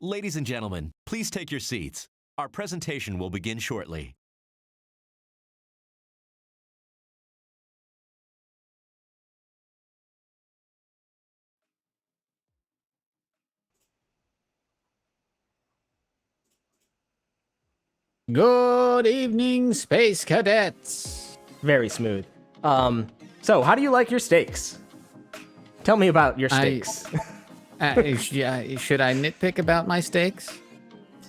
Ladies and gentlemen, please take your seats. Our presentation will begin shortly. Good evening, Space Cadets. Very smooth. So how do you like your steaks? Tell me about your steaks. Should I nitpick about my steaks?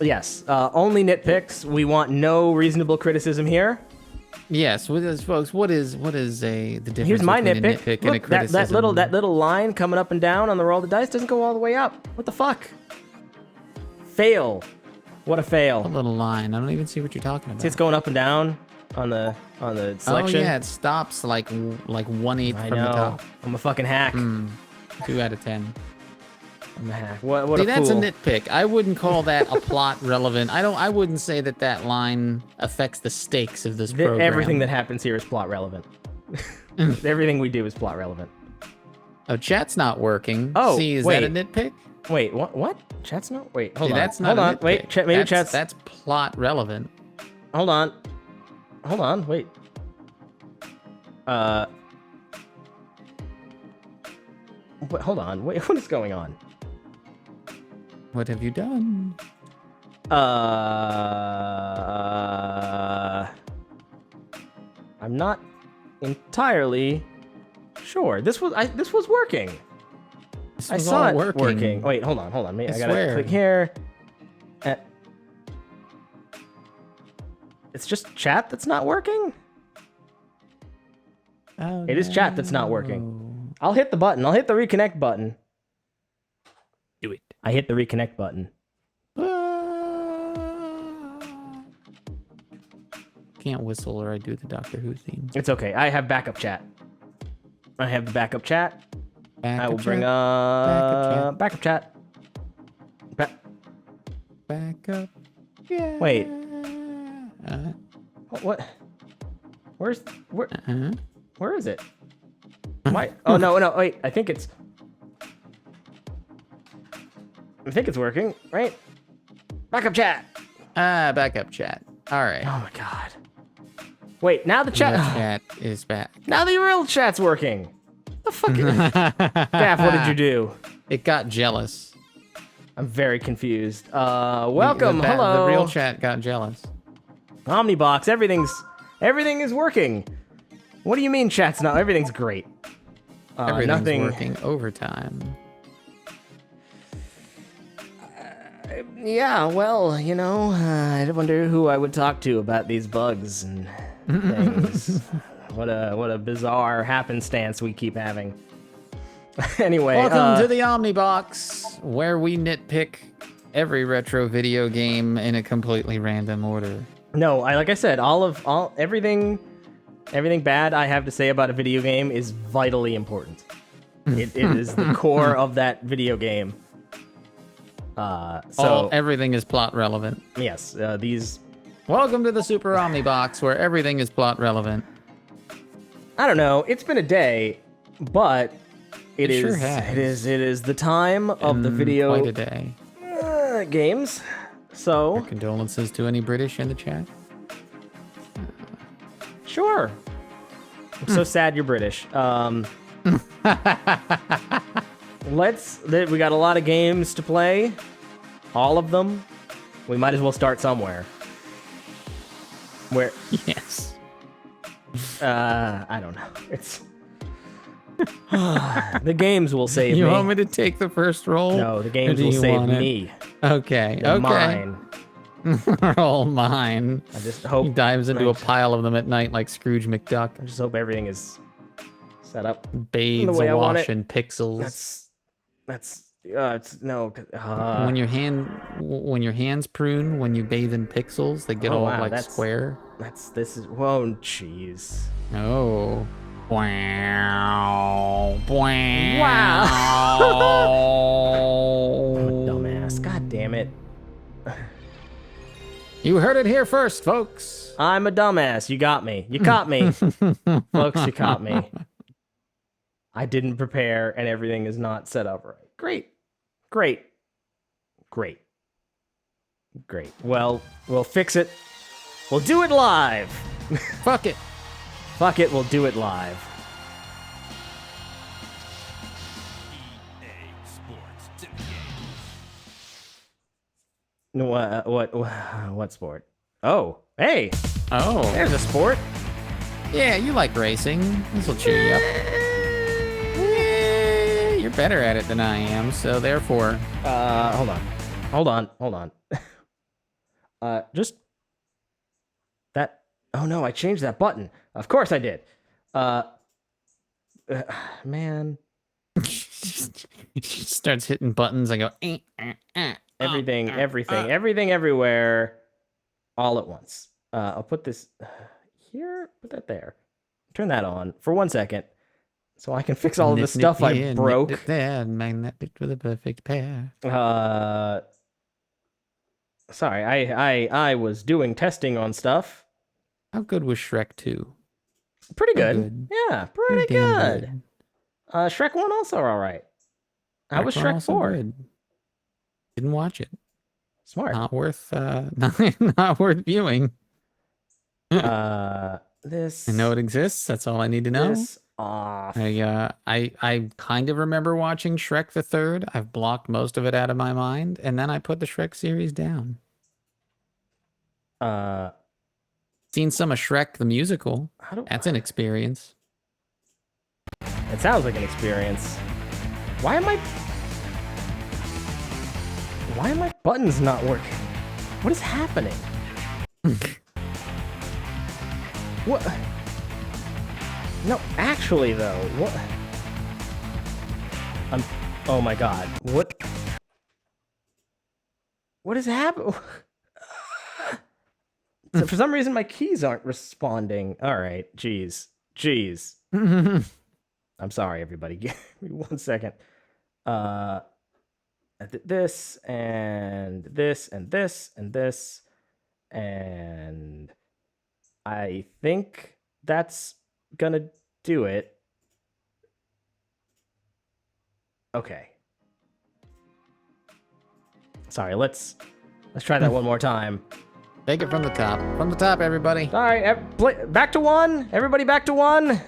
Yes, only nitpicks. We want no reasonable criticism here. Yes, folks, what is the difference Here's my between a nitpick. nitpick and a Look, criticism? that little line coming up and down on the roll of the dice doesn't go all the way up. What the fuck? Fail. What a fail. A little line. I don't even see what you're talking about. See, it's going up and down on the selection. Oh yeah, it stops like 1/8 I from the know. top. I'm a fucking hack. 2 out of 10. I'm a hack. What See, a that's fool. a nitpick. I wouldn't call that a plot relevant. I wouldn't say that line affects the stakes of this program. Everything that happens here is plot relevant. Everything we do is plot relevant. Oh, chat's not working. Oh, see, is wait. that a nitpick? Wait, what? Chat's not. Wait, hold See, on. that's not hold a on. nitpick. Wait, maybe chat's. That's plot relevant. Hold on. Hold on. Wait. Wait, hold on. Wait, what is going on? What have you done? I'm not entirely sure. This was working. This I was saw all it working. working. Wait, hold on. Maybe I I gotta swear. click here. It's just chat that's not working? Oh, It is chat that's not working. I'll hit the button. I'll hit the reconnect button. Do it. I hit the reconnect button. Can't whistle or I do the Doctor Who theme. It's okay. I have backup chat. I have the backup chat. I will bring up backup chat. Backup. Yeah. Wait. What? Where is it? Why? Oh no, wait. I think it's working, right? Backup chat. Backup chat. All right. Oh my god. Wait, now the The chat. chat is back. Now the real chat's working. The fuck? Gaff, what did you do? It got jealous. I'm very confused. Welcome. Hello. The real chat got jealous. Omnibox. Everything is working. What do you mean chat's not? Everything's great. Everything's working overtime. Yeah, well, I wonder who I would talk to about these bugs and things. What a bizarre happenstance we keep having. Anyway, Welcome to the Omnibox, where we nitpick every retro video game in a completely random order. No, like I said, everything bad I have to say about a video game is vitally important. It is the core of that video game. Everything is plot relevant. Yes, Welcome to the Super Omnibox, where everything is plot relevant. I don't know. It's been a day, but it sure has. it is the time of the video Quite a day. Games. So Condolences to any British in the chat. sure. I'm so sad you're British. We got a lot of games to play. All of them. We might as well start somewhere. Where? Yes. I don't know. It's the games will save You me. want me to take the first roll? No, the Or games do will you save want it? me. Okay. They're Okay. mine. All mine. I just He hope. dives into a pile of them at night like Scrooge McDuck. I just hope everything is set up. Bathes the way I want awash it. in pixels. It's no. when your hands prune, when you bathe in pixels, they get Oh, all wow, like that's- square. Whoa, jeez. Oh. Wow. I'm a dumbass. God damn it. You heard it here first, folks. I'm a dumbass. You got me. You caught me. Folks, you caught me. I didn't prepare and everything is not set up right. Great. Well, we'll fix it. We'll do it live. Fuck it. Fuck it, we'll do it live. What sport? Oh, hey, Oh. there's a sport. Yeah, you like racing. This will cheer you up. Eh, You're better at it than I am, so therefore. Hold on. Just Oh no, I changed that button. Of course I did. Man. She starts hitting buttons. I go, Everything, everywhere, all at once. I'll put this here, put that there. Turn that on for 1 second so I can fix all of the stuff I broke. There, magnetic with a perfect pair. Sorry, I was doing testing on stuff. How good was Shrek 2? Pretty good. Yeah, pretty damn good. Shrek 1 also all right. How was Shrek 4? Good. Didn't watch it. Smart. Not worth not worth viewing. This I know it exists. That's all I need to know. This off. I kind of remember watching Shrek the Third. I've blocked most of it out of my mind, and then I put the Shrek series down. Seen some of Shrek the musical. That's an experience. It sounds like an experience. Why are my buttons not working? What is happening? What? No, actually though, what? Oh my god, what? What is happening? So for some reason my keys aren't responding. All right, jeez. I'm sorry, everybody. Give me 1 second. This and this and this and this, and I think that's gonna do it. Okay. Sorry, let's try that one more time. Take it from the top. From the top, everybody. Sorry, back to 1. Everybody back to 1.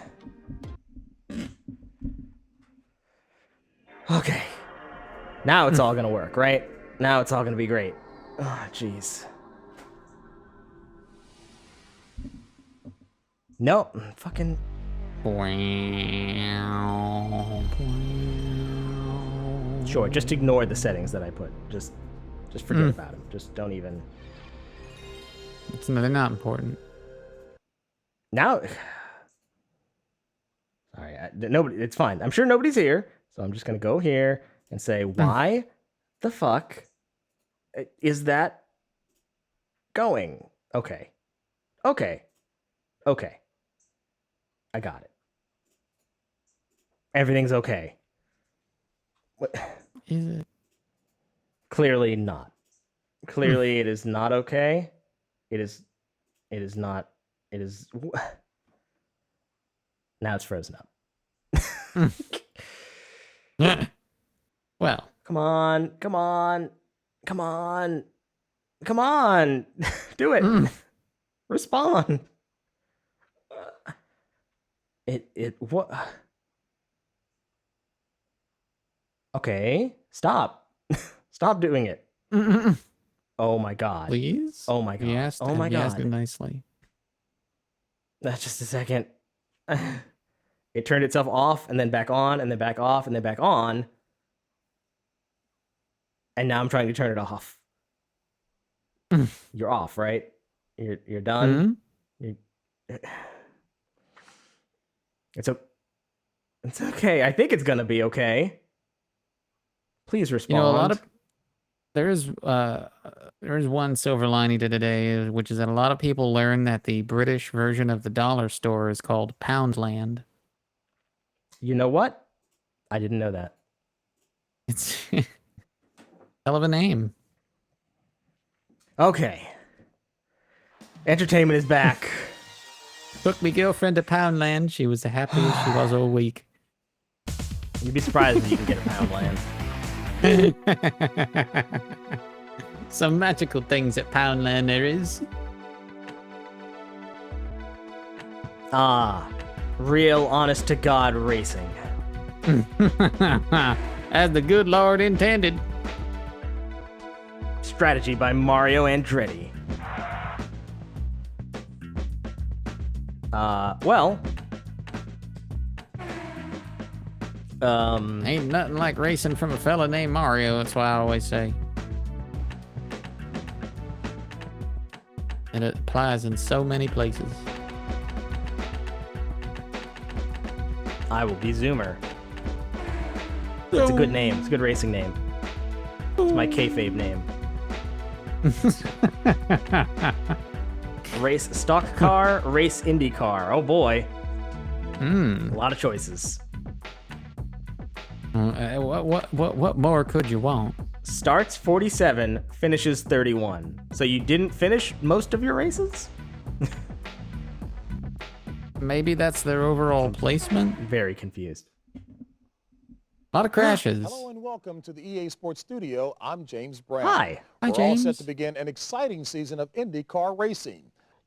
Okay. Now it's all gonna work, right? Now it's all gonna be great. Oh, jeez. No, fucking. Sure, just ignore the settings that I put. Just forget about them. Just don't even. They're not important. Now. Sorry, nobody. It's fine. I'm sure nobody's here, so I'm just gonna go here and say, why the fuck is that going? Okay. I got it. Everything's okay. What? Is it? Clearly not. Clearly it is not okay. It is not. It is. Now it's frozen up. Well. Come on. Do it. Respond. What? Okay. Stop. Stop doing it. Oh my god. Please? Oh my god. Yes. Oh my god. Asked it nicely. That's just a second. It turned itself off and then back on and then back off and then back on. And now I'm trying to turn it off. You're off, right? You're done. It's okay. I think it's gonna be okay. Please respond. You know, there is one silver lining to today, which is that a lot of people learn that the British version of the dollar store is called Poundland. You know what? I didn't know that. It's hell of a name. Okay. Entertainment is back. Took me girlfriend to Poundland. She was the happiest she was all week. You'd be surprised if you can get a Poundland. Some magical things at Poundland there is. Real honest to God racing. As the good Lord intended. Strategy by Mario Andretti. Well. Ain't nothing like racing from a fella named Mario, that's why I always say. The and it applies in so many places. I will be Zoomer. That's a good name. It's a good racing name. It's my kayfabe name. Race stock car, race Indy car. Oh boy. A lot of choices. What more could you want? Starts 47, finishes 31. So you didn't finish most of your races? Maybe that's their overall placement. Very confused. A lot of crashes. Hello and welcome to the EA Sports Studio. I'm James Brown. Hi. Hi, We're James. all set to begin an exciting season of IndyCar racing.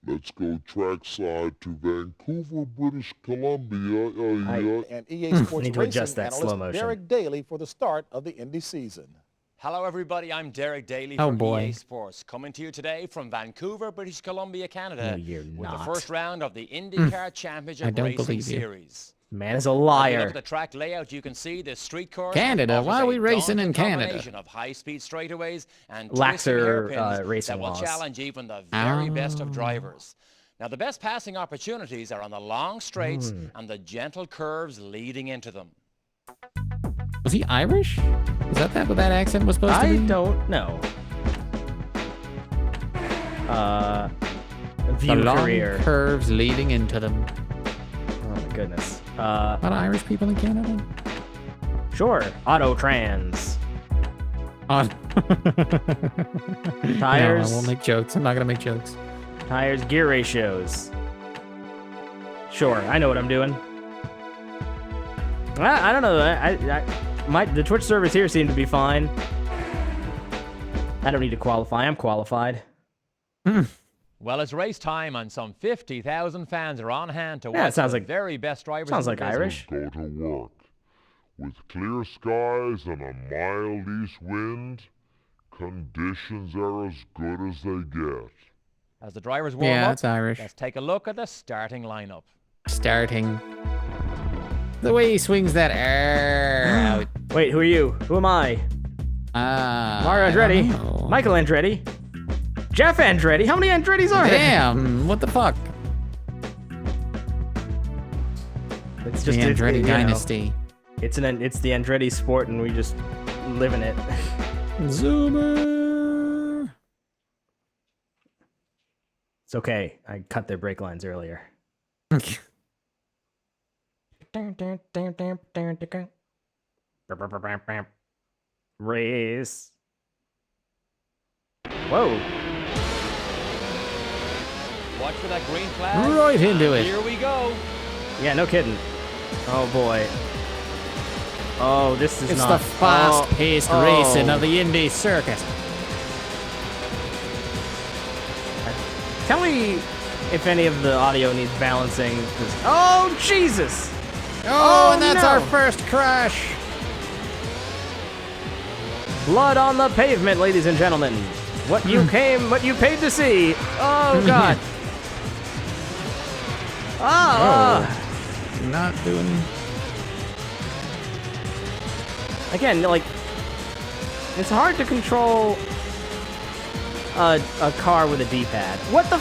Let's go trackside to Vancouver, British Columbia. And EA Sports Need to racing adjust that analyst slow motion. Derek Daly for the start of the Indy season. Hello everybody, I'm Derek Daly Oh, from boy. EA Sports, coming to you today from Vancouver, British Columbia, Canada, No, you're with the not. first round of the IndyCar I Championship don't Racing believe you. Series. Man is a If you look liar. at the track layout, you can see the street course Canada? offers Why are we a racing in daunting Canada? combination of high-speed straightaways and Laxer, twisting hairpins racing that will laws. challenge even the very best Oh. of drivers. Now, the best passing opportunities are on the long straights and the gentle curves leading into them. Was he Irish? Is that what that accent was supposed to be? I don't know. The View long career. curves leading into them. Oh my goodness. A lot of Irish people in Canada? Sure. Auto trans. Oh. Tires. No, I won't make jokes. I'm not going to make jokes. Tires, gear ratios. Sure, I know what I'm doing. I don't know. The Twitch servers here seem to be fine. I don't need to qualify. I'm qualified. Well, it's race time, and some 50,000 fans are on hand to Yeah, it watch sounds the like- very best drivers. Sounds in the like business. Irish. Go to work. With clear skies and a mild east wind, conditions are as good as they get. As the drivers warm Yeah, up, it's Irish. let's take a look at the starting lineup. Starting. The way he swings that air out. Wait, who are you? Who am I? Mario I don't Andretti. know. Michael Andretti. Jeff Andretti. How many Andrettis are there? Damn, what the fuck? It's The just Andretti you know, dynasty. it's the Andretti sport, and we just live in it. Zoomer. It's okay. I cut their brake lines earlier. Race. Whoa. Watch for that green flag. Right into it. Here we go. Yeah, no kidding. Oh boy. Oh, this is It's not. the fast-paced Oh. racing of the Indy circuit. Tell me if any of the audio needs balancing. 'Cause- oh Jesus! Oh, and that's no. our first crash. Blood on the pavement, ladies and gentlemen. What you paid to see. Oh God. Not doing. Again, like, it's hard to control a car with a D-pad. What the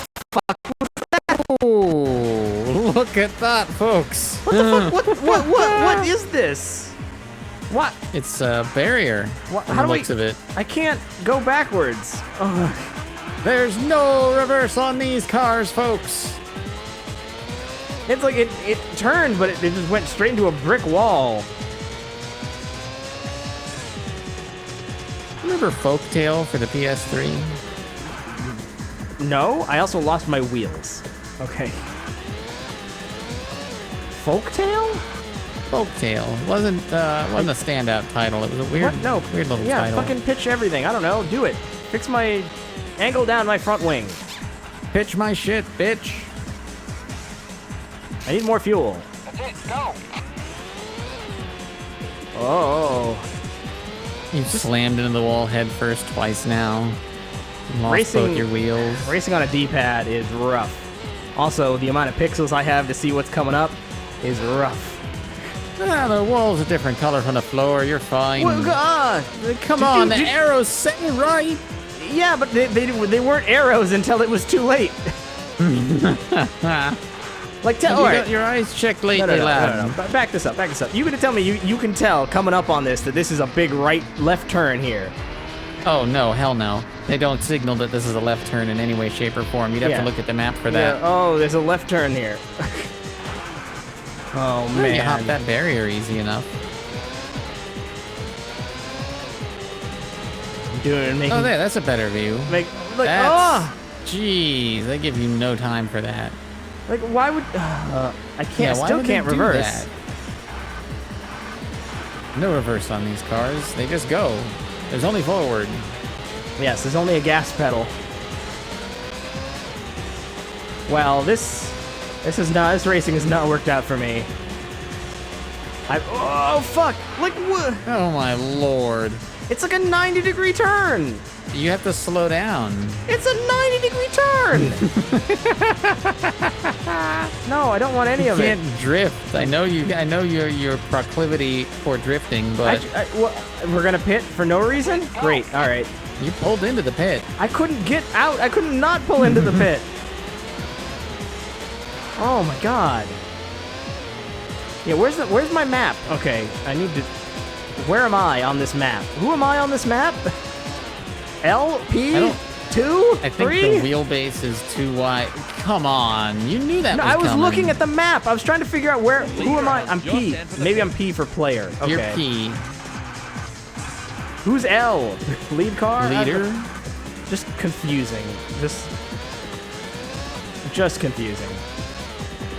Oh, look at that, folks. What the fuck? What is this? What? It's a barrier. What? From How the do looks of it. I can't go backwards. Ugh. There's no reverse on these cars, folks. It's like it turned, but it just went straight into a brick wall. Remember Folktale for the PS3? No, I also lost my wheels. Okay. Folktale? Folktale wasn't a standout title. It was a weird, What? No. weird little Yeah, title. fucking pitch everything. I don't know. Do it. Fix my angle down my front wing. Pitch my shit, bitch. I need more fuel. That's it, go. Oh. You slammed into the wall head first twice now. Lost Racing- both your wheels. Racing on a D-pad is rough. Also, the amount of pixels I have to see what's coming up is rough. Ah, the wall's a different color from the floor. You're fine. Well, Come on, the did- arrows say right. Yeah, but they weren't arrows until it was too late. Like, You all right. got your eyes checked lately, No. lad. Back this up. You gonna tell me you can tell coming up on this that this is a big left turn here? Oh, no, hell no. They don't signal that this is a left turn in any way, shape, or form. You'd have to look at the map for that. Yeah. Oh, there's a left turn here. Oh, man. You hop that barrier easy enough. Making, Oh, there, that's a better view. Jeez, they give you no time for that. Like, why would... I can't, Yeah, why still would can't they do reverse. that? No reverse on these cars. They just go. There's only forward. Yes, there's only a gas pedal. Well, this racing has not worked out for me. Oh, fuck! Like, what? Oh my lord. It's like a 90-degree turn! You have to slow down. It's a 90-degree turn! No, I don't want any of You it. can't drift. I know your proclivity for drifting, but We're gonna pit for no reason? Great, alright. you pulled into the pit. I couldn't get out. I could not pull into the pit. Oh my god. Yeah, where's my map? Okay, I need to... Where am I on this map? Who am I on this map? L? P? 2? I think 3? the wheelbase is too wide. Come on, you knew that No, was I was coming. looking at the map. I was trying to figure out who am I? I'm P. Maybe I'm P for player. Okay. You're P. Who's L? Lead car? Leader? Just confusing. Just confusing.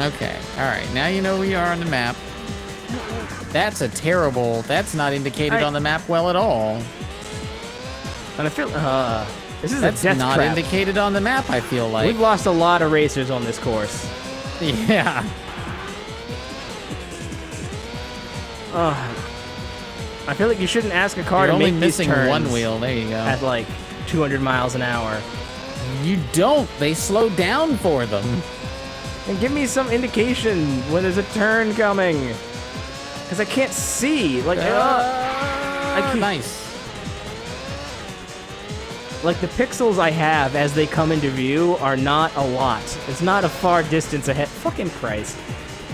Okay, alright, now you know where you are on the map. That's not indicated on the map well at all. And I feel, this is That's a death not trap. indicated on the map, I feel like. We've lost a lot of racers on this course. Yeah. I feel like you shouldn't ask a car You're to only make missing these turns one wheel, there you go. at like 200 miles an hour. You don't, they slow down for them. And give me some indication when there's a turn coming. Because I can't see. Like, I keep, Nice. like the pixels I have as they come into view are not a lot. It's not a far distance ahead. Fucking Christ.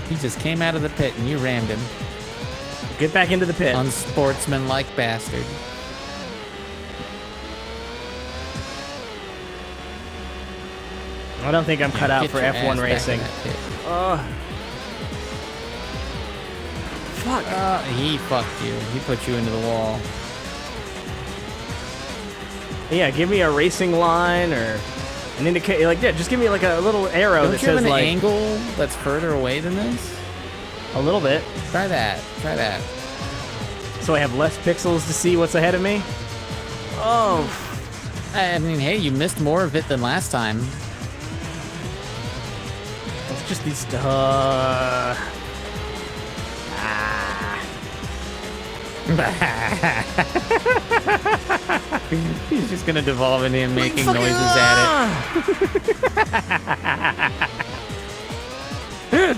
He just came out of the pit and you rammed him. Get back into the pit. Unsportsmanlike bastard. I don't think I'm cut out Get for your ass F1 back in racing. that pit. Fuck. He fucked you. He put you into the wall. Yeah, give me a racing line or an indicator. Like, yeah, just give me like a little arrow Don't that you have says an like angle that's further away than this? a little bit, Try that. Try that. so I have less pixels to see what's ahead of me. Oh, I mean, hey, you missed more of it than last time. it's just these. He's just gonna devolve into him making fucking- noises at it.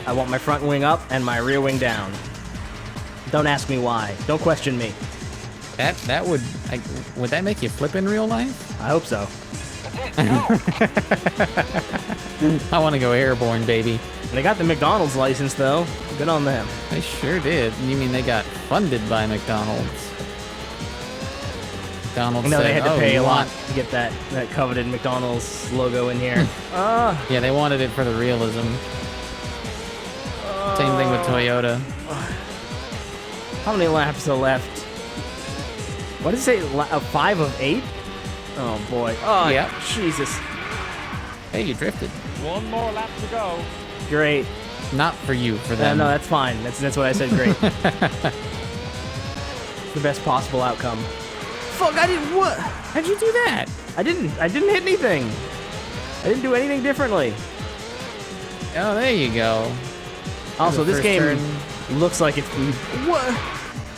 I want my front wing up and my rear wing down. Don't ask me why. Don't question me. That would that make you flip in real life? I hope so. I want to go airborne, baby. They got the McDonald's license though. Good on them. They sure did. You mean they got funded by McDonald's? McDonald's No, said, they had to "Oh, pay you a lot want-" to get that coveted McDonald's logo in here. Yeah, they wanted it for the realism. Same thing with Toyota. How many laps are left? What did it say? 5 of 8? Oh boy. Oh Yep. Jesus. Hey, you drifted. One more lap to go. Great. Not for you, for them. No, that's fine. That's what I said. Great. It's the best possible outcome. Fuck! I didn't. What? How'd you do that? I didn't hit anything. I didn't do anything differently. Oh, there you go. Also, The this first game turn. looks like it's. What?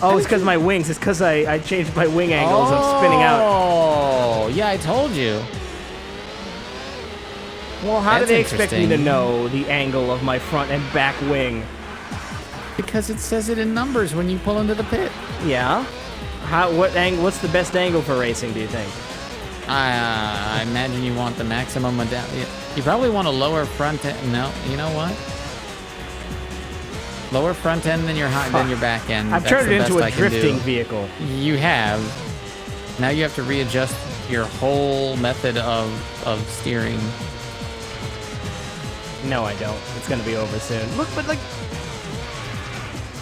Oh, it's because my wings. It's because I changed my wing angles of spinning out. Oh, yeah, I told you. Well, how do That's they expect me to interesting. know the angle of my front and back wing? Because it says it in numbers when you pull into the pit. Yeah. What's the best angle for racing, do you think? I imagine you want the maximum. You probably want a lower front end. No, you know what? Lower front end than your back end. I've turned it into a drifting vehicle. You have. Now you have to readjust your whole method of steering. No, I don't. It's gonna be over soon. Look, but like.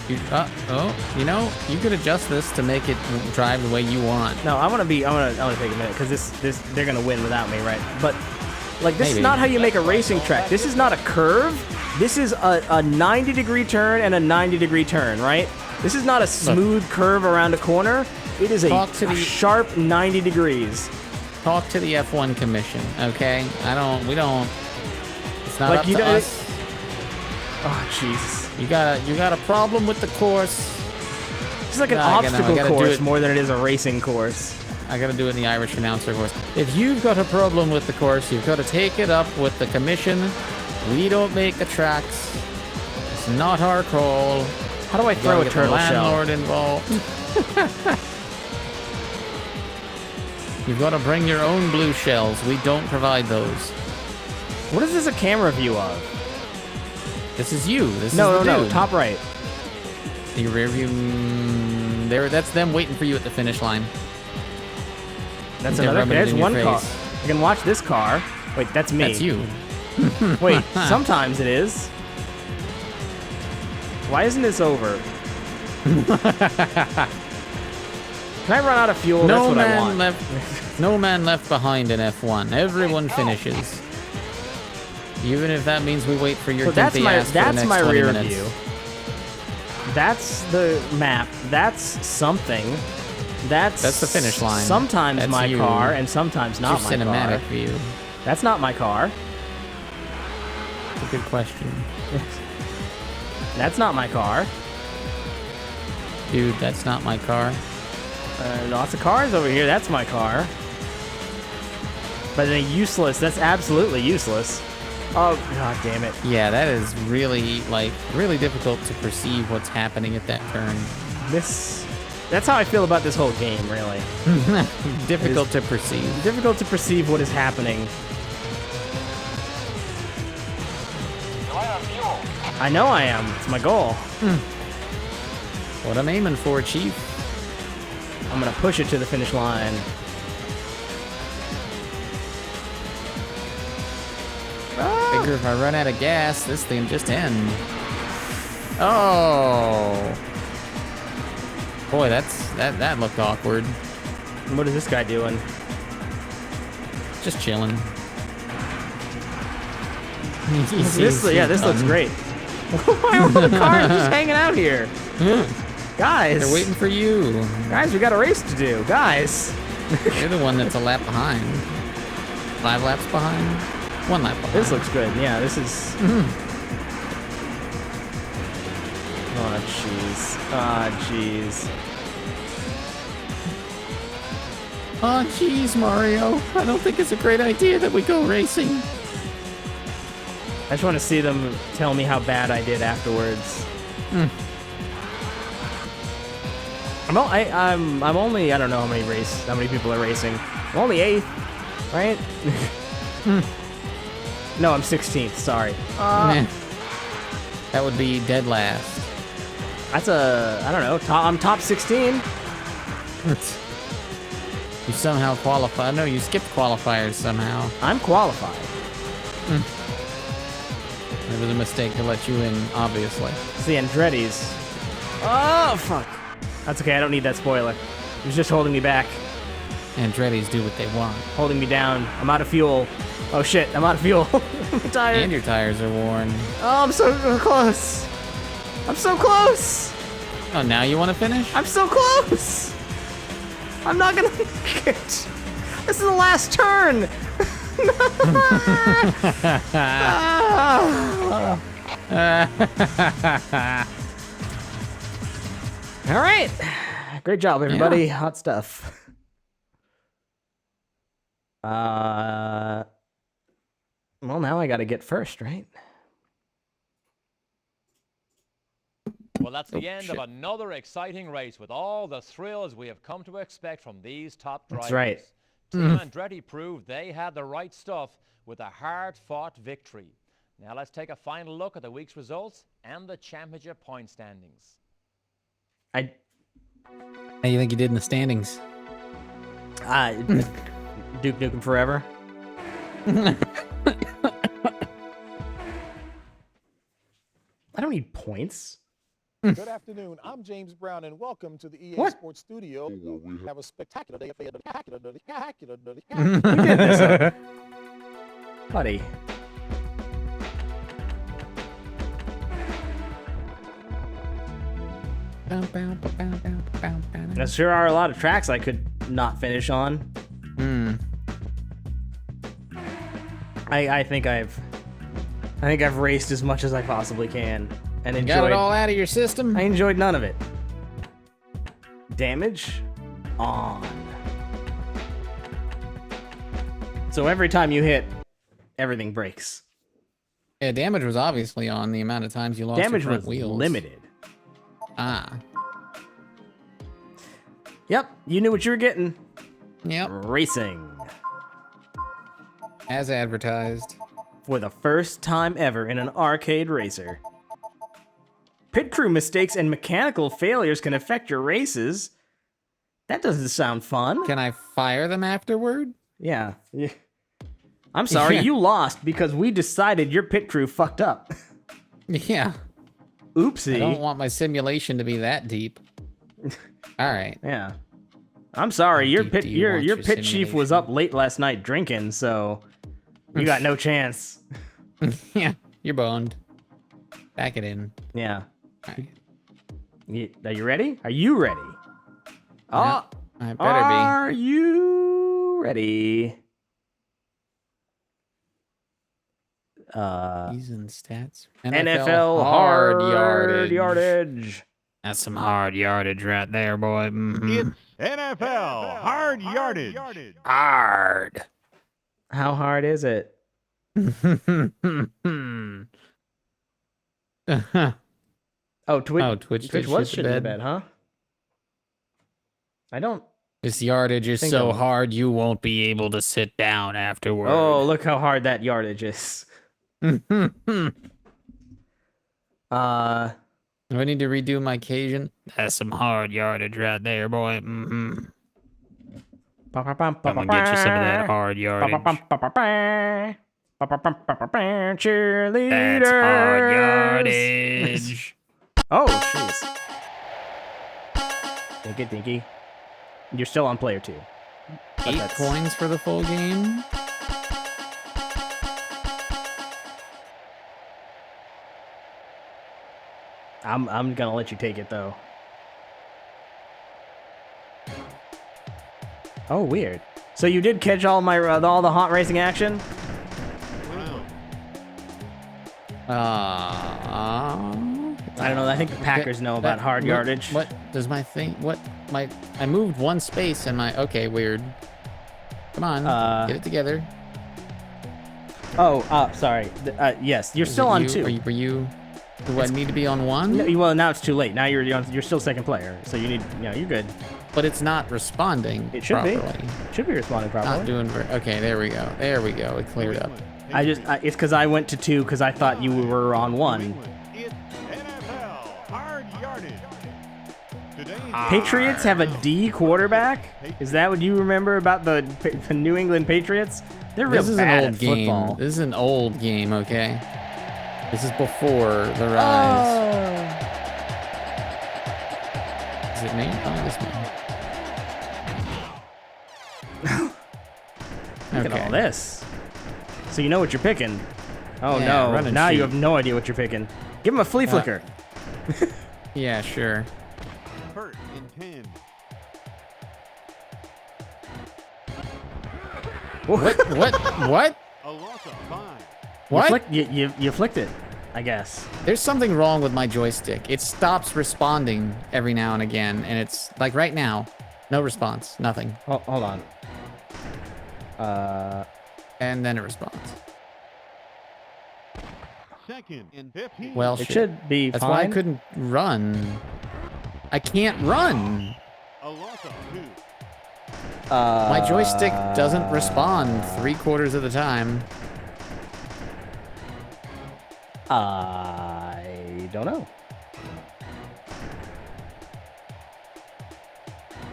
You know, you could adjust this to make it drive the way you want. No, I want to take a minute because they're gonna win without me, right? But like this is not how you make a racing track. This is not a curve. This is a 90-degree turn and a 90-degree turn, right? This is not a smooth curve around a corner. It is a sharp 90 degrees. Talk to the F1 Commission, okay? We don't. It's not up to us. Oh, Jesus. You got a problem with the course. It's like an obstacle course more than it is a racing course. I gotta do it in the Irish announcer voice. If you've got a problem with the course, you've got to take it up with the commission. We don't make the tracks. It's not our call. How do I throw a turtle shell? Landlord involved. You've got to bring your own blue shells. We don't provide those. What is this a camera view of? This is you. No, top right. The rear view. There, that's them waiting for you at the finish line. That's another. There's one car. I can watch this car. Wait, that's me. That's you. Wait, sometimes it is. Why isn't this over? Can I run out of fuel? That's what I want. No man left behind in F1. Everyone finishes. Even if that means we wait for your that's my rear minutes. view. That's the map. That's something. That's the finish line. Sometimes that's my you. car and sometimes not my cinematic car. view. That's not my car. That's a good question. That's not my car. Dude, that's not my car. Lots of cars over here. That's my car. But they're useless. That's absolutely useless. Oh, god damn it. Yeah, that is really difficult to perceive what's happening at that turn. That's how I feel about this whole game, really. Difficult to perceive. Difficult to perceive what is happening. I know I am. It's my goal. What I'm aiming for, Chief. I'm gonna push it to the finish line. Figure if I run out of gas, this thing just end. Oh. Boy, that looked awkward. What is this guy doing? Just chilling. This looks great. Why are all the cars just hanging out here? Guys. They're waiting for you. Guys, we got a race to do. Guys. You're the one that's a lap behind. 5 laps behind? 1 lap behind. This looks good. Yeah, this is... Oh, jeez. Oh, jeez. Oh, jeez, Mario. I don't think it's a great idea that we go racing. I just want to see them tell me how bad I did afterwards. I'm only, I don't know how many people are racing. I'm only 8th, right? No, I'm 16th, sorry. That would be dead last. That's I don't know, I'm top 16. You somehow qualify. No, you skipped qualifiers somehow. I'm qualified. It was a mistake to let you in, obviously. It's the Andretti's. Oh, fuck. That's okay, I don't need that spoiler. It was just holding me back. Andretti's do what they want. Holding me down. I'm out of fuel. Oh shit, I'm out of fuel. I'm tired. And your tires are worn. Oh, I'm so close. I'm so close. Oh, now you want to finish? I'm so close. I'm not gonna make it. This is the last turn. All right. Great job, everybody. Yeah. Hot stuff. Well, now I got to get first, right? Well, that's Oh, the end shit. of another exciting race with all the thrills we have come to expect from these top drivers. That's right. Team Andretti proved they had the right stuff with a hard-fought victory. Now let's take a final look at the week's results and the championship point standings. I How do you think you did in the standings? Duke Nukem Forever. I don't need points. Good afternoon. I'm James Brown, and welcome to the EA Sports Studio, where we have a spectacular day. Buddy. There sure are a lot of tracks I could not finish on. I think I've raced as much as I possibly can and enjoyed. Got it all out of your system? I enjoyed none of it. Damage on. So every time you hit, everything breaks. Yeah, damage was obviously on the amount of times you lost Damage your front was wheels. limited. Ah. Yep, you knew what you were getting. Yep. Racing. As advertised. For the first time ever in an arcade racer. Pit crew mistakes and mechanical failures can affect your races. That doesn't sound fun. Can I fire them afterward? Yeah. I'm sorry, you lost because we decided your pit crew fucked up. Yeah. Oopsie. I don't want my simulation to be that deep. All right. Yeah. I'm sorry, your deep pit do you want your your pit chief was simulation? up late last night drinking, so you got no chance. Yeah, you're boned. Back it in. Yeah. All right. Are you ready? Are you ready? Yeah, I better Are you ready? be. These and stats. NFL hard yardage. That's some hard yardage right there, boy. It's NFL hard yardage. Hard. How hard is it? Oh, Twitch did was shit shit the in the bed. bed, huh? I don't. This yardage is Think so I'm- hard you won't be able to sit down afterward. Oh, look how hard that yardage is. Do I need to redo my Cajun? That's some hard yardage right there, boy. I'm gonna get you some of that hard yardage. Cheerleaders. That's hard yardage. Oh, jeez. Dinky, dinky. You're still on player 2. But 8 that's- coins for the full game. I'm gonna let you take it though. Oh, weird. So you did catch all my all the hot racing action? I don't know. I think the Packers know about hard yardage. What does my thing? I moved one space and my. Okay, weird. Come on, get it together. Oh, sorry. Yes, you're Is still it on you? 2. Were you? Do I need to be on 1? No, well, now it's too late. Now you're still second player, so you need. You're good. But it's not responding. It should be. properly. Should be responding properly. Not doing very. Okay, there we go. There we go. It cleared up. It's because I went to 2 because I thought you were on 1. It's NFL hard yardage. Today's Patriots have a D quarterback. Is that what you remember about the New England Patriots? They're real This is bad an old at game. football. This is an old game. Okay. This is before the rise. Is it me? Oh, this me. Look at all this. So you know what you're picking. Oh Yeah, no! run and Now you shoot. have no idea what you're picking. Give him a flea flicker. Yeah, sure. Hurt in 10. What? A loss of 5. What? You flicked it, I guess. There's something wrong with my joystick. It stops responding every now and again, and it's like right now, no response, nothing, Hold on. and then it responds. Second and 15. Well, It shit. should be That's fine. why I couldn't run. I can't run. A loss of 2. My joystick doesn't respond 3/4 of the time. I don't know.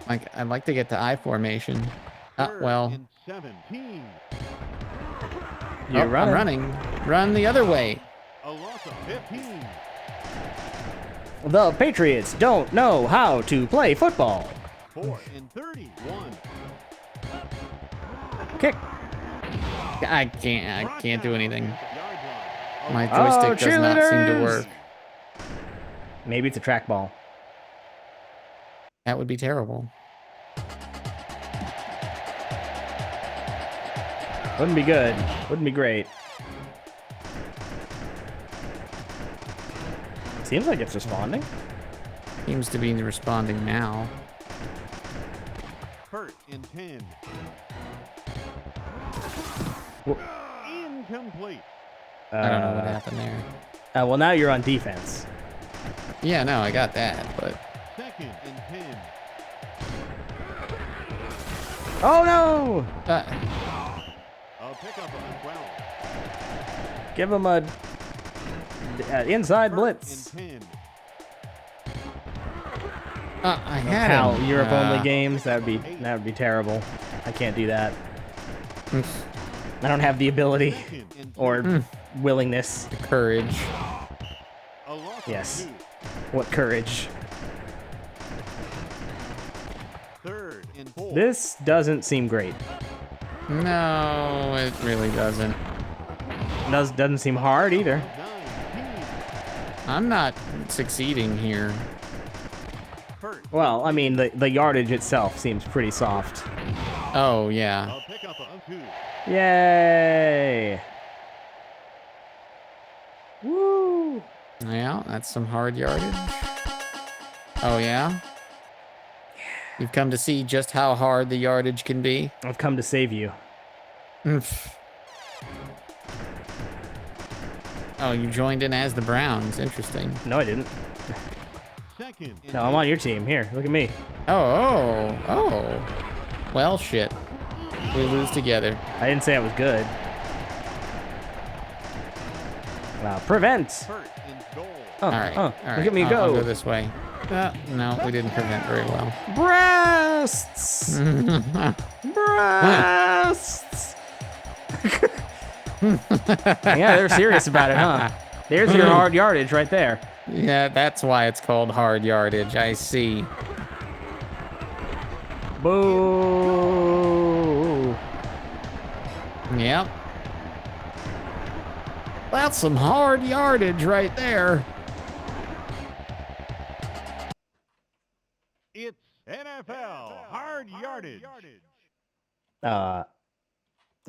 Like, I'd like to get to I formation. Third Well, and 17. You're running. I'm running. Run the other way. A loss of 15. The Patriots don't know how to play football. 4th and 31. Kick. I can't do anything. Yard line. My joystick does not seem to cheerleaders! work. Maybe it's a trackball. That would be terrible. Wouldn't be good. Wouldn't be great. Seems like it's responding. Seems to be responding now. 1st and 10. Incomplete. I don't know what happened there. Well, now you're on defense. Yeah, no, I got that, but Second and 10. Oh no! A pickup of 12. Give him a inside 1st blitz. and 10. I had How him. Europe only games? That would be terrible. I can't do that. I don't have the ability Second and 2. or willingness. Courage. A loss Yes. of 2. What courage. 3rd and 4. This doesn't seem great. No, it really doesn't. Doesn't seem hard either. 19. I'm not succeeding here. 1st. Well, I mean, the yardage itself seems pretty soft. Oh, yeah. A pickup of 2. Yay! Woo! Yeah, that's some hard yardage. Oh, yeah? You've come to see just how hard the yardage can be? I've come to save you. Oh, you joined in as the Browns. Interesting. No, I didn't. Second and No, I'm on your team. Here, look at me. Oh. Well, shit. We lose together. I didn't say I was good. Prevent. 1st and goal. Oh, All right. oh, All right. look at me I'll go. go this way. No, we didn't prevent very well. Breasts. Breasts. Yeah, they're serious about it, huh? There's your hard yardage right there. Yeah, that's why it's called hard yardage. I see. Boo. Yep. That's some hard yardage right there. It's NFL hard yardage.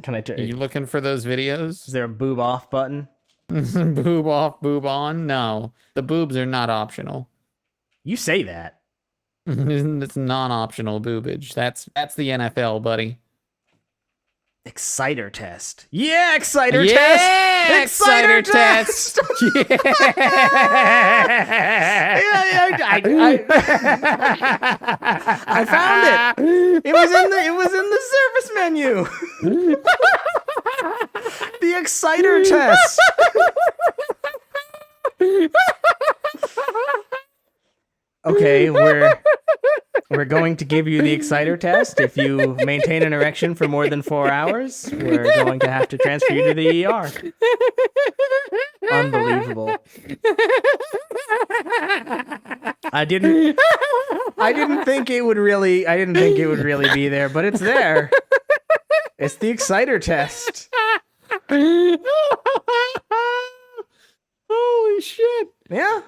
Can I Are tell you looking for those videos? Is there a boob off button? Boob off, boob on? No. The boobs are not optional. You say that. It's non-optional boobage. That's the NFL, buddy. Exciter test. Yeah, exciter Yeah, test. exciter test. Yeah, I found it. It was in the service menu. The exciter test. Okay, we're going to give you the exciter test. If you maintain an erection for more than 4 hours, we're going to have to transfer you to the ER. Unbelievable. I didn't think it would really be there, but it's there. It's the exciter test. Holy shit. Yeah.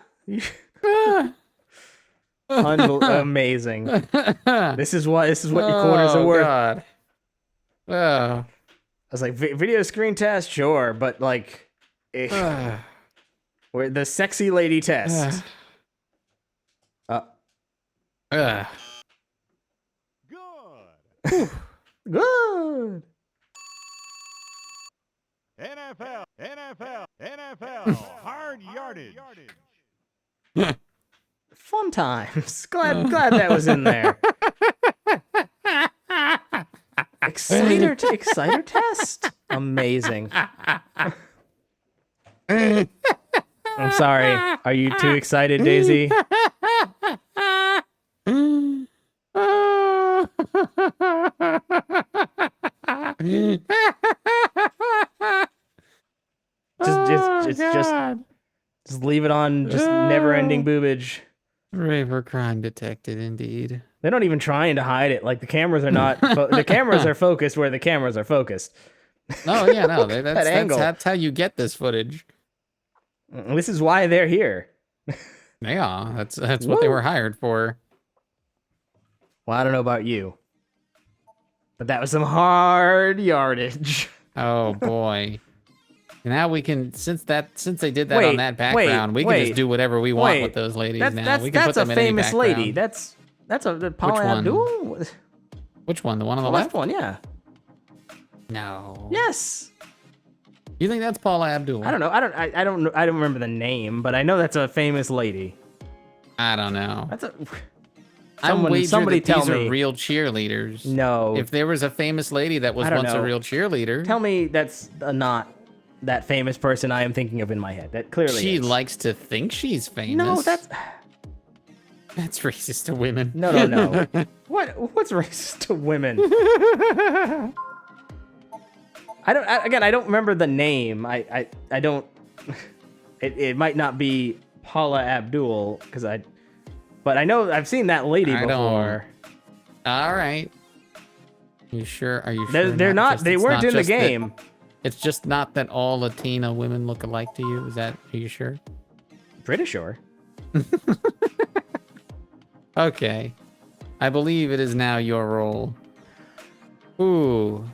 Amazing. This is what your corners are worth. God. Oh. I was like, video screen test, sure, but like, where the sexy lady test. Good. Good. NFL, hard yardage. Fun times. Glad that was in there. Exciter test. Amazing. I'm sorry. Are you too excited, Daisy? Just leave it on. Just never-ending boobage. Raver crime detected, indeed. They're not even trying to hide it. Like the cameras are not. The cameras are focused where the cameras are focused. Oh yeah, no, that's how you get this footage. This is why they're here. Yeah, that's what they were hired for. Well, I don't know about you, but that was some hard yardage. Oh boy. Now we can, since they did that on that background, we can just do whatever we want with those ladies now. We can put them in any famous background. lady. That's a Paula Abdul. Which one? The one on the left left? one, yeah. No. Yes. You think that's Paula Abdul? I don't know. I don't remember the name, but I know that's a famous lady. I don't know. That's a. Somebody tell these me. Are real cheerleaders. No. If there was a famous lady that was once a real cheerleader, tell me that's not that famous person I am thinking of in my head. That clearly she is. likes to think she's famous. No, that's racist to women. No. What's racist to women? I don't remember the name. I don't. It might not be Paula Abdul but I know I've seen that lady before. All right. You sure? Are you sure? They're not. They weren't in the game. It's just not that all Latina women look alike to you. Are you sure? Pretty sure. Okay. I believe it is now your role. Ooh.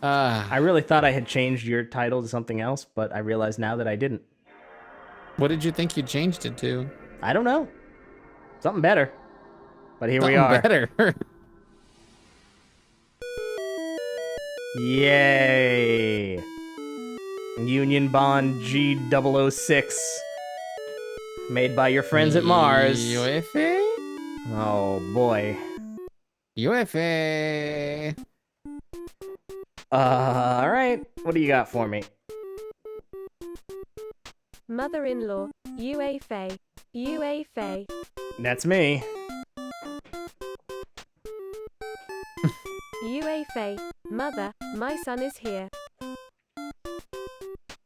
I really thought I had changed your title to something else, but I realize now that I didn't. What did you think you changed it to? I don't know. Something better. But here we are. Better. Yay. Union Bond G006. Made by your friends at Mars. Yuefei? Oh boy. Yuefei. Alright. What do you got for me? Mother-in-law, Yuefei. Yuefei. That's me. Yuefei. Mother, my son is here.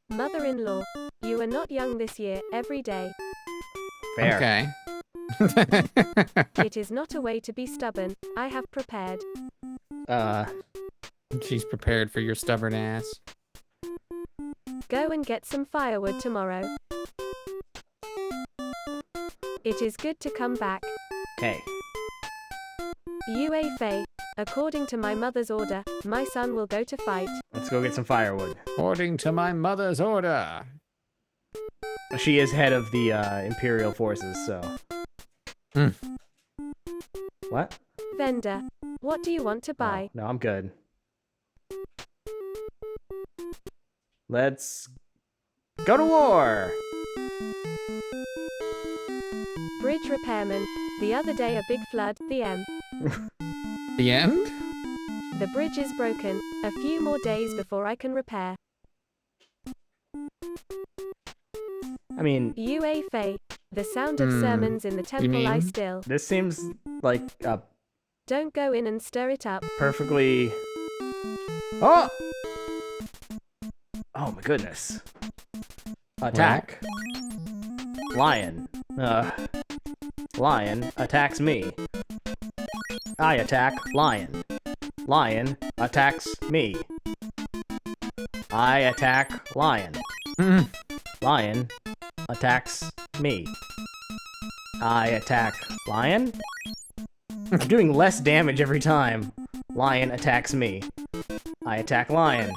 Mother-in-law, you are not young this year, every day. Fair. Okay. It is not a way to be stubborn, I have prepared. She's prepared for your stubborn ass. Go and get some firewood tomorrow. It is good to come back. Okay. Yuefei, according to my mother's order, my son will go to fight. Let's go get some firewood. According to my mother's order. She is head of the Imperial forces, so. What? Vendor, what do you want to buy? Oh, no, I'm good. Let's go to war! Bridge repairman, the other day a big flood, the M. The end? The bridge is broken, a few more days before I can repair. I mean... Yuefei, the sound of sermons in the temple lie still. This seems like a... Don't go in and stir it up. Perfectly... Oh! Oh my goodness. Attack. Lion. Lion attacks me. I attack lion. Lion attacks me. I attack lion. Lion attacks me. I attack lion. I'm doing less damage every time. Lion attacks me. I attack lion.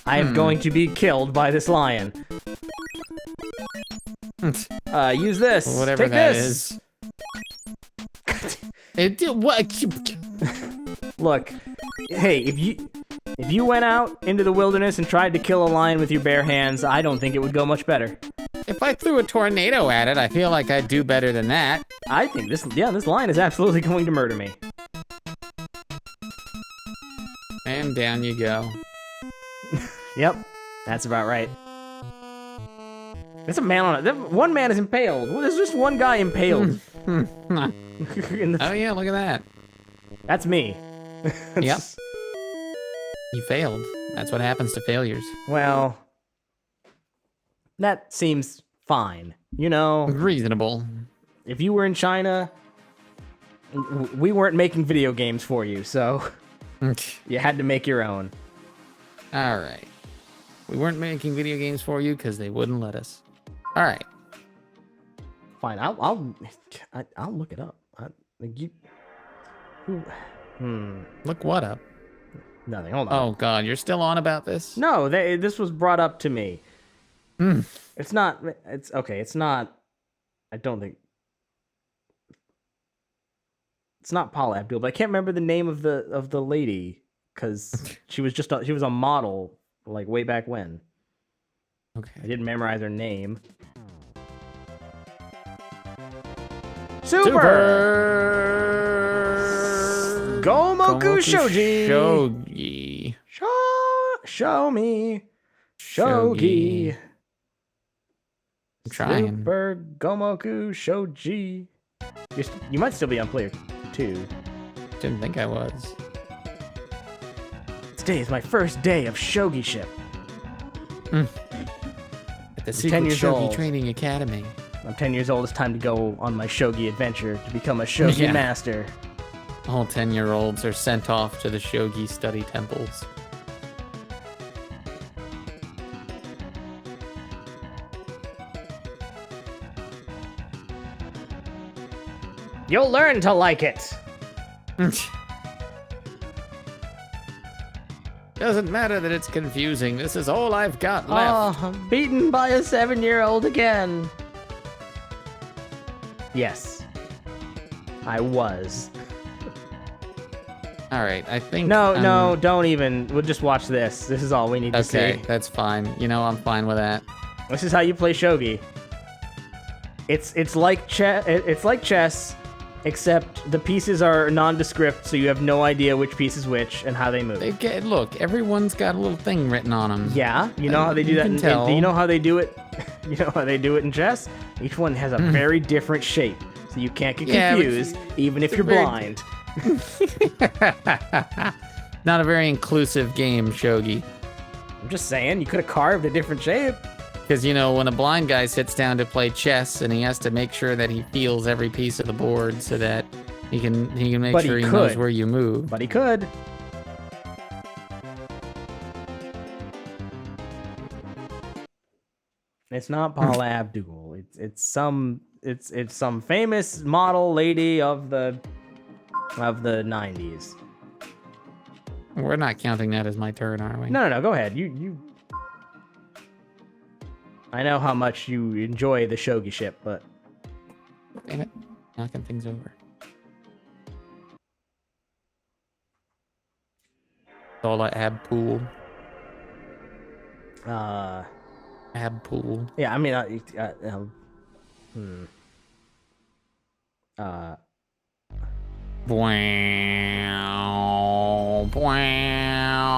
I am going to be killed by this lion. Use this. Whatever Take that this. is. What? Look, hey, If you went out into the wilderness and tried to kill a lion with your bare hands, I don't think it would go much better. If I threw a tornado at it, I feel like I'd do better than that. I think this lion is absolutely going to murder me. And down you go. Yep, that's about right. There's a man on it. One man is impaled. Well, there's just one guy impaled. Oh yeah, look at that. That's me. Yep. You failed. That's what happens to failures. Well, that seems fine. You know, Reasonable. if you were in China, we weren't making video games for you, so you had to make your own. All right. We weren't making video games for you because they wouldn't let us. All right. Fine, I'll look it up. Look what up? Nothing. Hold on. Oh God, you're still on about this? No, this was brought up to me. It's not. It's okay. It's not. I don't think. It's not Paula Abdul, but I can't remember the name of the lady because she was a model like way back when. Okay. I didn't memorize her name. Super! Gomoku Shougi! Shougi. Show me. Shougi. I'm trying. Super Gomoku Shougi. You might still be on player 2. Didn't think I was. Today is my first day of Shogi-ship. At the 10 Secret years Shogi old. Training Academy. I'm 10 years old. It's time to go on my Shogi adventure to become a Shogi Yeah. master. All 10-year-olds are sent off to the Shogi study temples. You'll learn to like it. Doesn't matter that it's confusing. This is all I've got left. Oh, beaten by a 7-year-old again. Yes. I was. All right, I think. No, don't even. We'll just watch this. This is all we need to Okay, say. that's fine. You know, I'm fine with that. This is how you play shogi. It's like chess, except the pieces are nondescript, so you have no idea which piece is which and how they move. Look, everyone's got a little thing written on them. Yeah, you know how they do You that. can tell. You know how they do it. You know how they do it in chess. Each one has a very different shape, so you can't get Yeah, but confused, even if it's you're very- blind. Not a very inclusive game, Shogi. I'm just saying, you could have carved a different shape. Because, you know, when a blind guy sits down to play chess and he has to make sure that he feels every piece of the board so that he can make But sure he he knows could. where you move. But he could. It's not Paula Abdul. It's some famous model lady of the 90s. We're not counting that as my turn, are we? No. Go ahead. You. I know how much you enjoy the shogi ship, but Damn it. Knocking things over. Dola Abpool. Abpool. yeah. I mean, Wow. Wow.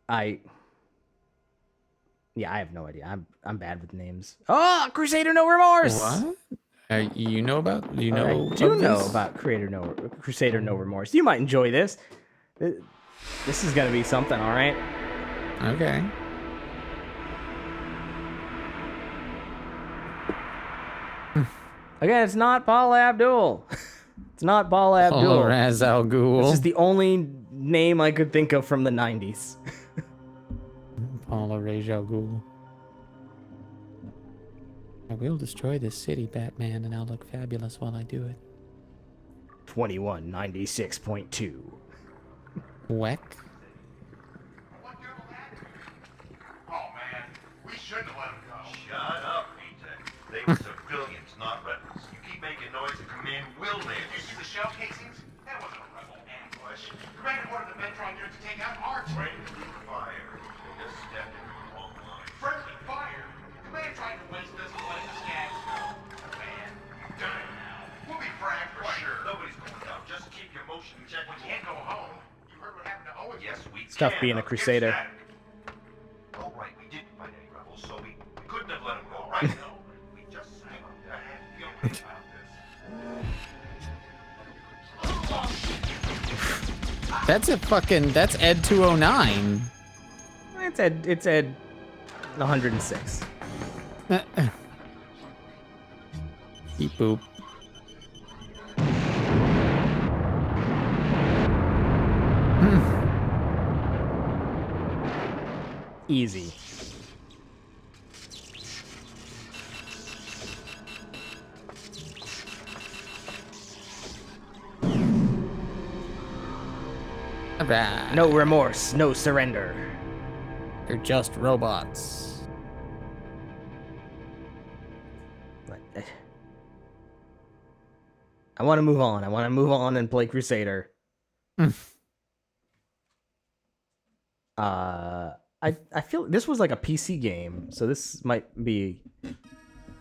I have no idea. I'm bad with names. Oh, Crusader No Remorse. What? You know about? Do you know? I do of know this? about Crusader No Remorse. You might enjoy this. This is gonna be something, all right? Okay. Again, it's not Paula Abdul. It's not Paula Abdul. Oh, Raz Al Ghul. This is the only name I could think of from the 90s. Paula Raz Al Ghul. I will destroy this city, Batman, and I'll look fabulous while I do it. 2196.2. Weck. Oh man, we shouldn't have let him go. make civilians, not rebels. You keep making noise, the command will land. You see the shell casings? That wasn't a rebel ambush. Commander ordered the Metron unit to take out our Friendly fire. They just stepped in the wrong line. friendly fire. Commander tried to waste us and letting the scabs go. Man, you've done it now. We'll be fragged For sure. Nobody's going down. Just keep your motion check. We can't go home. You heard what happened to Owen? Yes, we It's tough can. being a Crusader. All right, we didn't find any rebels, so we couldn't have let them go, right? No, we just sang up there and feel good about this. That's Ed 209. It's Ed 106. Beep boop. Easy. Alright. No remorse, no surrender. They're just robots. I want to move on. I want to move on and play Crusader. I feel this was like a PC game, so this might be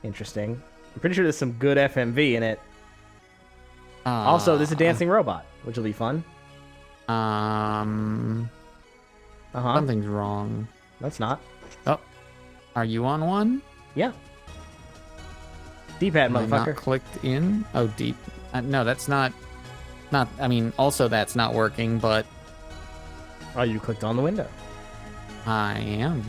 interesting. I'm pretty sure there's some good FMV in it. Also, there's a dancing robot, which will be fun. Something's wrong. That's not. Oh, are you on one? Yeah. D-pad, Am I motherfucker. not clicked in? Oh, deep. No, that's not. I mean, also that's not working, but. Oh, you clicked on the window. I am.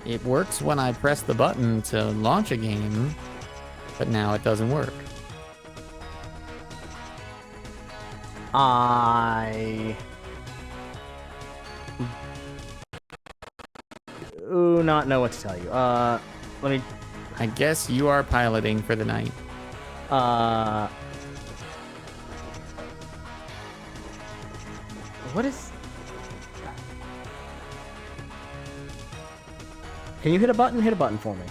It works when I press the button to launch a game, but now it doesn't work. I not know what to tell you. Let me. I guess you are piloting for the night. What is? Can you hit a button? Hit a button for me.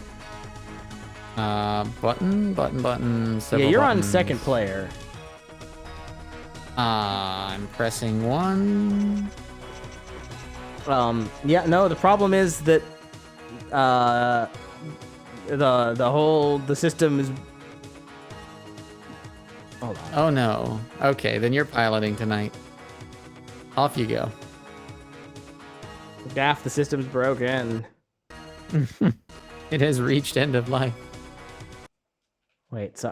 Button. Yeah, you're on buttons. second player. I'm pressing one. Yeah, no, the problem is that the system is. Hold on. Oh no. Okay, then you're piloting tonight. Off you go. Gaff, the system's broken. It has reached end of life. Wait, so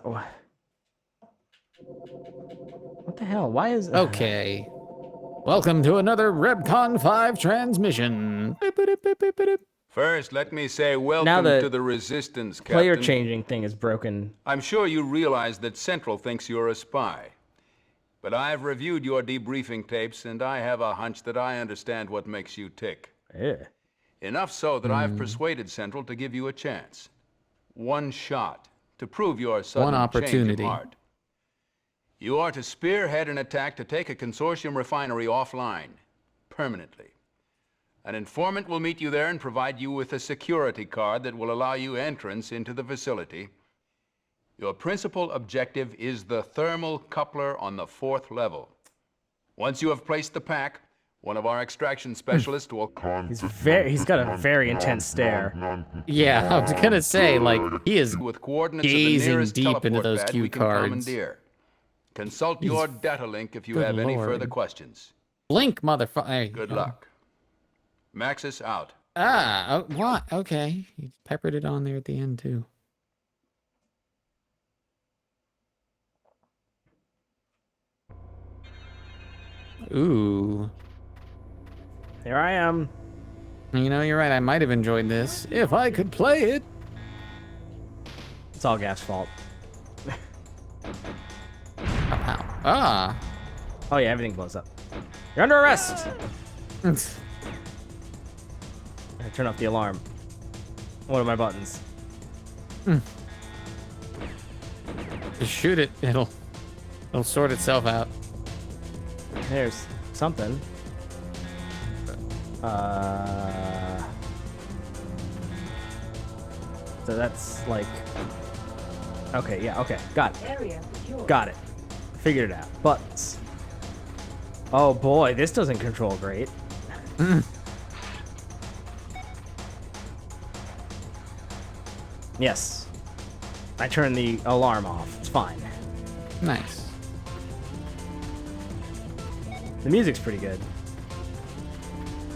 what the hell? Why is Okay. Welcome to another Rebcon 5 transmission. First, let me say welcome Now the to the Resistance, Captain. player changing thing is broken? I'm sure you realize that Central thinks you're a spy. But I've reviewed your debriefing tapes, and I have a hunch that I understand what makes you tick. Yeah. Enough so that I've persuaded Central to give you a chance. One shot to prove your sudden One opportunity. change of heart. You are to spearhead an attack to take a consortium refinery offline, permanently. An informant will meet you there and provide you with a security card that will allow you entrance into the facility. Your principal objective is the thermal coupler on the 4th level. Once you have placed the pack, one of our extraction specialists will... He's got a very intense stare. Yeah, I was gonna say, like, he is with coordinates of the gazing nearest deep into teleport those pad cue we can cards. commandeer. Consult your data link if you Good have any Lord. further questions. Blink, motherfucker. Good luck. Maxis out. Oh, what? Okay. He peppered it on there at the end, too. Ooh. Here I am. You know, you're right. I might have enjoyed this if I could play it. It's all Gaff's fault. Ow. Ah. Oh yeah, everything blows up. You're under arrest. I turn off the alarm. What are my buttons? Just shoot it. It'll sort itself out. There's something. So that's like... Okay, yeah, okay. Got it. Got it. Figured it out. Buttons. Oh boy, this doesn't control great. Yes. I turned the alarm off. It's fine. Nice. The music's pretty good.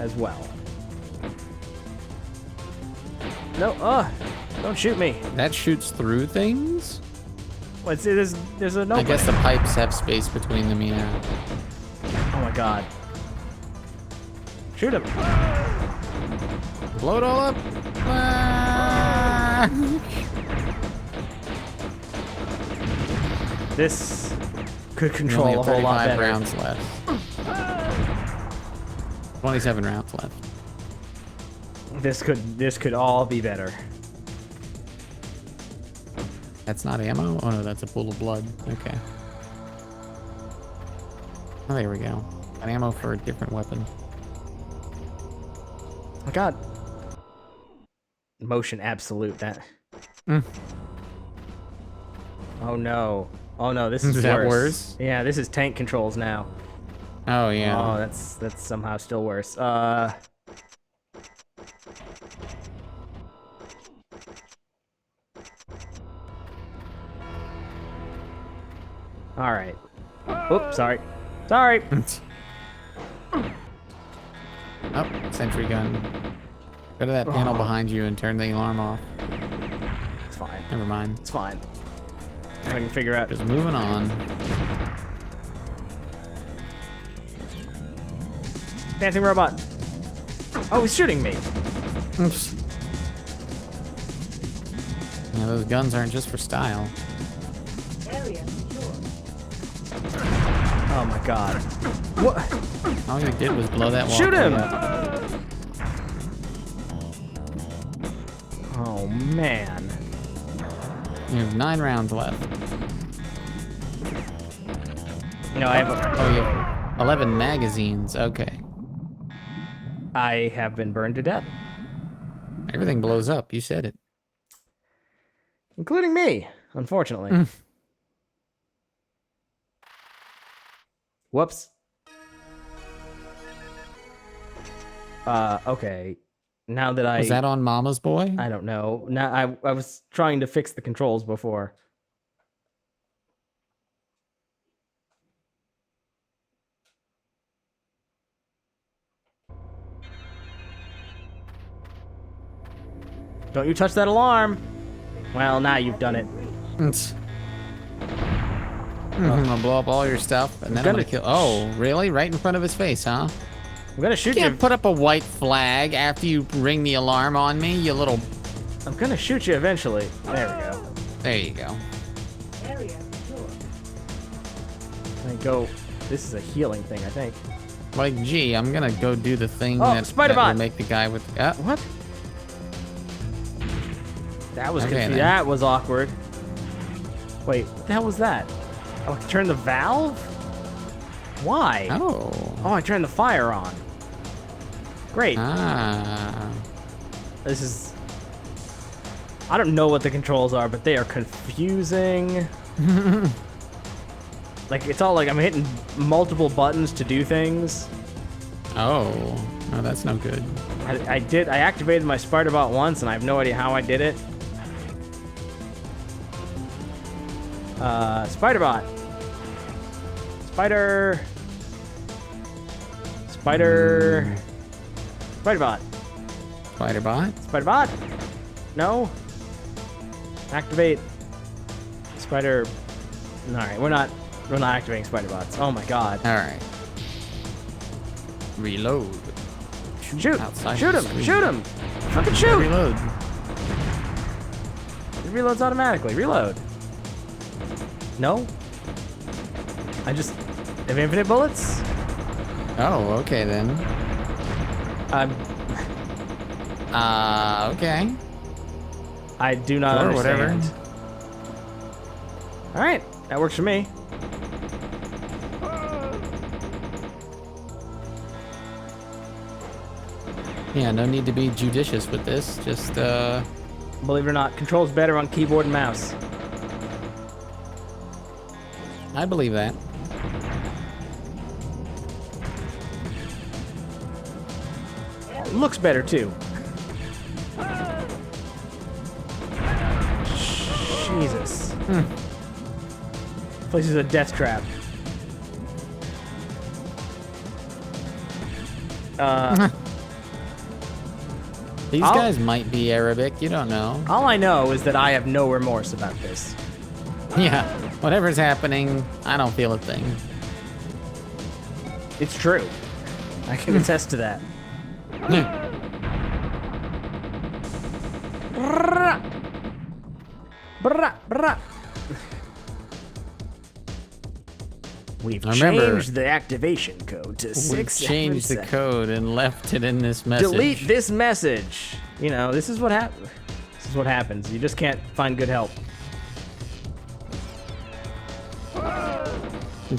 As well. No, don't shoot me. That shoots through things? What's it? There's a no. I guess the pipes have space between them, yeah. Oh my god. Shoot him. Blow it all up. Ah! This could We control only a have whole lot 35 better. rounds left. 27 rounds left. This could all be better. That's not ammo? Oh no, that's a pool of blood. Okay. Oh, there we go. Got ammo for a different weapon. Oh my god. Motion absolute that. Oh no. Oh no, this is Is that worse? Yeah, this is tank controls now. Oh yeah. Oh, that's somehow still worse. All right. Oops, sorry. Sorry. Oh, sentry gun. Go to that panel behind you and turn the alarm off. It's fine. Never mind. It's fine. I can figure out. Just moving on. Dancing robot. Oh, he's shooting me. Oops. Yeah, those guns aren't just for style. Oh my god. What? All you did was blow that wall. Shoot him! Up. Oh man. You have 9 rounds left. No, I have. Oh, you have 11 magazines. Okay. I have been burned to death, Everything blows up. You said it. including me, unfortunately. Whoops. Okay. Now that Was that on Mama's Boy? I don't know. Now I was trying to fix the controls before. Don't you touch that alarm. Well, now you've done it. I'm gonna blow up all your stuff, and then I'm gonna kill. Oh, really? Right in front of his face, huh? I'm gonna shoot You you. can't put up a white flag after you ring the alarm on me, you little. I'm gonna shoot you eventually. There we go. There you go. I go. This is a healing thing, I think. Like, gee, I'm gonna go do the thing Oh, that Spider-Bot! will make the guy with. What? That was Okay, confusing. then. That was awkward. Wait, what the hell was that? Oh, I turned the valve? Why? Oh. Oh, I turned the fire on. Great. Ah. This is... I don't know what the controls are, but they are confusing. Like, it's all like I'm hitting multiple buttons to do things. Oh. No, that's no good. I activated my Spider-Bot once, and I have no idea how I did it. Spider-Bot. Spider-Bot. Spider-Bot? Spider-Bot? No. Activate. Spider. Alright, we're not activating Spider-Bots. Oh my god. Alright. Reload. Shoot! Outside Shoot the him! screen. Shoot him! Fucking shoot! Reload. It reloads automatically. Reload. No? I just have infinite bullets? Oh, okay then. Okay. I do not Sure, understand. whatever. Alright, that works for me. Yeah, no need to be judicious with this. Just, Believe it or not, controls better on keyboard and mouse. I believe that. Looks better too. Jesus. Place is a death trap. These guys might be Arabic, you don't know. All I know is that I have no remorse about this. Yeah, whatever's happening, I don't feel a thing. It's true. I can attest to that. We've changed the activation code to 6. We've changed the code and left it in this message. Delete this message. You know, this is what happens. This is what happens. You just can't find good help.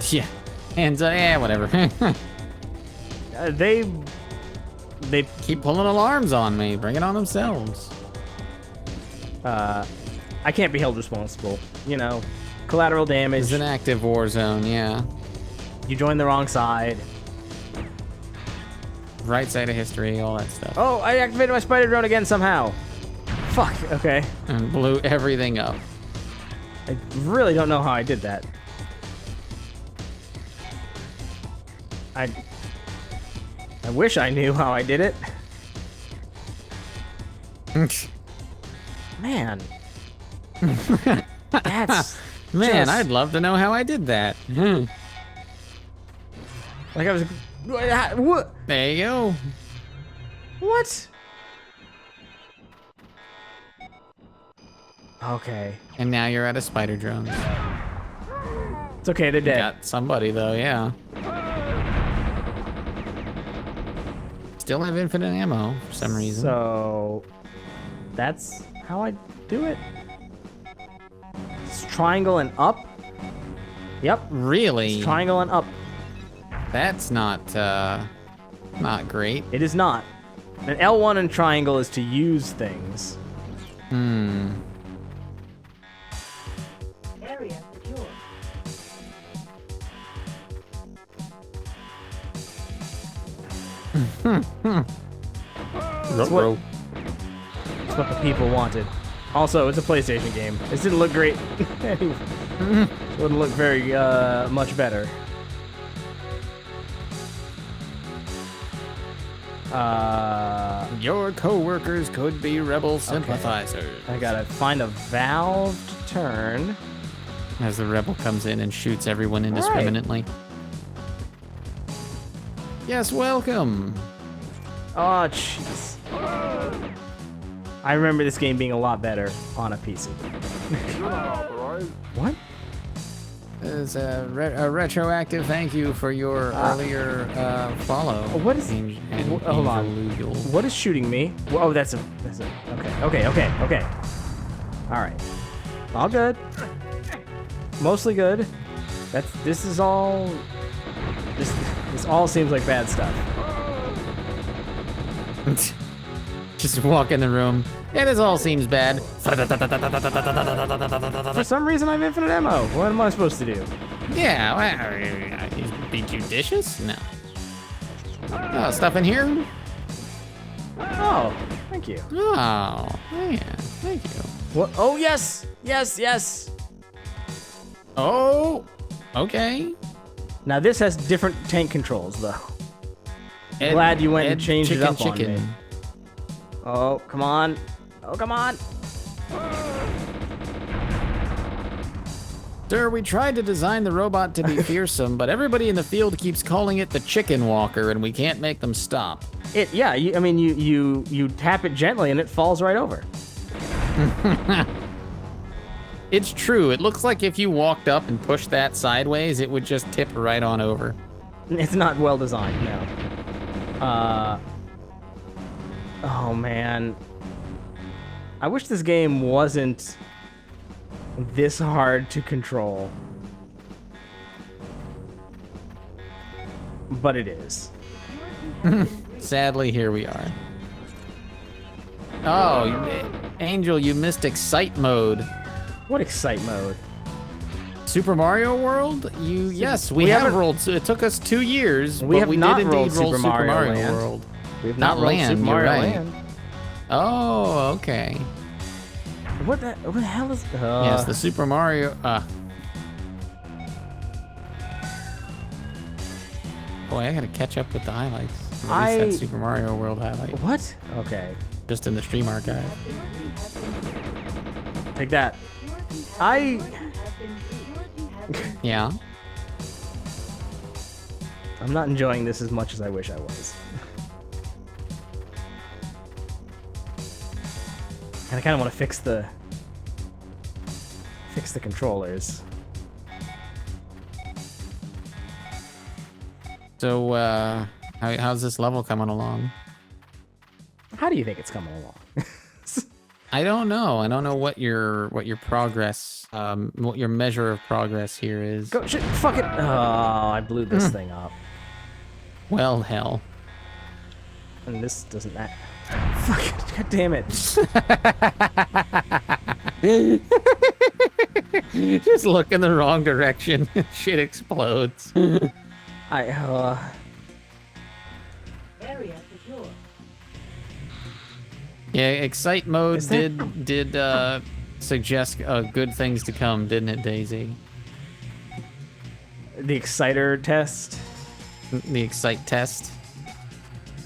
Yeah, and whatever. They keep pulling alarms on me. Bring it on themselves. I can't be held responsible. You know, collateral damage. It's an active war zone, yeah. You joined the wrong side. Right side of history, all that stuff. Oh, I activated my spider drone again somehow. Fuck, okay. And blew everything up. I really don't know how I did that. I wish I knew how I did it. Man. That's Man, I'd love to know how I did that. Like I was... What? There you go. What? Okay. And now you're out of spider drones. It's okay, they're dead. Got somebody though, yeah. Still have infinite ammo for some reason. So that's how I do it. It's triangle and up. Yep. Really? It's triangle and up. That's not great. It is not. An L1 and triangle is to use things. Area secure. That's what the people wanted. Also, it's a PlayStation game. This didn't look great. It wouldn't look very much better. Your co-workers could be rebel sympathizers. I gotta find a valve to turn. As the rebel comes in and shoots everyone indiscriminately. Yes, welcome. Oh, jeez. I remember this game being a lot better on a PC. What? As a retroactive thank you for your earlier follow. What is? Hold on. What is shooting me? Oh, that's a. Okay. All right. All good. Mostly good. This is all. This all seems like bad stuff. Just walk in the room. Yeah, this all seems bad. For some reason, I have infinite ammo. What am I supposed to do? Yeah, well, be judicious? No. Stuff in here? Oh, thank you. Oh, yeah, thank you. What? Oh, yes! Yes! Oh, okay. Now, this has different tank controls, though. Glad you went and changed it up on me. Oh, come on. Oh, come on. Sir, we tried to design the robot to be fearsome, but everybody in the field keeps calling it the chicken walker, and we can't make them stop. Yeah, you tap it gently and it falls right over. It's true. It looks like if you walked up and pushed that sideways, it would just tip right on over. It's not well designed, no. Oh, man. I wish this game wasn't this hard to control. But it is. Sadly, here we are. Oh, Angel, you missed Excite mode. What Excite mode? Super Mario World? Yes, we have rolled. It took us 2 years, We but have we not did indeed rolled roll Super Mario Land. World. We have Not not rolled Land, Super you're Mario right. Land. Oh, okay. What the hell is? Yes, the Super Mario. Boy, I gotta catch up with the highlights. At least that Super Mario World highlight. What? Okay. Just in the stream archive. Take that. Yeah. I'm not enjoying this as much as I wish I was. And I kind of want to fix the controllers. So, how's this level coming along? How do you think it's coming along? I don't know. I don't know what your progress, what your measure of progress here is. Go, shit, fuck it. Oh, I blew this thing up. Well, hell. And this doesn't that. Fuck it. God damn it. Just look in the wrong direction. Shit explodes. Area secure. Yeah, Excite mode did suggest good things to come, didn't it, Daisy? The Exciter test? The Excite test?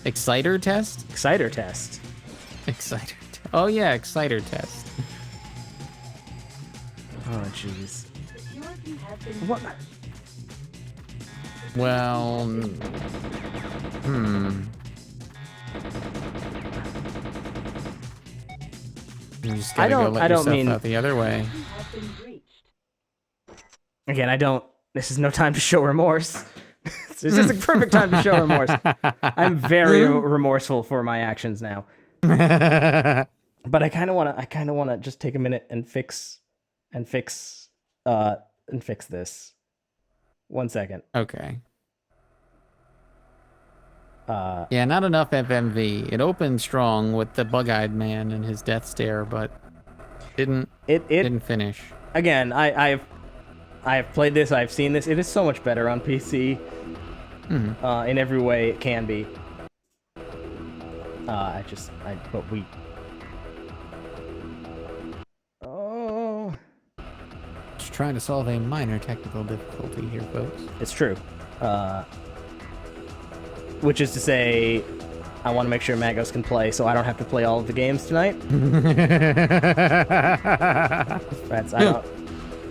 Exciter test? Exciter test. Exciter. Oh yeah, Exciter test. Oh jeez. What? Well, You just gotta go let yourself out the other way. Again, this is no time to show remorse. This is a perfect time to show remorse. I'm very remorseful for my actions now. But I kind of want to just take a minute and fix this. 1 second. Okay. Yeah, not enough FMV. It opened strong with the bug-eyed man and his death stare, but didn't finish. Again, I have played this. I've seen this. It is so much better on PC. In every way it can be. Just trying to solve a minor technical difficulty here, folks. It's true. Which is to say, I want to make sure Magos can play, so I don't have to play all of the games tonight.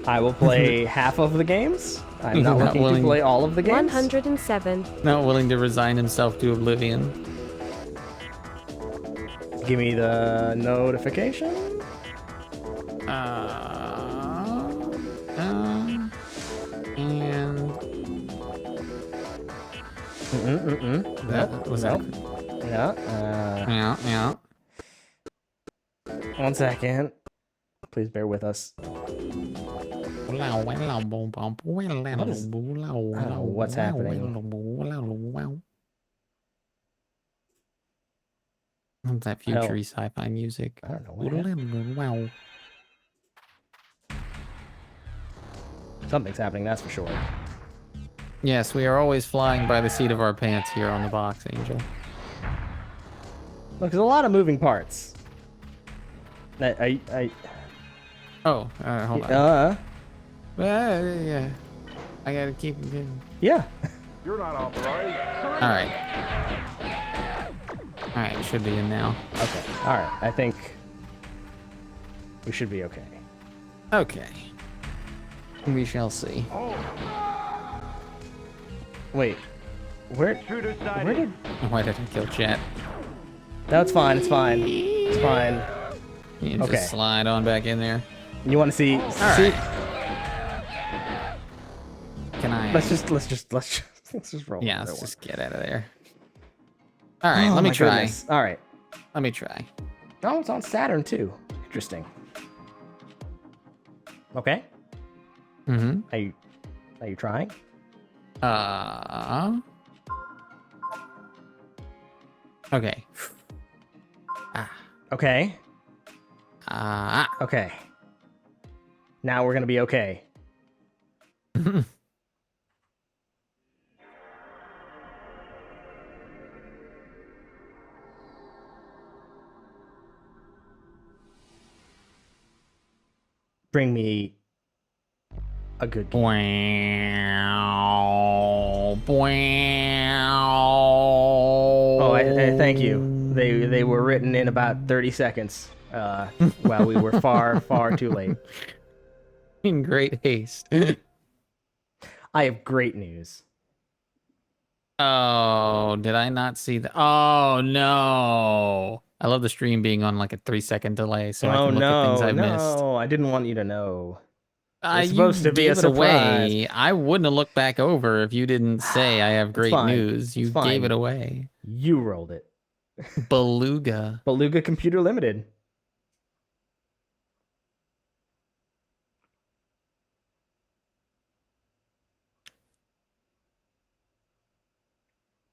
I will play half of the games. I'm not looking to play all of the games. 107. Not willing to resign himself to oblivion. Give me the notification. Was that? Yeah. Yeah. 1 second. Please bear with us. What's happening? What's that future sci-fi music? I don't know. Wow. Something's happening, that's for sure. Yes, we are always flying by the seat of our pants here on the box, Angel. Look, there's a lot of moving parts. Hold on. Yeah. I gotta keep it going. Yeah. You're not authorized. Alright, it should be in now. Okay. Alright, I think we should be okay. Okay. We shall see. Wait. Where did... Why did I kill chat? No, it's fine. It's fine. It's fine. You can just slide on back in there. You want to see? Alright. Can I? Let's just roll. Yeah, let's just get out of there. All right, let me try. Goodness. All right, let me try. Oh, it's on Saturn too. Interesting. Okay. Mm-hmm. Are you trying? Okay. Okay. Ah. Okay. Now we're gonna be okay. Bring me a good game. Oh, I thank you. They were written in about 30 seconds. While we were far too late. In great haste. I have great news. Oh, did I not see that? Oh no! I love the stream being on like a 3-second delay, so I can look at things I missed. No, I didn't want you to know. It's supposed to be a surprise. Away. I wouldn't have looked back over if you didn't say I have great news. You gave it away. You rolled it. Beluga. Beluga Computer Limited.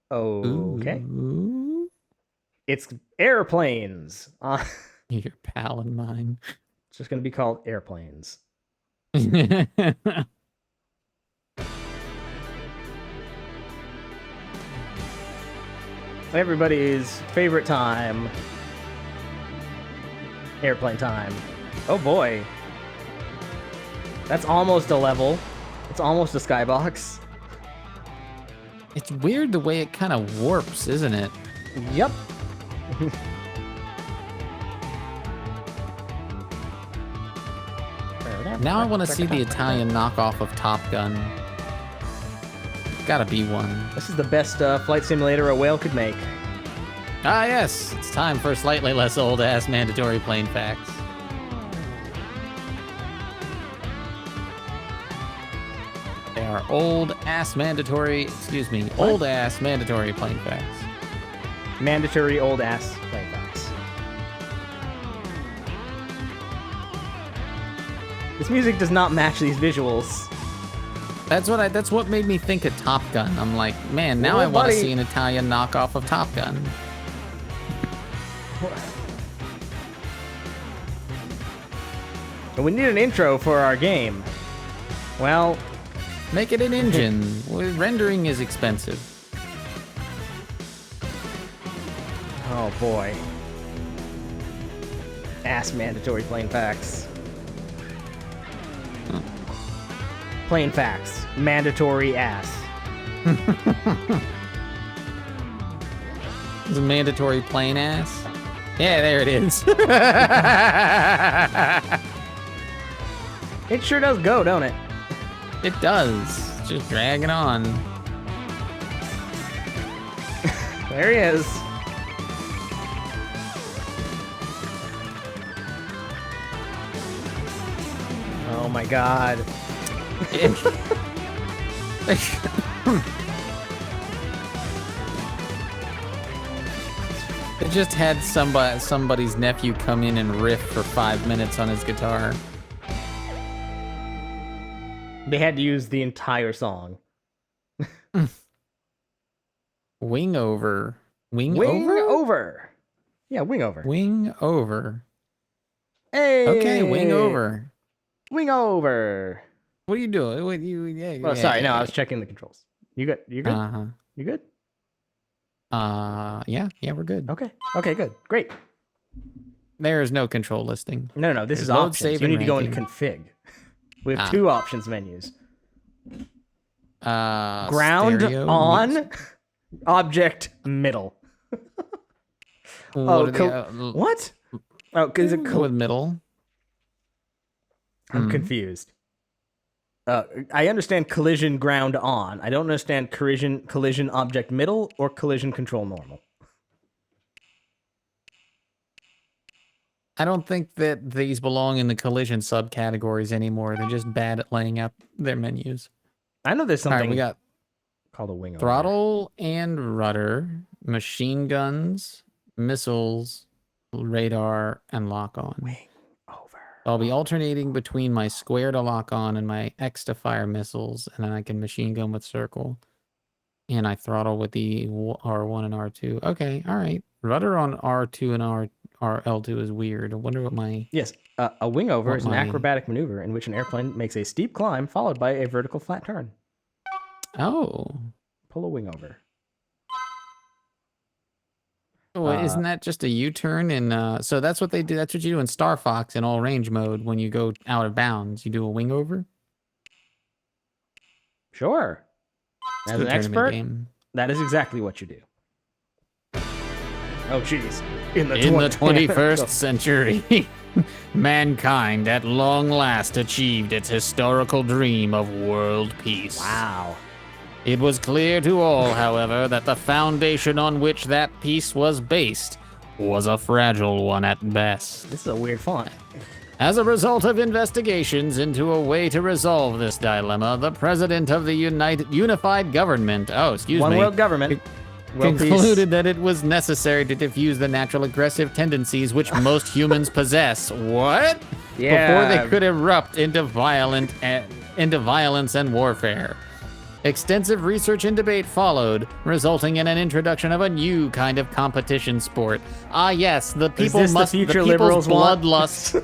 Okay. Ooh. It's Airplanes. Your pal and mine. It's just going to be called Airplanes. Everybody's favorite time. Airplane time. Oh boy. That's almost a level. It's almost a skybox. It's weird the way it kind of warps, isn't it? Yep. Now I want to see the Italian knockoff of Top Gun. Gotta be one. This is the best flight simulator a whale could make. Ah yes, it's time for slightly less old-ass mandatory plane facts. They are old-ass mandatory plane facts. Mandatory old-ass plane facts. This music does not match these visuals. That's what made me think of Top Gun. I'm like, man, now I want to see an Italian knockoff of Top Gun. We need an intro for our game. Well, make it an engine. Rendering is expensive. Oh boy. Ass mandatory plain facts. Plain facts. Mandatory ass. Is it mandatory plain ass? Yeah, there it is. It sure does go, don't it? It does. It's just dragging on. There he is. Oh my god. It just had somebody's nephew come in and riff for 5 minutes on his guitar. They had to use the entire song. Wing over. Wing over. Yeah, wing over. Wing over. Hey. Okay, wing over. Wing over. What are you doing? What yeah, sorry. No, I was checking the controls. You good? You good? Uh-huh. You good? Yeah, we're good. Okay. Okay, good. Great. There is no control listing. No, this is options. You need to go in config. We have two options menus. Ground stereo, on, object middle. What? Oh, is it with middle? I'm confused. I understand collision ground on. I don't understand collision object middle or collision control normal. I don't think that these belong in the collision subcategories anymore. They're just bad at laying out their menus. I know there's something we got called a wing throttle and rudder, machine guns, missiles, radar, and lock on. Wing over. I'll be alternating between my square to lock on and my X to fire missiles, and then I can machine gun with circle. And I throttle with the R1 and R2. Okay, all right. Rudder on R2 and L2 is weird. I wonder what my... Yes, a wing-over What is an my- acrobatic maneuver in which an airplane makes a steep climb followed by a vertical flat turn. Oh. Pull a wing-over. Oh, isn't that just a U-turn? And so that's what they do. That's what you do in Star Fox in all range mode when you go out of bounds. You do a wing over. Sure. It's As a an good tournament expert, game. that is exactly what you do. Oh, jeez. In the 21st century, mankind at long last achieved its historical dream of world peace. Wow. It was clear to all, however, that the foundation on which that peace was based was a fragile one at best. This is a weird font. As a result of investigations into a way to resolve this dilemma, the president of the Unified Government, One world government. World peace. concluded that it was necessary to diffuse the natural aggressive tendencies which most humans possess. What? Yeah. Before they could erupt into violence and warfare. Extensive research and debate followed, resulting in an introduction of a new kind of competition sport. Ah, yes, the people this the must. future people's liberals want? bloodlust.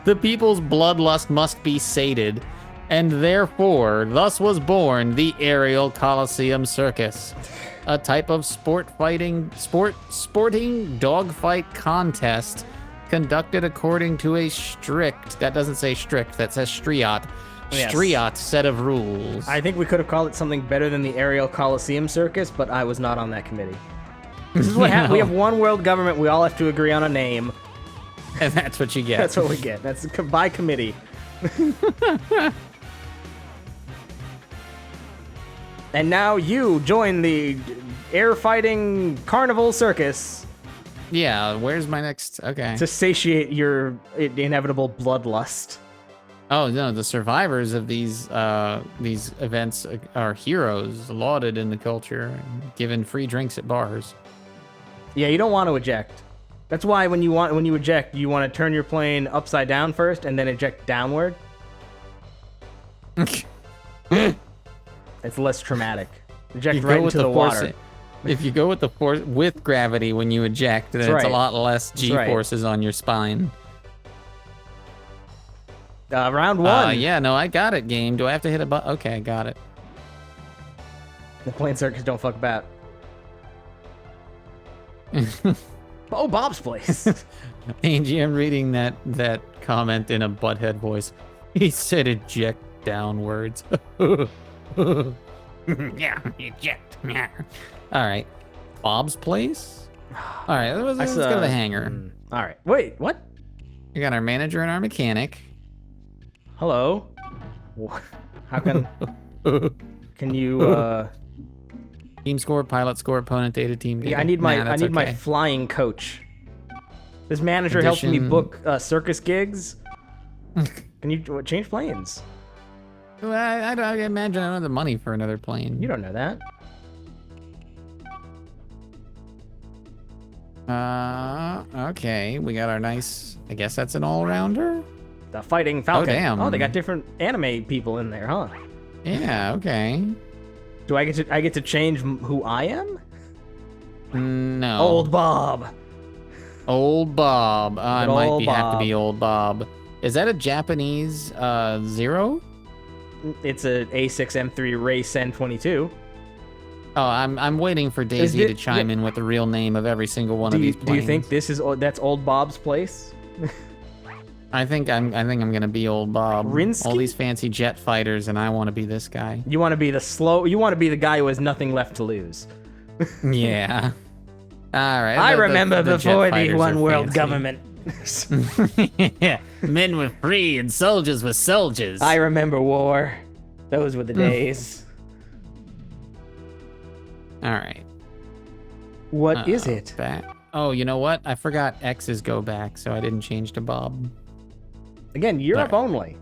The people's bloodlust must be sated, and therefore, thus was born the Aerial Coliseum Circus, a type of sporting dogfight contest conducted according to a strict, that doesn't say strict, that says striat, Yes. set of rules. I think we could have called it something better than the Aerial Coliseum Circus, but I was not on that committee. This is what happens. We have one world government. We all have to agree on a name. And that's what you get. That's what we get. That's by committee. And now you join the air fighting carnival circus Yeah, where's my next? Okay. to satiate your inevitable bloodlust. Oh no, the survivors of these events are heroes, lauded in the culture, and given free drinks at bars. Yeah, you don't want to eject. That's why when you eject, you want to turn your plane upside down first and then eject downward. It's less traumatic. Eject right into the water. If you go with the force with gravity when you eject, then it's a lot less G-forces on your spine. Round one. Yeah, no, I got it, game. Do I have to hit a button? Okay, I got it. The plane circus don't fuck about. Oh, Bob's place. Angie, I'm reading that comment in a butthead voice. He said eject downwards. Yeah, eject. All right. Bob's place? All right, let's go to the hangar. All right. Wait, what? We got our manager and our mechanic. Hello. How can you team score, pilot score, opponent data, team data? Yeah, I need my okay. my flying coach. This manager helps me book circus gigs. Can you change planes? Well, I imagine I don't have the money for another plane. You don't know that. Okay, we got our nice. I guess that's an all-rounder. The Fighting Falcon. Oh, damn. Oh, they got different anime people in there, huh? Yeah. Okay. Do I get to change who I am? No. Old Bob. Old Bob. I might old have to Bob. be Old Bob. Is that a Japanese Zero? It's a A6M3 Race N22. Oh, I'm waiting for Daisy to chime in with the real name of every single one of these planes. Do you think that's Old Bob's place? I think I'm gonna be Old Bob. Rinsky? All these fancy jet fighters, and I want to be this guy. You want to be you want to be the guy who has nothing left to lose. Yeah. All right. I remember the jet before the fighters one are world fancy. government. Yeah. Men were free and soldiers were soldiers. I remember war. Those were the days. All right. What is it? Back. Oh, you know what? I forgot X's go back, so I didn't change to Bob. Again, Europe But- only.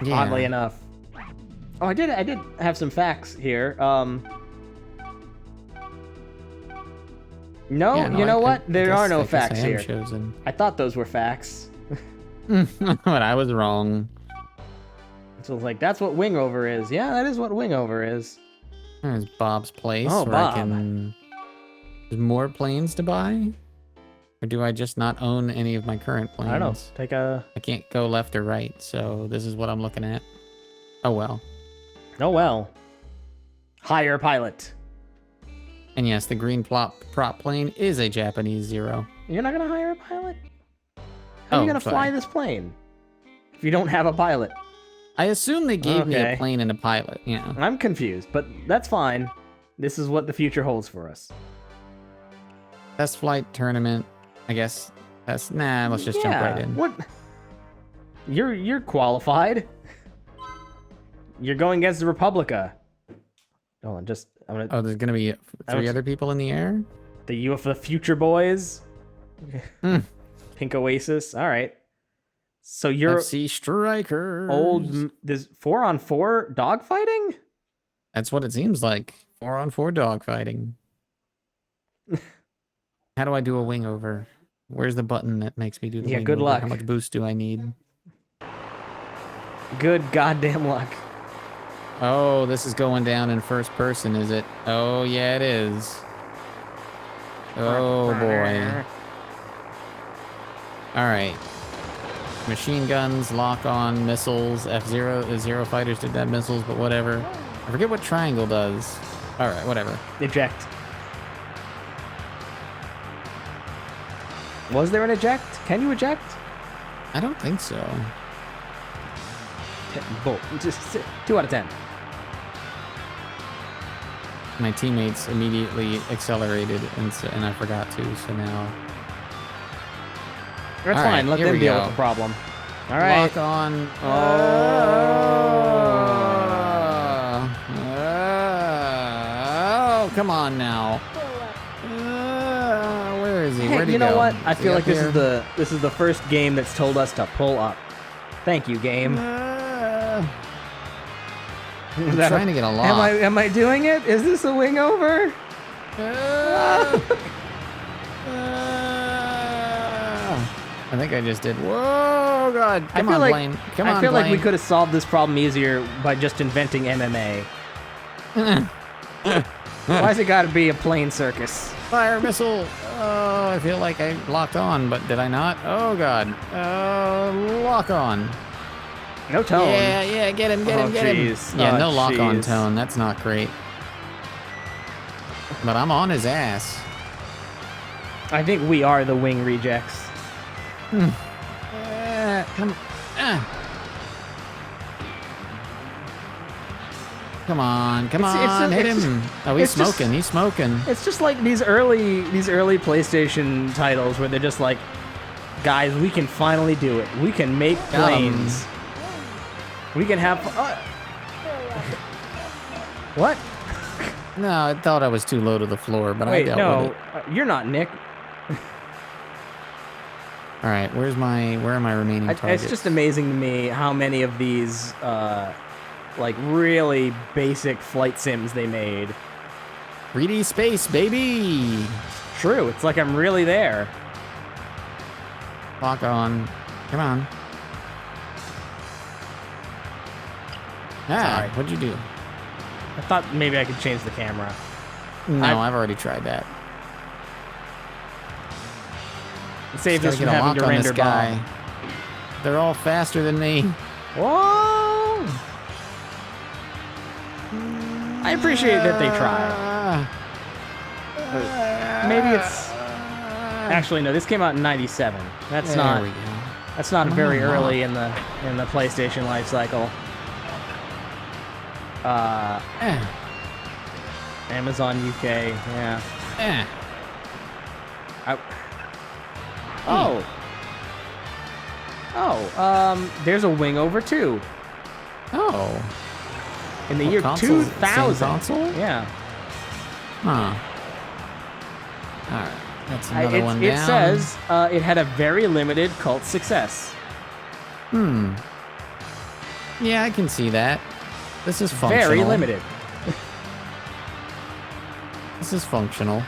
Yeah. Oddly enough. Oh, I did have some facts here. No, Yeah, no, you know I what? There guess- are no I guess facts I am here. chosen. I thought those were facts. But I was wrong. So it's like, that's what wingover is. Yeah, that is what wingover is. There's Bob's place. Oh, where Bob. There's more planes to buy. Or do I just not own any of my current planes? I don't know. Take a... I can't go left or right, so this is what I'm looking at. Oh well. Oh well. Hire pilot. And yes, the green prop plane is a Japanese Zero. You're not gonna hire a pilot? How are you gonna fly this plane if you don't have a pilot? I assume they gave me a plane and a pilot. Yeah. I'm confused, but that's fine. This is what the future holds for us. Test flight tournament. I guess that's let's just jump right in. What? You're qualified. You're going against the Republica. Hold on, I'm gonna. Oh, there's gonna be 3 other people in the air. The Future Boys. Pink Oasis. All right. So you're FC Strikers. There's 4-on-4 dogfighting. That's what it seems like. 4-on-4 dogfighting. How do I do a wing over? Where's the button that makes me do the wing good over? luck. How much boost do I need? Good goddamn luck. Oh, this is going down in first person, is it? Oh, yeah, it is. Oh, boy. All right. Machine guns, lock-on, missiles. Zero fighters did that missiles, but whatever. I forget what triangle does. All right, whatever. Eject. Was there an eject? Can you eject? I don't think so. Just 2 out of 10. My teammates immediately accelerated, and I forgot to, so now... That's fine, let them deal with the problem. All right. Lock on. Oh, come on now. Where is he? Where'd he go? You know what? I feel like this is the first game that's told us to pull up. Thank you, game. I'm trying to get a lock. Am I doing it? Is this a wing over? I think I just did. Whoa, God. Come on, plane. Come on, I feel plane. like we could have solved this problem easier by just inventing MMA. Why's it got to be a plane circus? Fire missile. Oh, I feel like I locked on, but did I not? Oh, God. Lock on. No tone. Yeah, get him. Yeah, no lock on tone. That's not great. But I'm on his ass. I think we are the wing rejects. Come on, hit him. Oh, he's smoking. He's smoking. It's just like these early PlayStation titles where they're just like, guys, we can finally do it. We can make planes. We can have. What? No, I thought I was too low to the floor, but wait, I dealt with it. You're not Nick. All right, where are my remaining targets? It's just amazing to me how many of these, like, really basic flight sims they made. 3D space, baby! True, it's like I'm really there. Lock on. Come on. Sorry. What'd you do? I thought maybe I could change the camera. No, I've already tried that. Save this from having to render guy. They're all faster than me. Whoa! I appreciate that they try. Maybe it's... Actually, no. This came out in '97. That's not very early in the PlayStation life cycle. Amazon UK. Yeah. There's a wing over too. Oh. In the year 2000. Console? Yeah. Huh. Alright. That's another one down. It says it had a very limited cult success. Yeah, I can see that. This is functional. Very limited. This is functional.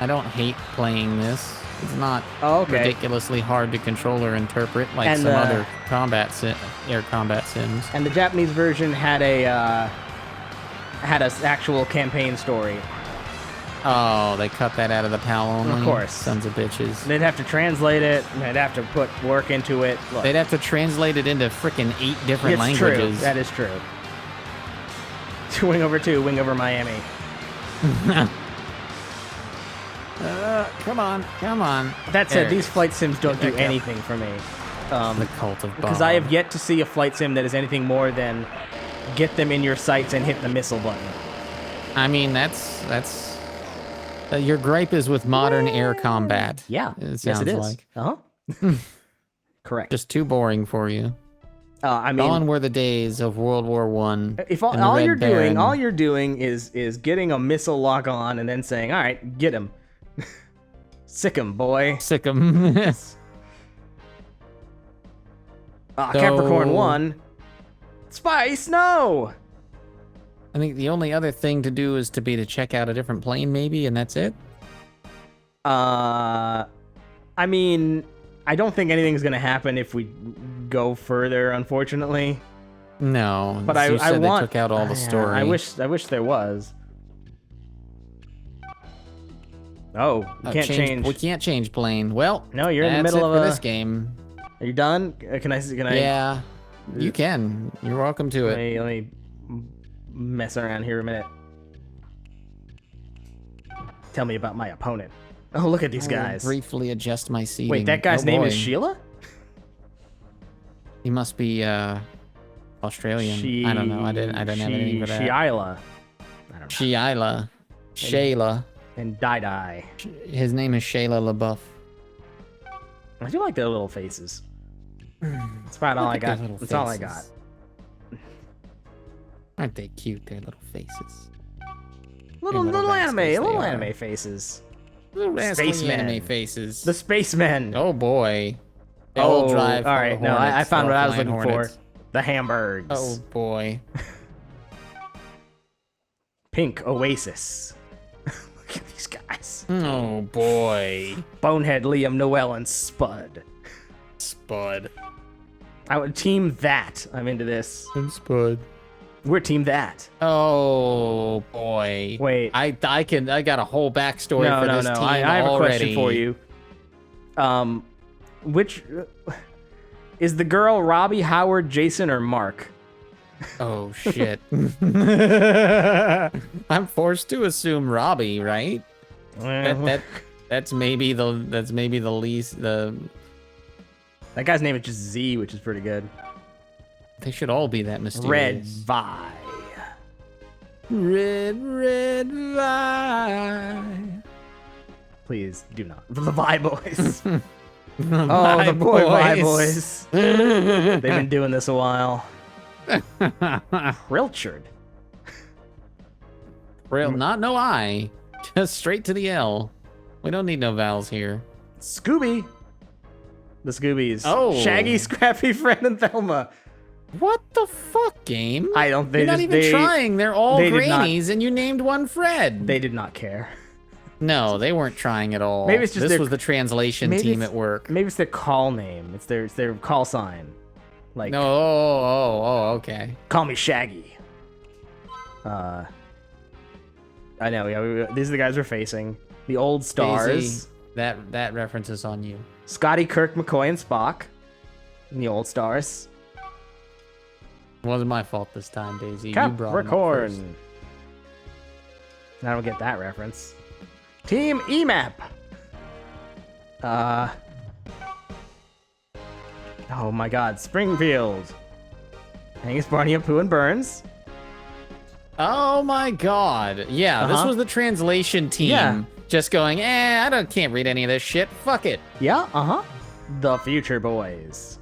I don't hate playing this. It's not ridiculously hard to control or interpret like some other air combat sims. And the Japanese version had an actual campaign story. Oh, they cut that out of the PAL only. Of course. Sons of bitches. They'd have to translate it, and they'd have to put work into it. Look, They'd have to translate it into frickin' 8 different it's languages. True. That is true. Wing over 2, wing over Miami. Come on, come on. That said, There. these flight sims don't do anything for me. The cult of Bob. Because I have yet to see a flight sim that is anything more than get them in your sights and hit the missile button. I mean, that's your gripe is with modern air combat. Yeah, it yes, sounds it is. like. Uh-huh. Correct. Just too boring for you. I mean, gone were the days of World War One. If all you're doing is getting a missile lock on and then saying, "All right, get him, sick him, boy, sick him." Capricorn 1. Spice, no! I think the only other thing to do is to check out a different plane, maybe, and that's it. I mean, I don't think anything's gonna happen if we go further, unfortunately. No, but you I said want. They took out all the story. I wish there was. Oh, we can't change. We can't change plane. Well, no, you're in the middle of this game. Are you done? Can I? Yeah, you can. You're welcome to it. Let me mess around here a minute. Tell me about my opponent. Oh, look at these guys. Briefly adjust my seating. Wait, that guy's name is Sheila? He must be Australian. I don't know. I didn't have anything for that. Sheila. I don't know. Sheila. Shayla. And Dai. His name is Shayla LaBeouf. I do like their little faces. That's about all I got. That's all I got. Aren't they cute? Their little faces. Little anime faces. Little spacemen. anime faces. The spacemen. Oh boy. They all drive. All right. No, I found what I was looking for. The Hamburgs. Oh boy. Pink Oasis. Look at these guys. Oh boy. Bonehead, Liam, Noel, and Spud. Spud. I would team that. I'm into this. And Spud. We're team that. Oh boy. Wait. I got a whole backstory for this team I have already. a question for you. Which is the girl Robbie, Howard, Jason, or Mark? Oh shit. I'm forced to assume Robbie, right? That's maybe the least That guy's name is just Z, which is pretty good. They should all be that mysterious. Red Vi. Red Vi. Please do not. The Vi Boys. The Vi Boys. They've been doing this a while. Prilchard. Not no I. Just straight to the L. We don't need no vowels here. Scooby. The Scoobies. Oh. Shaggy, Scrappy, Fred, and Thelma. What the fuck, game? I don't. You're not even trying. They're all grannies, and you named one Fred. They did not care. No, they weren't trying at all. Maybe it's just this was the translation team at work. Maybe it's their call name. It's their call sign. Like no. Oh, okay. Call me Shaggy. I know. Yeah, these are the guys we're facing. The old stars. Daisy, that reference is on you. Scotty, Kirk, McCoy, and Spock. And the old stars. It wasn't my fault this time, Daisy. You brought them up first. Capricorn. I don't get that reference. Team EMAP. Oh my God, Springfield. Angus, Barney, Pooh, and Burns. Oh my God. Yeah, this was the translation team. Yeah. Just going, can't read any of this shit. Fuck it. Yeah, The Future Boys.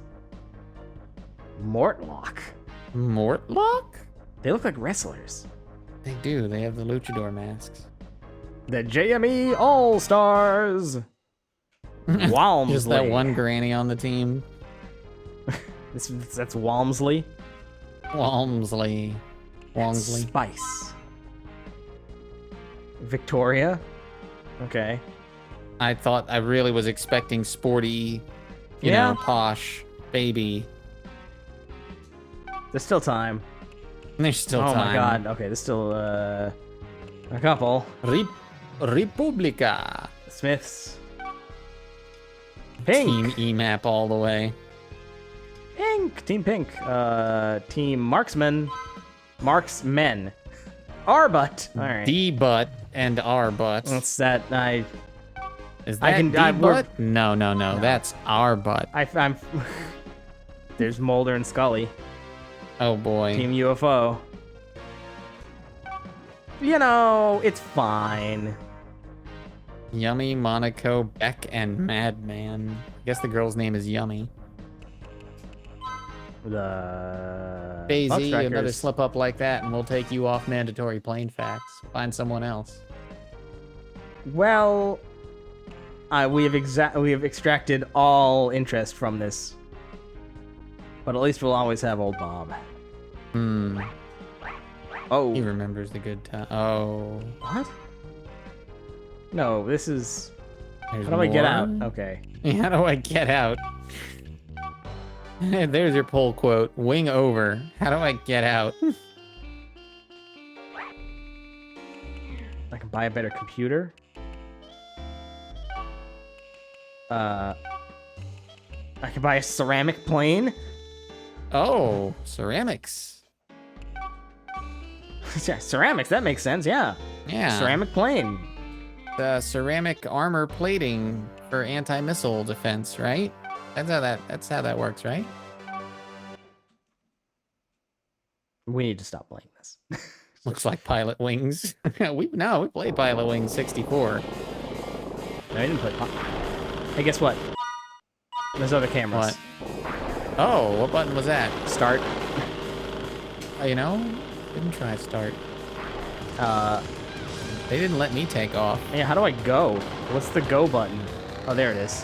Mortlock. Mortlock? They look like wrestlers. They do. They have the luchador masks. The JME All-Stars. Walmsley. Just that one granny on the team. That's Walmsley. Walmsley. Spice. Victoria. Okay. I really was expecting sporty, you know, posh baby. There's still time. There's still time. Oh my God. Okay, there's still a couple. Republica. Smiths. Pink. Team EMAP all the way. Pink. Team Pink. Team Marksmen. Marksmen. R-butt. All right. D-butt and R-butt. What's that? Is that D-butt? No. That's R-butt. I'm. There's Mulder and Scully. Oh boy. Team UFO. You know, it's fine. Yummy, Monaco, Beck, and Madman. I guess the girl's name is Yummy. The Daisy, another slip up like that, and we'll take you off mandatory plain facts. Find someone else. Well, we have extracted all interest from this, but at least we'll always have old Bob. Oh, he remembers the good time. Oh, what? No, this is. There's How do I get more? out? Okay. How do I get out? There's your poll quote. Wing over. How do I get out? I can buy a better computer. I can buy a ceramic plane. Oh, ceramics. Yeah, ceramics. That makes sense. Yeah. Yeah. Ceramic plane. The ceramic armor plating for anti-missile defense, right? That's how that works, right? We need to stop playing this. Looks like Pilot Wings. we played Pilot Wings 64. No, I didn't play. Hey, guess what? There's other cameras. What? Oh, what button was that? Start. You know, didn't try start. They didn't let me take off. Yeah, how do I go? What's the go button? Oh, there it is.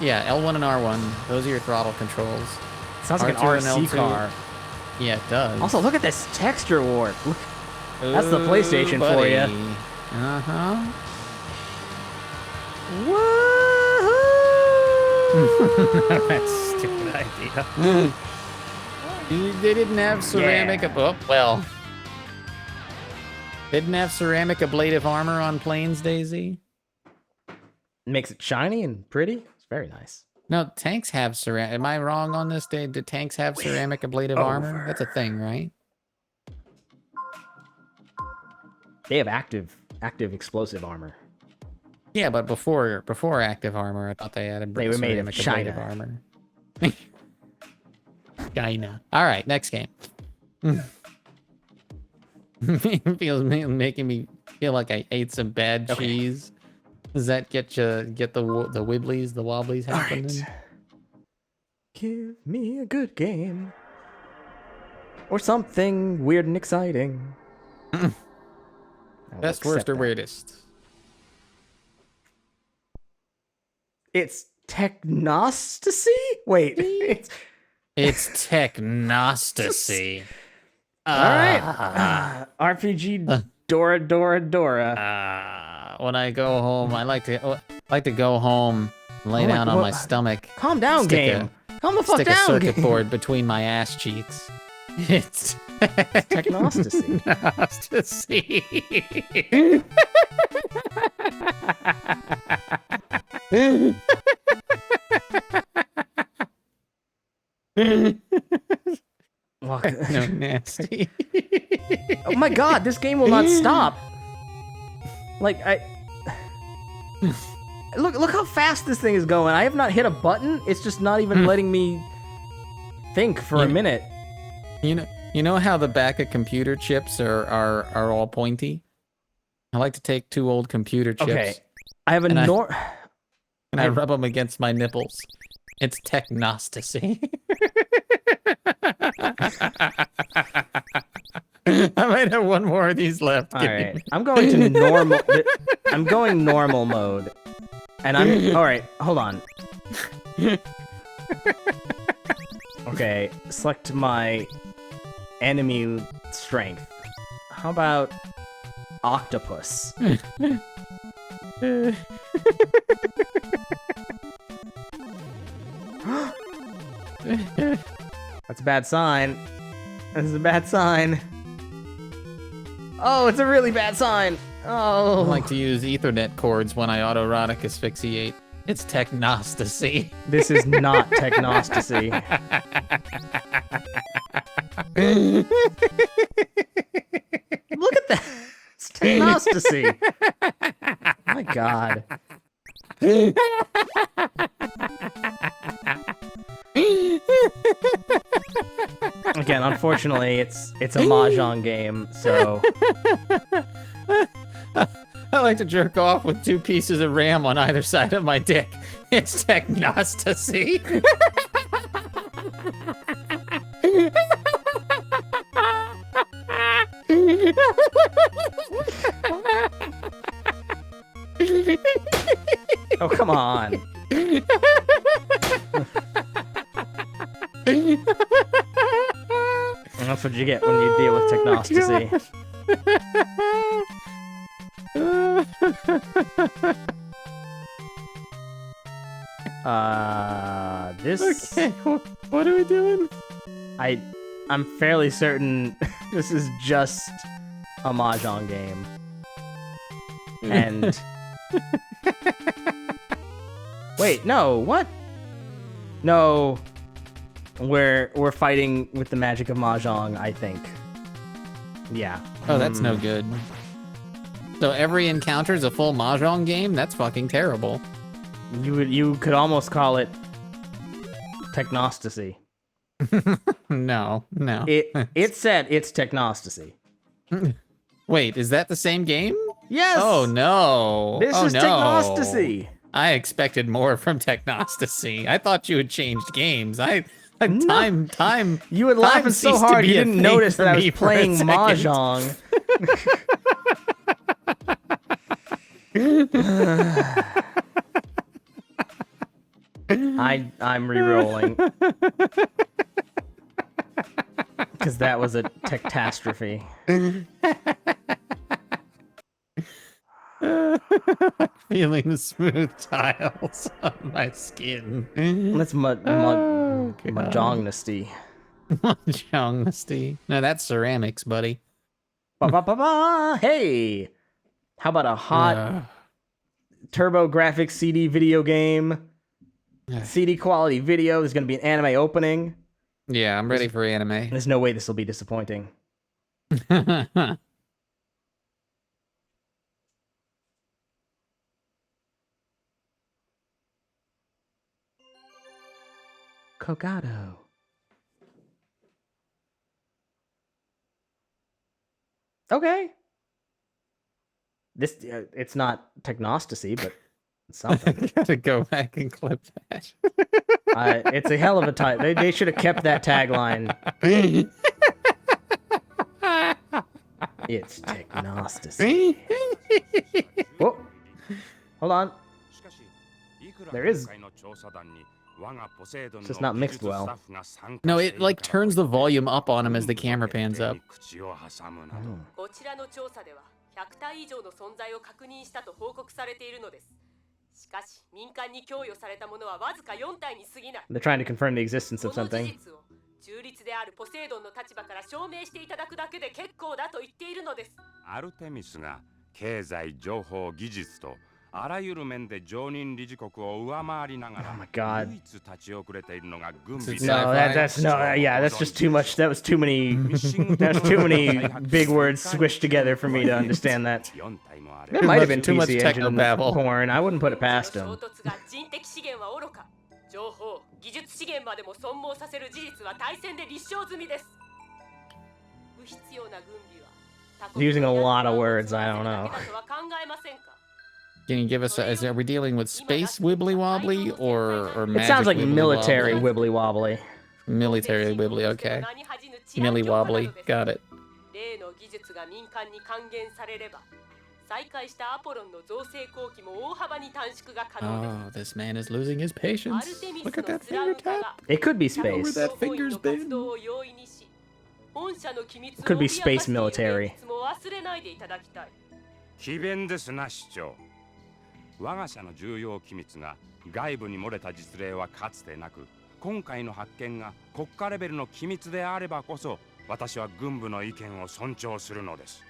Yeah, L1 and R1. Those are your throttle controls. Sounds like an R2 and RC L2. car. Yeah, it does. Also, look at this texture warp. Look. That's the PlayStation for you. Uh-huh. Woohoo! That's a stupid idea. They didn't have ceramic. Yeah. Oh, well. They didn't have ceramic ablative armor on planes, Daisy. Makes it shiny and pretty. It's very nice. No, tanks have ceramic. Am I wrong on this? Do tanks have ceramic ablative armor? That's a thing, right? They have active explosive armor. Yeah, but before active armor, I thought they had They were made of ceramic ablative armor. China. All right, next game. Making me feel like I ate some bad cheese. Does that get the wibblies, the wobblies happening? All right. Give me a good game. Or something weird and exciting. Best, worst, or weirdest? It's technostasy? Wait. It's technostasy. All right. RPG Dora. When I go home, I like to go home, lay down on my stomach. Calm down, game. Calm the fuck stick down, a circuit game. board between my ass cheeks. It's technostasy. No, nasty. Oh my god, this game will not stop. Like, Look how fast this thing is going. I have not hit a button. It's just not even letting me think for a minute. You know how the back of computer chips are all pointy? I like to take two old computer chips. Okay. I have a and I rub them against my nipples. It's technostasy. I might have one more of these left. All right. I'm going to normal. I'm going normal mode. And I'm all right. Hold on. Okay. Select my enemy strength. How about octopus? That's a bad sign. This is a bad sign. Oh, it's a really bad sign. Oh. I like to use Ethernet cords when I autoerotic asphyxiate. It's technostasy. This is not technostasy. Look at that. It's technostasy. My God. Again, unfortunately, it's a Mahjong game, so... I like to jerk off with 2 pieces of RAM on either side of my dick. It's technostasy. Oh, come on. That's what you get when you deal with technostasy. This... Okay, what are we doing? I'm fairly certain this is just a Mahjong game. And... Wait, no, what? No. We're fighting with the magic of Mahjong, I think. Yeah. Oh, that's no good. So every encounter is a full Mahjong game? That's fucking terrible. You could almost call it technostasy. No. It said it's technostasy. Wait, is that the same game? Yes. Oh no. This is technostasy. I expected more from technostasy. I thought you had changed games. Time. You were laughing so hard you didn't notice that I was playing Mahjong. I'm re-rolling. Because that was a catastrophe. Feeling the smooth tiles on my skin. That's Mahjongnesty. Mahjongnesty. No, that's ceramics, buddy. Hey! How about a hot TurboGrafx CD video game? CD quality video. There's going to be an anime opening. Yeah, I'm ready for anime. There's no way this will be disappointing. Kokado. Okay. This it's not technostasy, but it's something. I gotta go back and clip that. It's a hell of a title. They should have kept that tagline. It's technostasy. Whoa. Hold on. There is. It's just not mixed well. No, it like turns the volume up on him as the camera pans up. They're trying to confirm the existence of something. Oh my God. No, that's just too much. That was too many. That's too many big words squished together for me to understand that. That might have been too much PC techno Engine babble. porn. I wouldn't put it past him. Using a lot of words, I don't know. Can you give us are we dealing with space wibbly wobbly or magic? It sounds like wibbly military wobbly? wibbly wobbly. Military wibbly, okay. Milly wobbly, got it. Oh, this man is losing his patience. Look at that finger tap. It could be Look where space. that finger's been. It could be space military. 詭弁ですな市長。我が社の重要機密が外部に漏れた実例はかつてなく、今回の発見が国家レベルの機密であればこそ、私は軍部の意見を尊重するのです。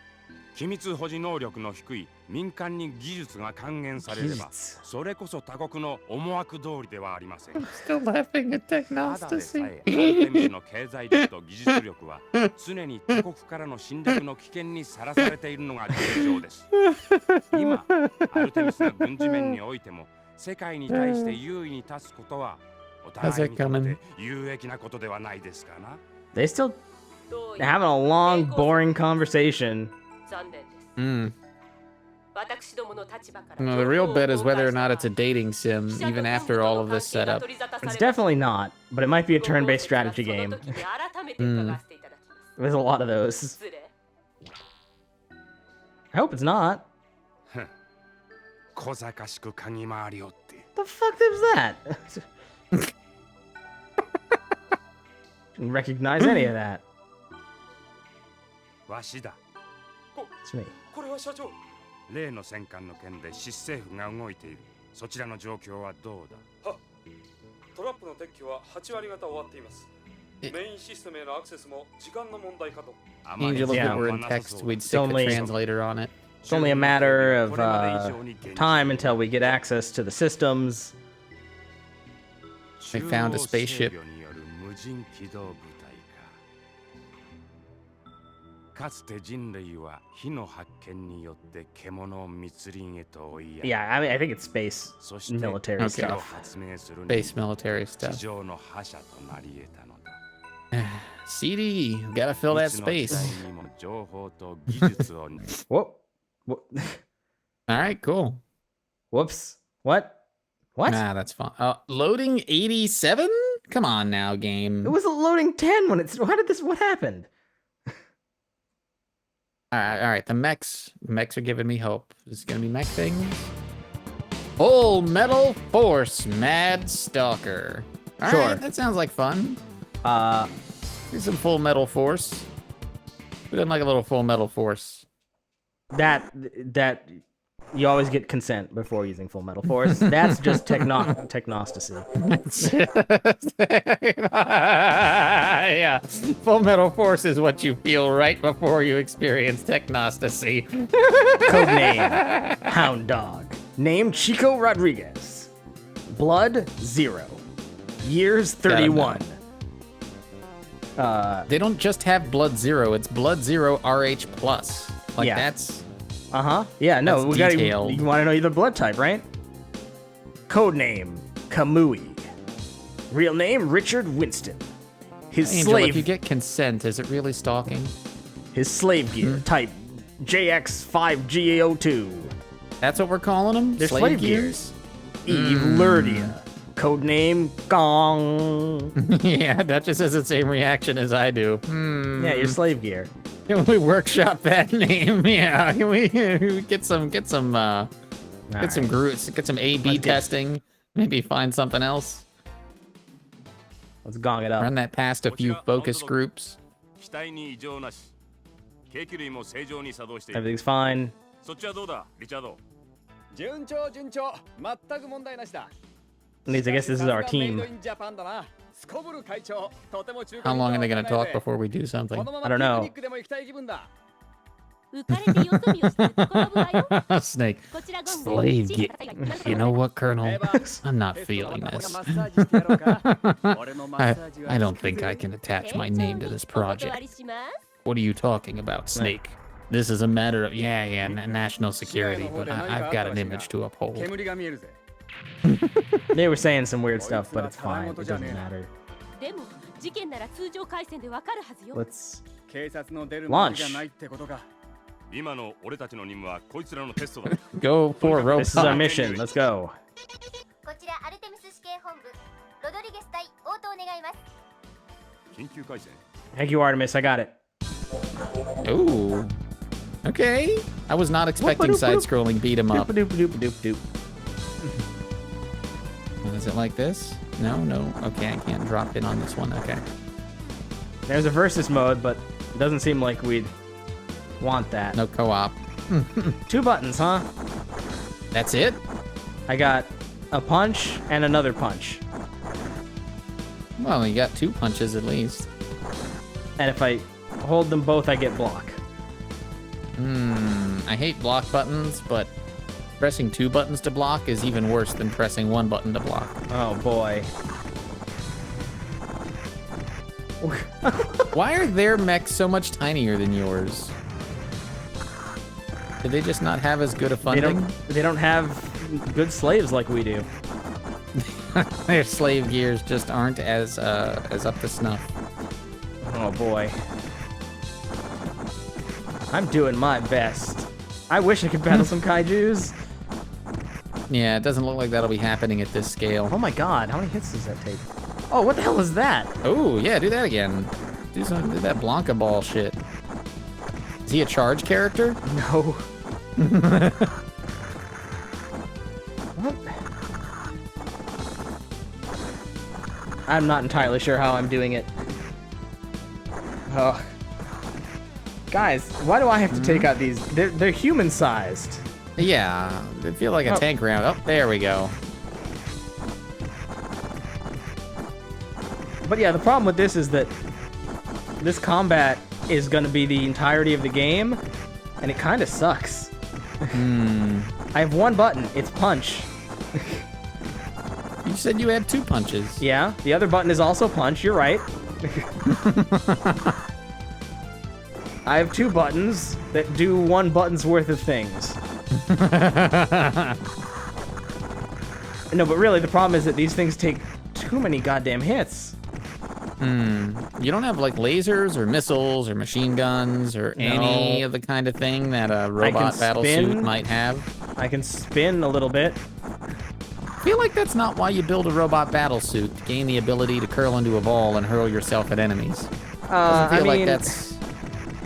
機密保持能力の低い民間に技術が還元されれば、それこそ他国の思惑通りではありません。Still laughing at ただでさ technostasy. えアルテミスの経済力と技術力は常に他国からの侵略の危険にさらされているのが現状です。今、アルテミスが軍事面においても世界に対して優位に立つことはお互いにとって有益なことではないですかな。 They still having a long, boring conversation. No, the real bet is whether or not it's a dating sim, even after all of this setup. It's definitely not, but it might be a turn-based strategy game. There's a lot of those. I hope it's not. The fuck is that? Didn't recognize any of that. It's me. 例の戦艦の件で市政府が動いている。そちらの状況はどうだ？は、トラップの撤去は8割方終わっています。メインシステムへのアクセスも時間の問題かと。 Angel, if it were in text, we'd stick the translator on it. It's only a matter of time until we get access to the systems. They found a spaceship. かつて人類は火の発見によって獣を密林へと追いや Yeah, I mean, I think it's space military stuff. Space military stuff. CD, gotta fill that space. Whoop. Alright, cool. Whoops. What? What? Nah, that's fine. Loading 87? Come on now, game. It was loading 10 when it's... How did this... What happened? All right. The mechs are giving me hope. Is it gonna be mech things? Full Metal Force, Mad Stalker. All Sure. right, that sounds like fun. Here's some Full Metal Force. Who doesn't like a little Full Metal Force? That you always get consent before using Full Metal Force. That's just technostasy. Yeah, Full Metal Force is what you feel right before you experience technostasy. Codename Hound Dog. Name Chico Rodriguez. Blood 0. Years 31. They don't just have Blood 0. It's Blood 0 RH plus. Like Yeah. that's. Yeah, no, That's we got detailed. you want to know your blood type, right? Codename Kamui. Real name Richard Winston. His Angel, slave if you get consent, is it really stalking? His slave gear type JX5GA02. That's what we're calling them? They're slave gears. Eve Lurdia. Codename Gong. Yeah, that just has the same reaction as I do. Yeah, your slave gear. Can we workshop that name? Yeah, can we get some groups, get some A/B testing, maybe find something else. Let's gong it up. Run that past a few focus groups. Everything's fine. At least I guess this is our team. How long are they going to talk before we do something? I don't know. Snake. Slave gear. You know what, Colonel? I'm not feeling this. I don't think I can attach my name to this project. What are you talking about, Snake? This is a matter of, national security, but I've got an image to uphold. They were saying some weird stuff, but it's fine. It doesn't matter. Let's launch. Go for robot. This is our mission. Let's go. Thank you, Artemis. I got it. Ooh. Okay. I was not expecting side-scrolling beat 'em up. Doop. Is it like this? No. Okay, I can't drop in on this one. Okay. There's a versus mode, but it doesn't seem like we'd want that. No co-op. 2 buttons, huh? That's it? I got a punch and another punch. Well, you got 2 punches at least. And if I hold them both, I get block. I hate block buttons, but pressing 2 buttons to block is even worse than pressing 1 button to block. Oh boy. Why are their mechs so much tinier than yours? Did they just not have as good a funding? They don't have good slaves like we do. Their slave gears just aren't as up to snuff. Oh boy. I'm doing my best. I wish I could battle some kaijus. Yeah, it doesn't look like that'll be happening at this scale. Oh my god, how many hits does that take? Oh, what the hell is that? Oh, yeah, do that again. Do that Blanca ball shit. Is he a charge character? No. What? I'm not entirely sure how I'm doing it. Oh. Guys, why do I have to take out these? They're human-sized. Yeah, they feel like a tank round. Oh, there we go. But yeah, the problem with this is that this combat is going to be the entirety of the game, and it kind of sucks. I have 1 button. It's punch. You said you had 2 punches. Yeah, the other button is also punch. You're right. I have 2 buttons that do 1 button's worth of things. No, but really, the problem is that these things take too many goddamn hits. You don't have, like, lasers or missiles or machine guns or any of the kind of thing that a robot battlesuit might have? I can spin a little bit. I feel like that's not why you build a robot battlesuit, to gain the ability to curl into a ball and hurl yourself at enemies. Doesn't feel like that's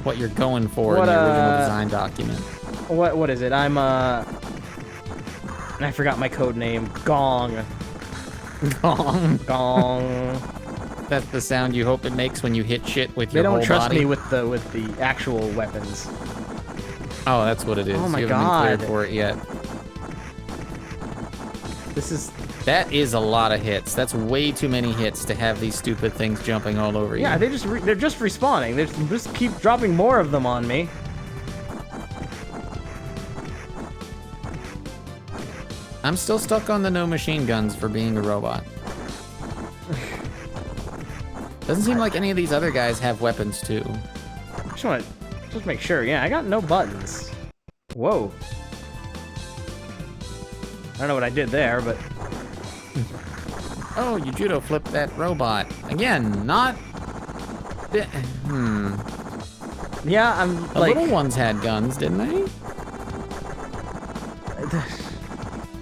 what you're going for in the original design document. What is it? I'm I forgot my code name. Gong. Gong. That's the sound you hope it makes when you hit shit with your whole body? They don't trust me with the actual weapons. Oh, that's what it is. Oh my you god. haven't been cleared for it yet. That is a lot of hits. That's way too many hits to have these stupid things jumping all over you. Yeah, they're just respawning. They just keep dropping more of them on me. I'm still stuck on the no machine guns for being a robot. Doesn't seem like any of these other guys have weapons too. Just want to just make sure. Yeah, I got no buttons. Whoa. I don't know what I did there, but... Oh, you judo flipped that robot. Again, not... Yeah, I'm the like... The little ones had guns, didn't they?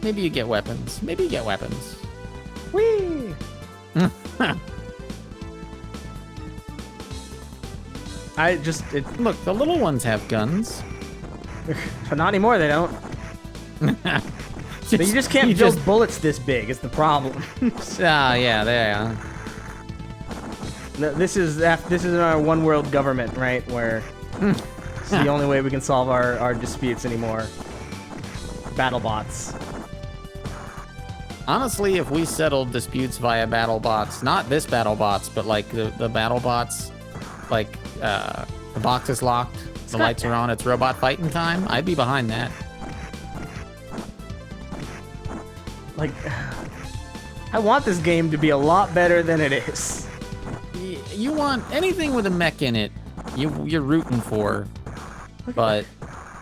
Maybe you get weapons. Maybe you get weapons. Whee! Look, the little ones have guns. But not anymore, they don't. But you just can't build bullets this big, is the problem. Yeah, they are. This is our one world government, right? Where it's the only way we can solve our disputes anymore. Battle bots. Honestly, if we settled disputes via battle bots, not this battle bots, but like the battle bots, like the box is locked, the lights are on, it's robot fighting time, I'd be behind that. Like, I want this game to be a lot better than it is. You want anything with a mech in it, you're rooting for. But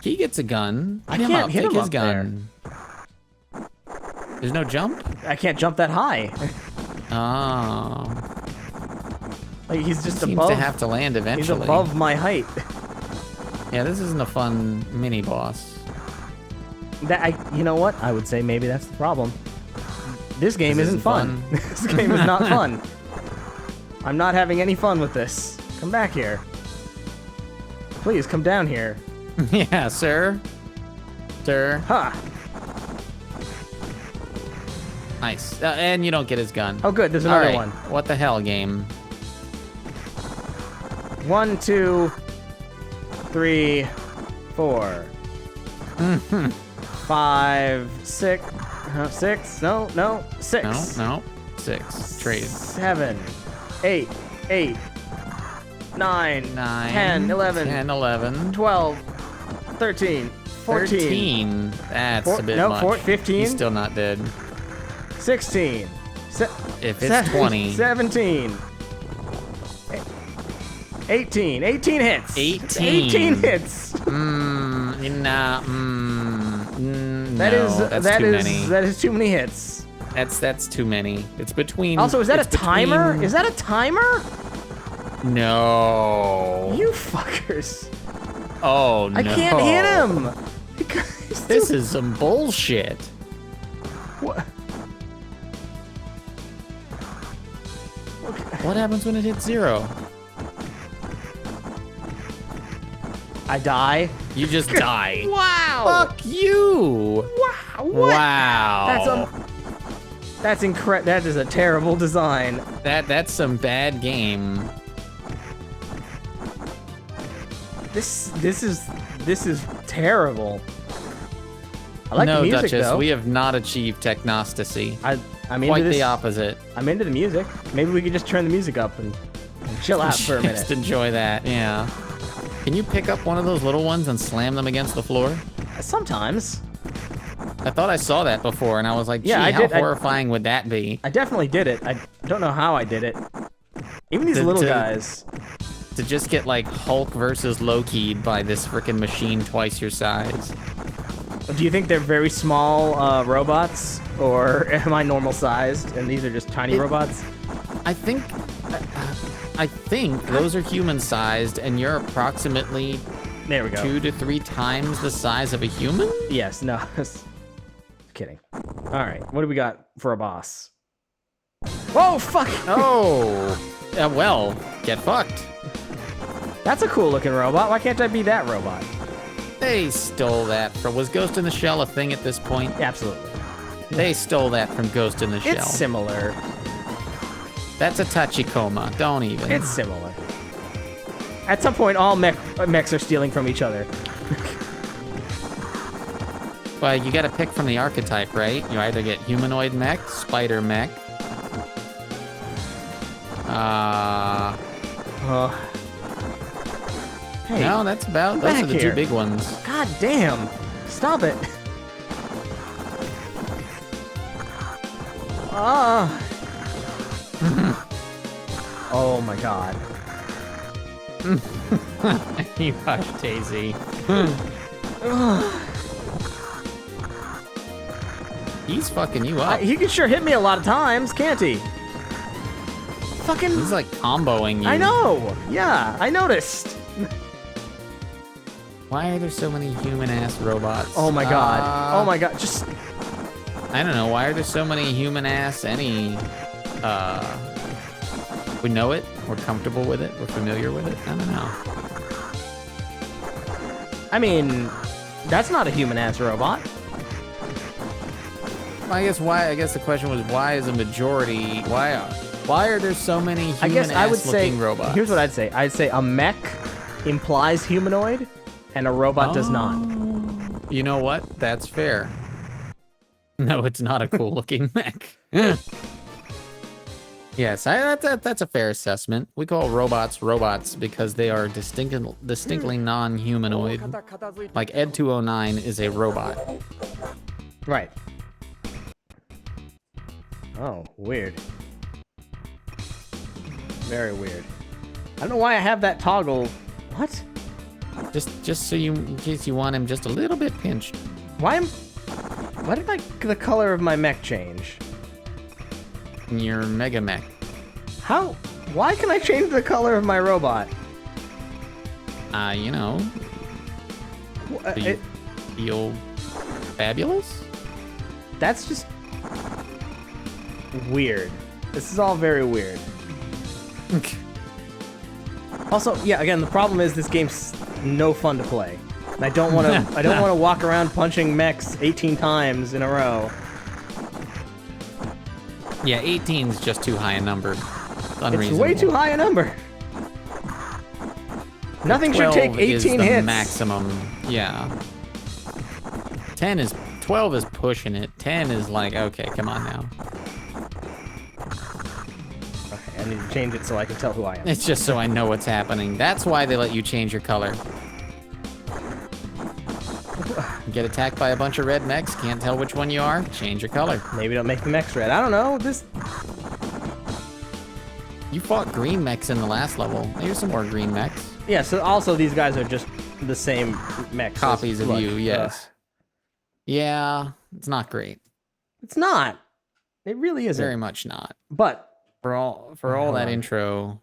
he gets a gun. I can't hit him his up gun. There's no jump? I can't jump that high. Oh. Like, he's just Seems above. to have to land eventually. He's above my height. Yeah, this isn't a fun mini boss. You know what? I would say maybe that's the problem. This game isn't fun. This game is not fun. I'm not having any fun with this. Come back here. Please, come down here. Yeah, sir. Sir. Ha! Nice. And you don't get his gun. Oh, good. There's another All right. one. What the hell, game? 1, 2, 3, 4. 5, 6. 6. No. 6. No. 6. Trade. 7, 8, 9, 10, 11, 10, 11, 12, 13, 14. 13. That's a bit much. 15. He's still not dead. 16. If it's 20. 17. 18. 18 hits. 18. 18 hits. That's too many. That is too many hits. That's too many. It's between. Also, is that a between... timer? Is that a timer? No. You fuckers. Oh no. I can't hit him. This is some bullshit. What? What happens when it hits 0? I die. You just die. Wow. Fuck you. Wow. What? Wow. That's incredible. That is a terrible design. That's some bad game. This is terrible. I like the music, Duchess, though. we have not achieved technostasy. I'm Quite into this. the opposite. I'm into the music. Maybe we could just turn the music up and chill out for a minute. Just enjoy that, yeah. Can you pick up one of those little ones and slam them against the floor? Sometimes. I thought I saw that before, and I was like, gee, yeah, how horrifying would that be? I definitely did it. I don't know how I did it. Even these little guys. To just get, like, Hulk versus Loki'd by this frickin' machine twice your size. Do you think they're very small robots, or am I normal sized and these are just tiny robots? I think those are human sized, and you're approximately there we go 2 to 3 times the size of a human. Yes, no, just kidding. All right, what do we got for a boss? Oh fuck! Oh, well, get fucked. That's a cool looking robot. Why can't I be that robot? They stole that from. Was Ghost in the Shell a thing at this point? Yeah, absolutely. They stole that from Ghost in the Shell. It's similar. That's a Tachikoma. Don't even. It's similar. At some point, all mechs are stealing from each other. Well, you gotta pick from the archetype, right? You either get humanoid mech, spider mech. Hey, no, that's about. Those are the 2 big ones. God damn! Stop it! Oh my god. You hush, Daisy. He's fucking you up. He can sure hit me a lot of times, can't he? Fucking. He's like comboing you. I know. Yeah, I noticed. Why are there so many human-ass robots? Oh my god. Oh my god. Just. I don't know. Why are there so many human-ass we know it. We're comfortable with it. We're familiar with it. I don't know. I mean, that's not a human-ass robot. I guess the question was, why is a majority? Why are there so many human-ass looking robots? Here's what I'd say. I'd say a mech implies humanoid, and a robot does not. You know what? That's fair. No, it's not a cool-looking mech. Yes, that's a fair assessment. We call robots robots because they are distinctly non-humanoid. Like Ed 209 is a robot. Right. Oh, weird. Very weird. I don't know why I have that toggle. What? Just so in case you want him just a little bit pinched. Why did the color of my mech change? Your Mega Mech. How? Why can I change the color of my robot? You know. Do you feel fabulous? That's just weird. This is all very weird. Also, yeah, again, the problem is this game's no fun to play. And I don't want to. I don't want to walk around punching mechs 18 times in a row. Yeah, 18's just too high a number. It's way too high a number. Nothing should take 18 is the hits. Maximum. Yeah. 12 is pushing it. 10 is like, okay, come on now. Okay, I need to change it so I can tell who I am. It's just so I know what's happening. That's why they let you change your color. Get attacked by a bunch of red mechs, can't tell which one you are, change your color. Maybe don't make the mechs red. I don't know. You fought green mechs in the last level. Here's some more green mechs. Yeah, so also these guys are just the same mechs. Copies of you, yes. Yeah, it's not great. It's not. It really isn't. Very much not. But for all that intro.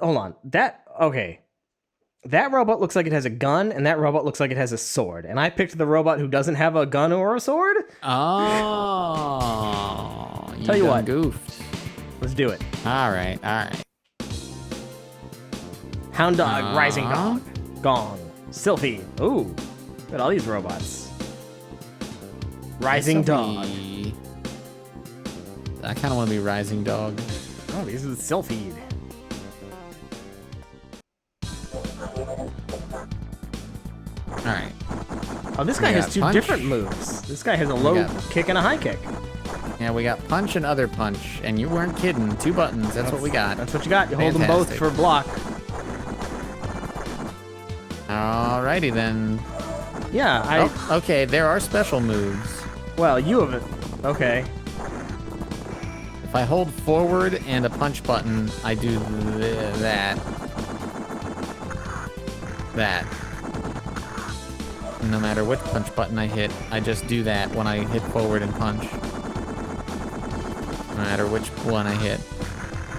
Hold on. Okay. That robot looks like it has a gun, and that robot looks like it has a sword. And I picked the robot who doesn't have a gun or a sword. Oh, Tell you what, goofed. Let's do it. All right. Hound Dog, Rising Dog, Gong, Sylphie. Ooh, look at all these robots. Rising Dog. I kind of want to be Rising Dog. Oh, these are the Sylphie. All right. Oh, this guy has two different moves. This guy has a low kick and a high kick. Yeah, we got punch and other punch, and you weren't kidding. 2 buttons. That's what we got. That's what you got. You hold them both for block. Alrighty then. Yeah, okay, there are special moves. Well, you have it. Okay. If I hold forward and a punch button, I do that. No matter what punch button I hit, I just do that when I hit forward and punch. No matter which one I hit.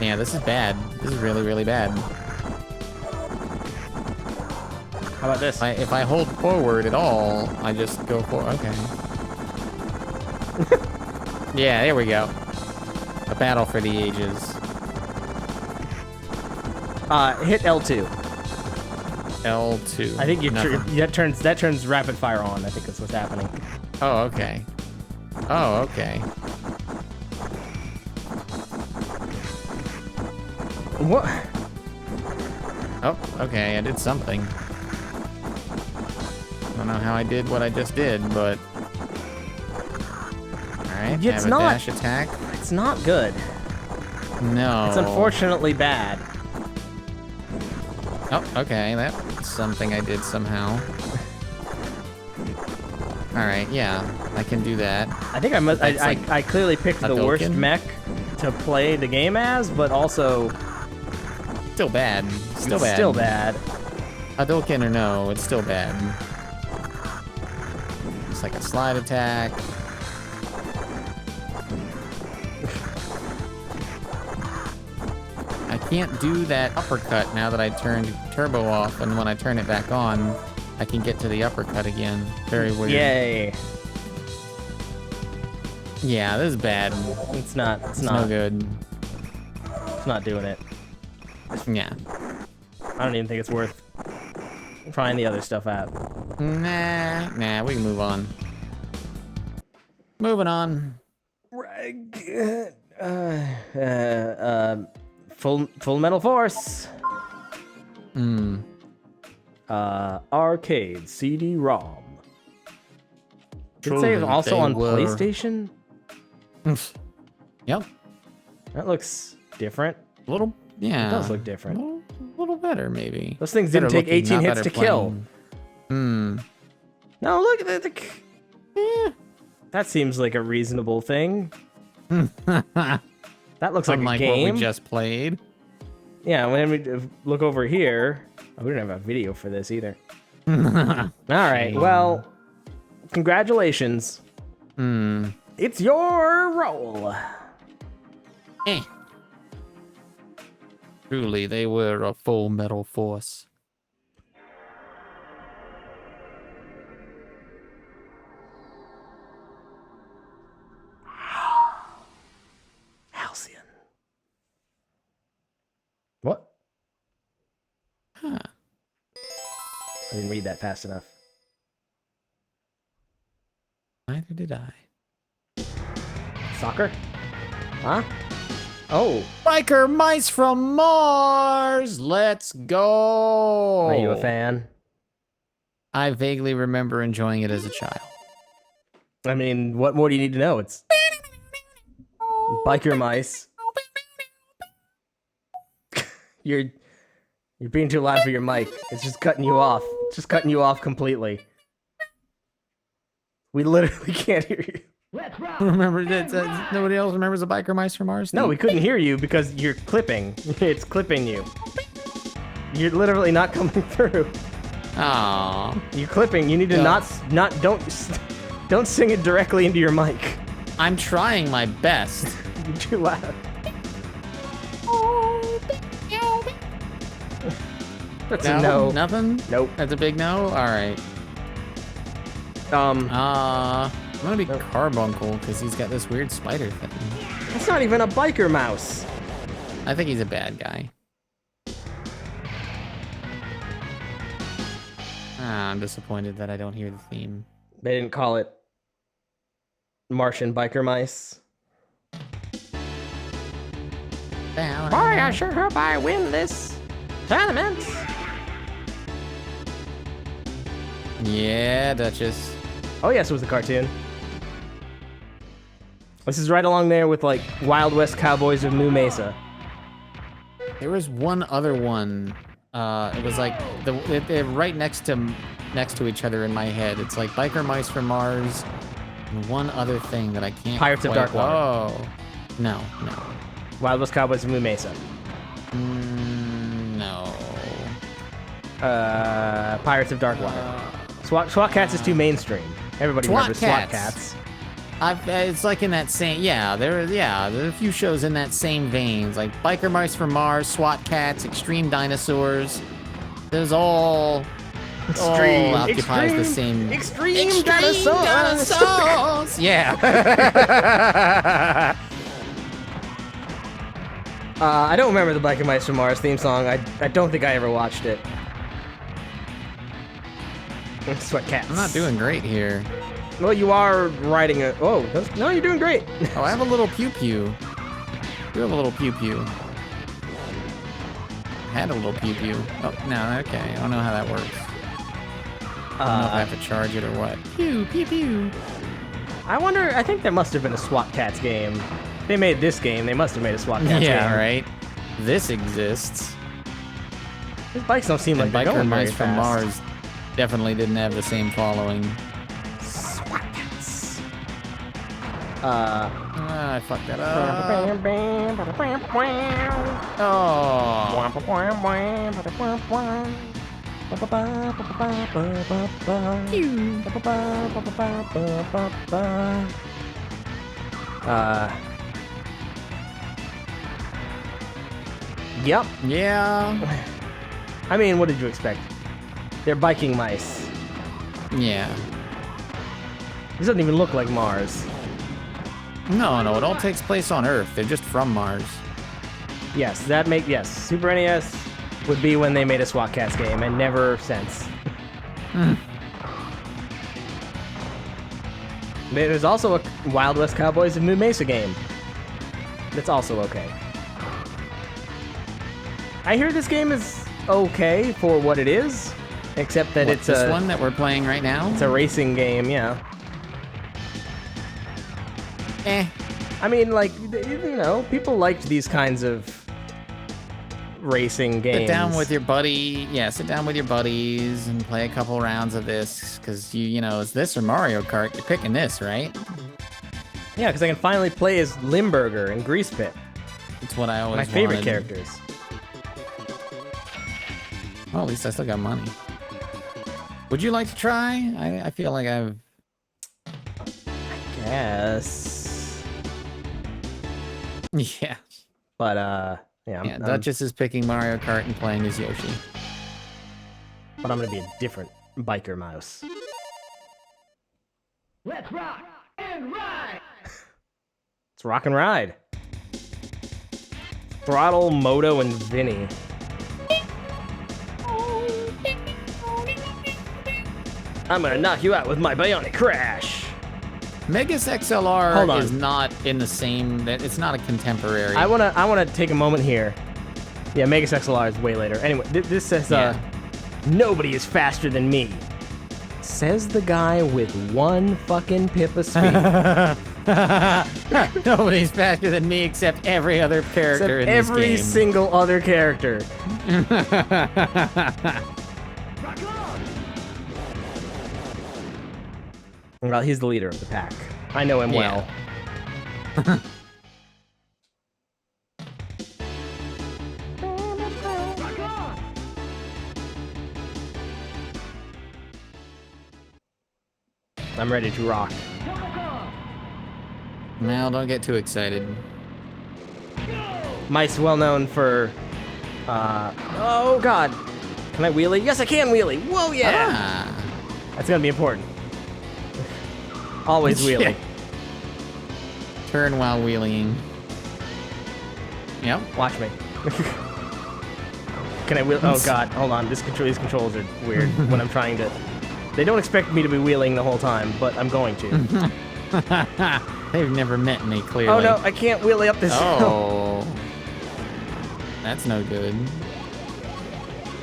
Yeah, this is bad. This is really, really bad. How about this? If I hold forward at all, I just go for... Okay. Yeah, there we go. A battle for the ages. Hit L2. L2. I think that turns rapid fire on. I think that's what's happening. Oh, okay. Oh, okay. What? Oh, okay. I did something. I don't know how I did what I just did, but... Alright, have a dash attack. It's not good. No. It's unfortunately bad. Oh, okay. That's something I did somehow. Alright, yeah. I can do that. I think I clearly picked the worst mech to play the game as, but also... Still bad. Still bad. Hadouken or no, it's still bad. It's like a slide attack. I can't do that uppercut now that I turned turbo off, and when I turn it back on, I can get to the uppercut again. Very weird. Yay. Yeah, this is bad. It's not no good. It's not doing it. Yeah. I don't even think it's worth trying the other stuff out. Nah, we can move on. Moving on. Full Metal Force. Arcade CD-ROM. Did say it was also on PlayStation? Yep. That looks different. A little, yeah. It does look different. A little better, maybe. Those things didn't take 18 hits to kill. No, look at that. Yeah. That seems like a reasonable thing. That looks like a game. What we just played. Yeah, when we look over here... Oh, we don't have a video for this either. Alright, well... Congratulations. It's your roll. Truly, they were a Full Metal Force. Halcyon. What? Huh. I didn't read that fast enough. Neither did I. Soccer? Huh? Oh. Biker mice from Mars! Let's go! Are you a fan? I vaguely remember enjoying it as a child. I mean, what more do you need to know? It's biker mice. You're being too loud for your mic. It's just cutting you off. It's just cutting you off completely. We literally can't hear you. Remember that? Nobody else remembers the Biker Mice from Mars? No, we couldn't hear you because you're clipping. It's clipping you. You're literally not coming through. Aww. You're clipping. You need to don't sing it directly into your mic. I'm trying my best. You're too loud. That's a no. Nothing? Nope. That's a big no? Alright. I'm gonna be Carbuncle because he's got this weird spider thing. That's not even a biker mouse. I think he's a bad guy. I'm disappointed that I don't hear the theme. They didn't call it Martian biker mice. Boy, I sure hope I win this tournament. Yeah, Duchess. Oh yes, it was a cartoon. This is right along there with like Wild West Cowboys of Moo Mesa. There was one other one. It was like they're right next to each other in my head. It's like Biker Mice from Mars, and one other thing that I can't. Pirates of quite... Darkwater. Oh, no. Wild West Cowboys of Moo Mesa. No. Pirates of Darkwater. SWAT Cats is too mainstream. Everybody remembers SWAT Cats. It's like in that same, there are a few shows in that same vein. It's like Biker Mice from Mars, SWAT Cats, Extreme Dinosaurs. There's all occupies the same. Extreme Dinosaurs. Yeah. I don't remember the Biker Mice from Mars theme song. I don't think I ever watched it. SWAT Cats. I'm not doing great here. Well, you are riding a... Oh, no, you're doing great. Oh, I have a little pew-pew. You have a little pew-pew. I had a little pew-pew. Oh, no, okay. I don't know how that works. I don't know if I have to charge it or what. Pew, pew, pew. I wonder... I think there must have been a SWAT Cats game. They made this game. They must have made a SWAT Cats game. Yeah, right. This exists. These bikes don't seem like they're going very Biker Mice from fast. Mars definitely didn't have the same following. I fucked that up. Yep. Yeah. I mean, what did you expect? They're biking mice. Yeah. This doesn't even look like Mars. No, it all takes place on Earth. They're just from Mars. Yes, Super NES would be when they made a SWAT Cats game, and never since. There's also a Wild West Cowboys of Moo Mesa game. That's also okay. I hear this game is okay for what it is, except that it's this one that we're playing right now? It's a racing game, yeah. I mean, like, you know, people liked these kinds of racing games. Sit down with your buddy. Yeah, sit down with your buddies and play a couple rounds of this. Because, you know, it's this or Mario Kart. You're picking this, right? Yeah, because I can finally play as Limburger and Grease Pit. It's what I always My favorite wanted. characters. Well, at least I still got money. Would you like to try? I feel like I've... Yes. Yeah. But, yeah. Duchess is picking Mario Kart and playing as Yoshi. But I'm gonna be a different biker mouse. Let's rock and ride! Let's rock and ride. Throttle, Moto, and Vinny. I'm gonna knock you out with my bionic crash. Megas XLR is not in the same... It's not a contemporary. I wanna take a moment here. Yeah, Megas XLR is way later. Anyway, this says, nobody is faster than me. Says the guy with one fucking pip of speed. Nobody's faster than me except every other character in this game. Every single other character. Well, he's the leader of the pack. I know him well. I'm ready to rock. Well, don't get too excited. Mike's well known for, oh god. Can I wheelie? Yes, I can wheelie. Whoa, yeah. Ah. That's gonna be important. Always wheelie. Turn while wheeling. Yep. Watch me. Can I wheel? Oh god, hold on. These controls are weird when I'm trying to. They don't expect me to be wheeling the whole time, but I'm going to. They've never met me, clearly. Oh no, I can't wheelie up this hill. Oh. That's no good.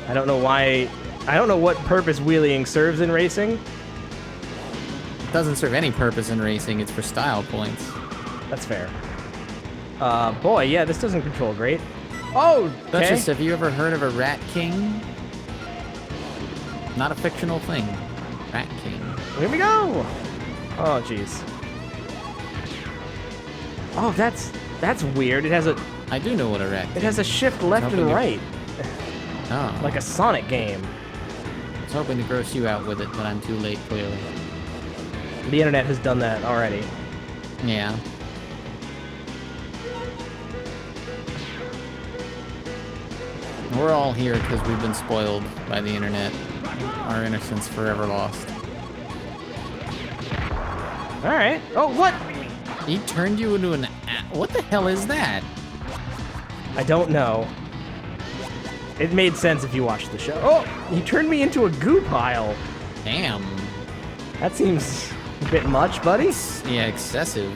I don't know why. I don't know what purpose wheeling serves in racing. It doesn't serve any purpose in racing. It's for style points. That's fair. Boy, yeah, this doesn't control great. Oh, okay. Duchess, have you ever heard of a Rat King? Not a fictional thing. Rat King. Here we go. Oh, jeez. Oh, that's weird. It has a. I do know what a rat. It has a shift left and right. Oh. Like a Sonic game. I was hoping to gross you out with it, but I'm too late, clearly. The internet has done that already. Yeah. We're all here because we've been spoiled by the internet. Our innocence forever lost. Alright. Oh, what? He turned you into an... What the hell is that? I don't know. It made sense if you watched the show. Oh! He turned me into a goo pile. Damn. That seems a bit much, buddy. Yeah, excessive.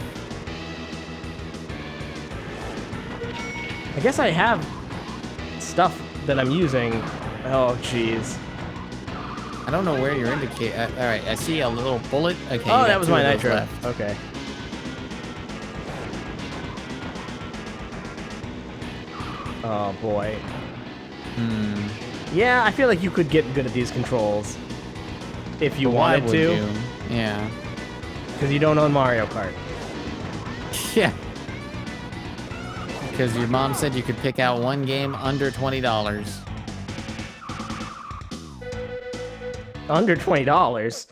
I guess I have stuff that I'm using. Oh, jeez. I don't know where you're indicating. Alright, I see a little bullet. Okay. Oh, that was my nitro. Left. Okay. Oh, boy. Yeah, I feel like you could get good at these controls. If you wanted to. You? Yeah. Because you don't own Mario Kart. Yeah. Because your mom said you could pick out one game under $20. Under $20?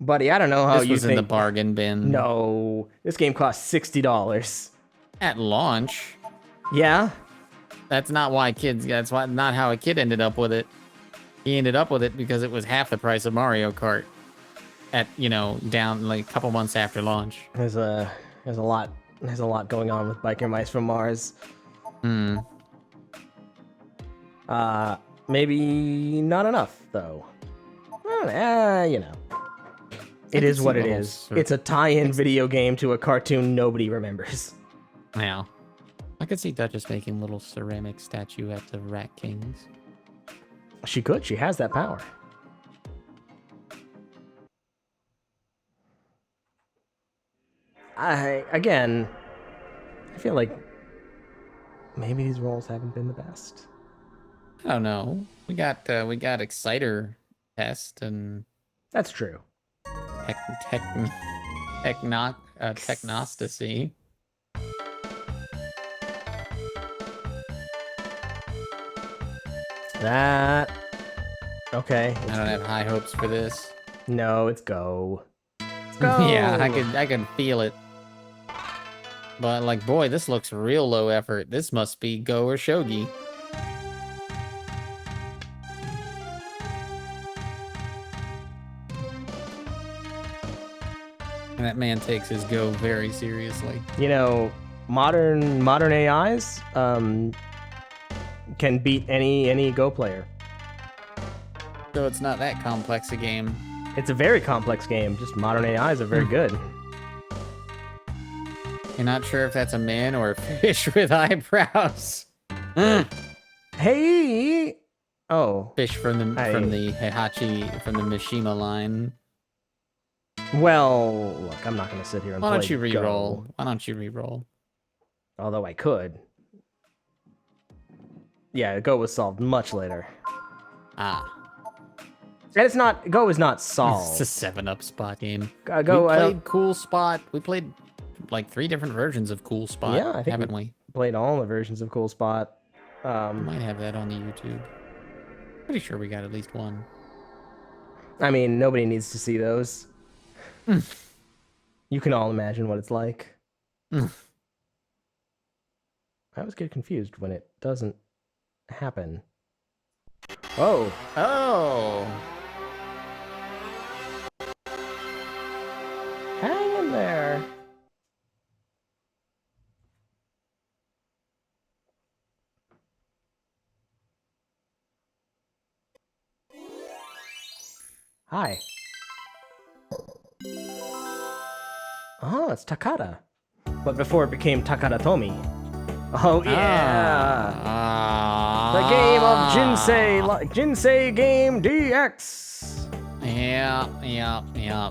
Buddy, I don't know how this you was think... in the bargain bin. No. This game cost $60. At launch? Yeah? That's not why kids... That's why, not how a kid ended up with it. He ended up with it because it was half the price of Mario Kart. At, you know, down like a couple months after launch. There's a lot going on with Biker Mice from Mars. Maybe not enough, though. You know. It is what it is. It's a tie-in video game to a cartoon nobody remembers. Yeah. I could see Duchess making little ceramic statuettes of Rat Kings. She could. She has that power. I feel like maybe these rolls haven't been the best. I don't know. We got Exciter Test and that's true. Technostasy. That okay. I don't have high hopes for this. No, it's go. Go. Yeah, I could feel it. But like, boy, this looks real low effort. This must be Go or Shougi. And that man takes his Go very seriously. You know, modern AIs can beat any Go player. So it's not that complex a game. It's a very complex game. Just modern AIs are very good. You're not sure if that's a man or a fish with eyebrows. Hey! Oh. Fish from the Heihachi, from the Mishima line. Well, look, I'm not going to sit here and play Why don't you re-roll? Go. Why don't you re-roll? Although I could. Yeah, Go was solved much later. Ah. And it's not, Go is not It's solved. a 7-Up spot game. Go, we played Cool Spot. We played like 3 different versions of Cool Spot, Yeah, I think haven't we? Played all the versions of Cool Spot. Might have that on the YouTube. Pretty sure we got at least one. I mean, nobody needs to see those. You can all imagine what it's like. I always get confused when it doesn't happen. Oh. Oh. Hang in there. Hi. Oh, it's Takada. But before it became Takada Tomy. Oh, yeah. The game of Jinsei Game DX. Yeah.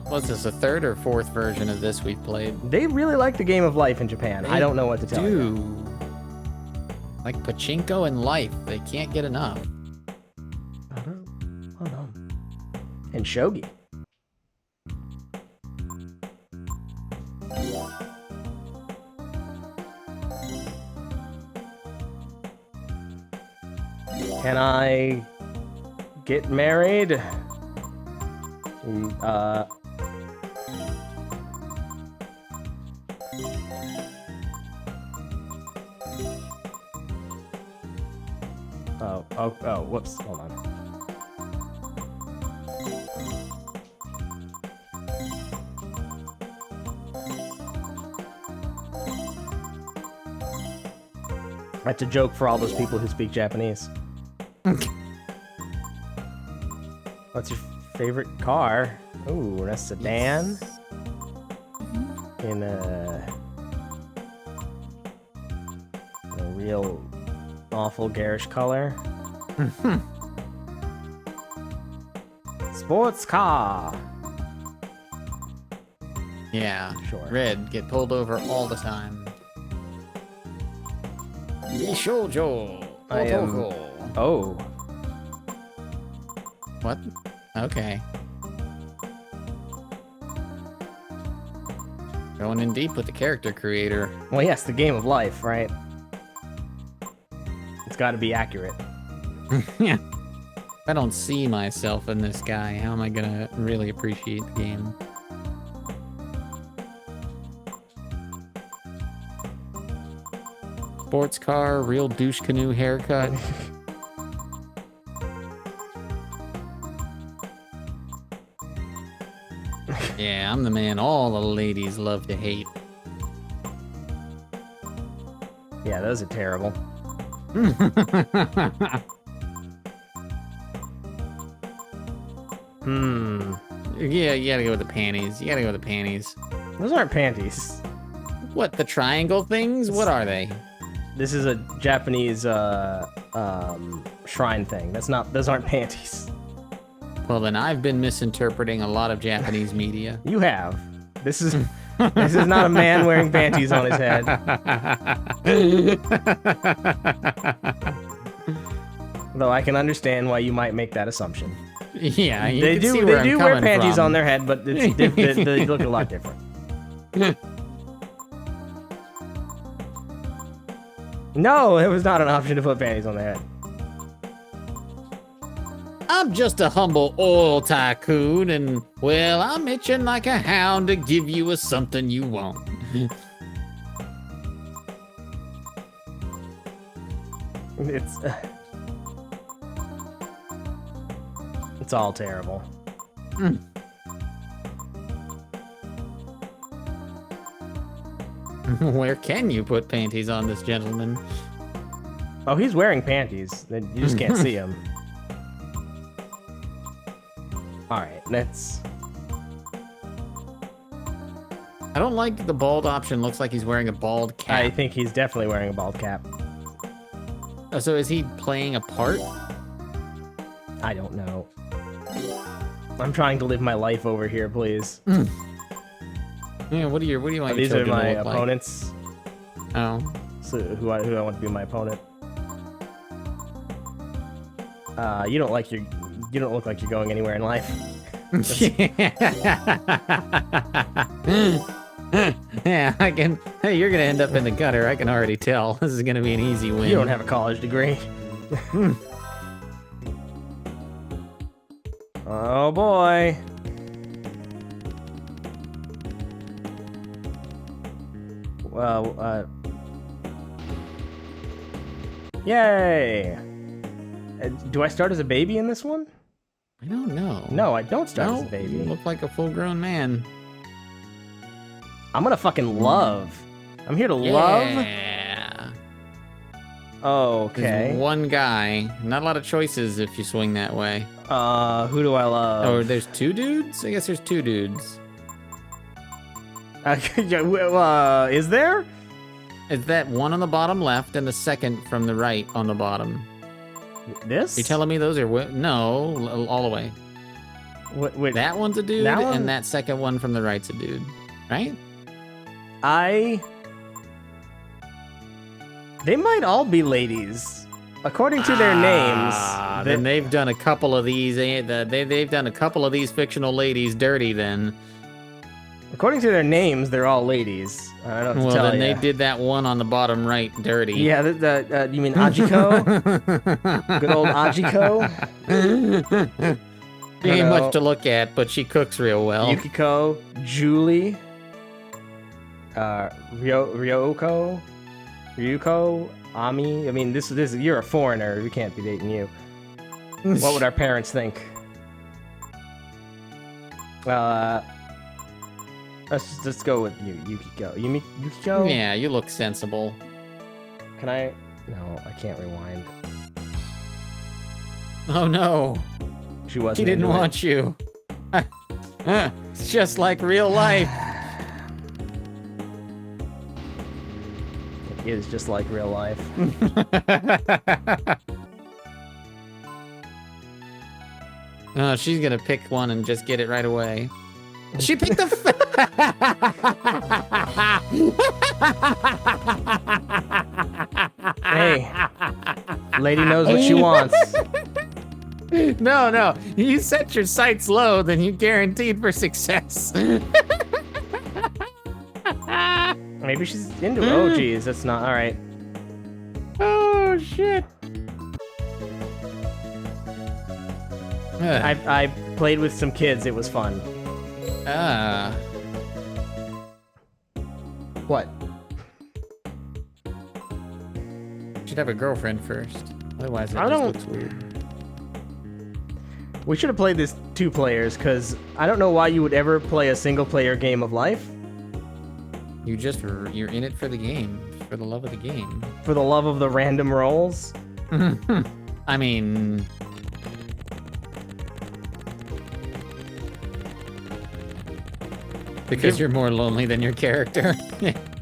What's this, a 3rd or 4th version of this we've played? They really like the game of life in Japan. I don't know what to tell you. Like pachinko and life. They can't get enough. Hold on. And Shougi. Can I get married? Oh, whoops, hold on. That's a joke for all those people who speak Japanese. What's your favorite car? Ooh, a sedan. In a real awful garish color. Sports car. Yeah, sure. Red, get pulled over all the time. Shoujo. I am. Oh. What? Okay. Going in deep with the character creator. Well, yes, the game of life, right? It's got to be accurate. Yeah. If I don't see myself in this guy, how am I gonna really appreciate the game? Sports car, real douche canoe haircut. Yeah, I'm the man all the ladies love to hate. Yeah, those are terrible. Yeah, you gotta go with the panties. You gotta go with the panties. Those aren't panties. What, the triangle things? What are they? This is a Japanese shrine thing. Those aren't panties. Well, then I've been misinterpreting a lot of Japanese media. You have. This is not a man wearing panties on his head. Though I can understand why you might make that assumption. Yeah, they do wear panties on their head, but they look a lot different. No, it was not an option to put panties on their head. I'm just a humble oil tycoon, and, well, I'm itching like a hound to give you a something you want. It's all terrible. Where can you put panties on this gentleman? Oh, he's wearing panties. You just can't see him. Alright, let's... I don't like the bald option. Looks like he's wearing a bald cap. I think he's definitely wearing a bald cap. Oh, so is he playing a part? I don't know. I'm trying to live my life over here, please. Yeah, what do you want? These are my opponents. Oh. So who I want to be my opponent? You don't like your You don't look like you're going anywhere in life. Yeah, I can. Hey, you're gonna end up in the gutter. I can already tell. This is gonna be an easy win. You don't have a college degree. Oh boy. Well, yay! Do I start as a baby in this one? I don't know. No, I don't start as a baby. You look like a full-grown man. I'm gonna fucking love. I'm here to love. Yeah. Okay. There's one guy. Not a lot of choices if you swing that way. Who do I love? Oh, there's two dudes? I guess there's two dudes. Is there? Is that one on the bottom left and the second from the right on the bottom? This? You telling me those are no, all the way. Wait, that one's a dude, that one? and that second one from the right's a dude, right? They might all be ladies, according to their names. Then they've done a couple of these. They've done a couple of these fictional ladies dirty. Then, according to their names, they're all ladies. I don't know what to tell then ya. they did that one on the bottom right dirty. Yeah, you mean Ajiko? Good old Ajiko. She ain't much to look at, but she cooks real well. Yukiko, Julie, Ryuko, Ami. I mean, this you're a foreigner. We can't be dating you. What would our parents think? Let's go with you, Yukiko. Yukiko? Yeah, you look sensible. Can I? No, I can't rewind. Oh no. She wasn't. She didn't want you. It's just like real life. It is just like real life. Oh, she's gonna pick one and just get it right away. She picked the. Hey, lady knows what she wants. No, you set your sights low, then you're guaranteed for success. Maybe she's into it. Oh, geez, that's not all right. Oh shit. I played with some kids. It was fun. What? Should have a girlfriend first. Otherwise, it I just don't- looks weird. We should have played this 2 players, because I don't know why you would ever play a single-player game of life. You're in it for the game, for the love of the game. For the love of the random rolls. I mean, because you're more lonely than your character.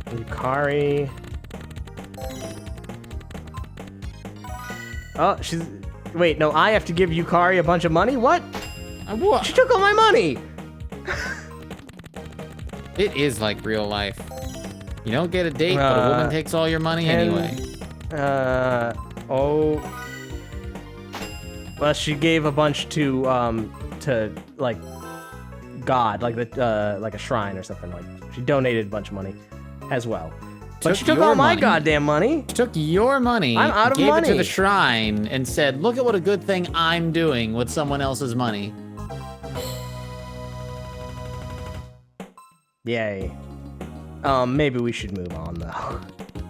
Yukari. Oh, she's... Wait, no, I have to give Yukari a bunch of money? What? What? She took all my money! It is like real life. You don't get a date, but a woman takes all your money anyway. Oh. Well, she gave a bunch to like God, like a shrine or something. Like she donated a bunch of money, as well. But she took all my goddamn money. She took your money. I'm out of gave money. it to the shrine and said, "Look at what a good thing I'm doing with someone else's money." Yay. Maybe we should move on though.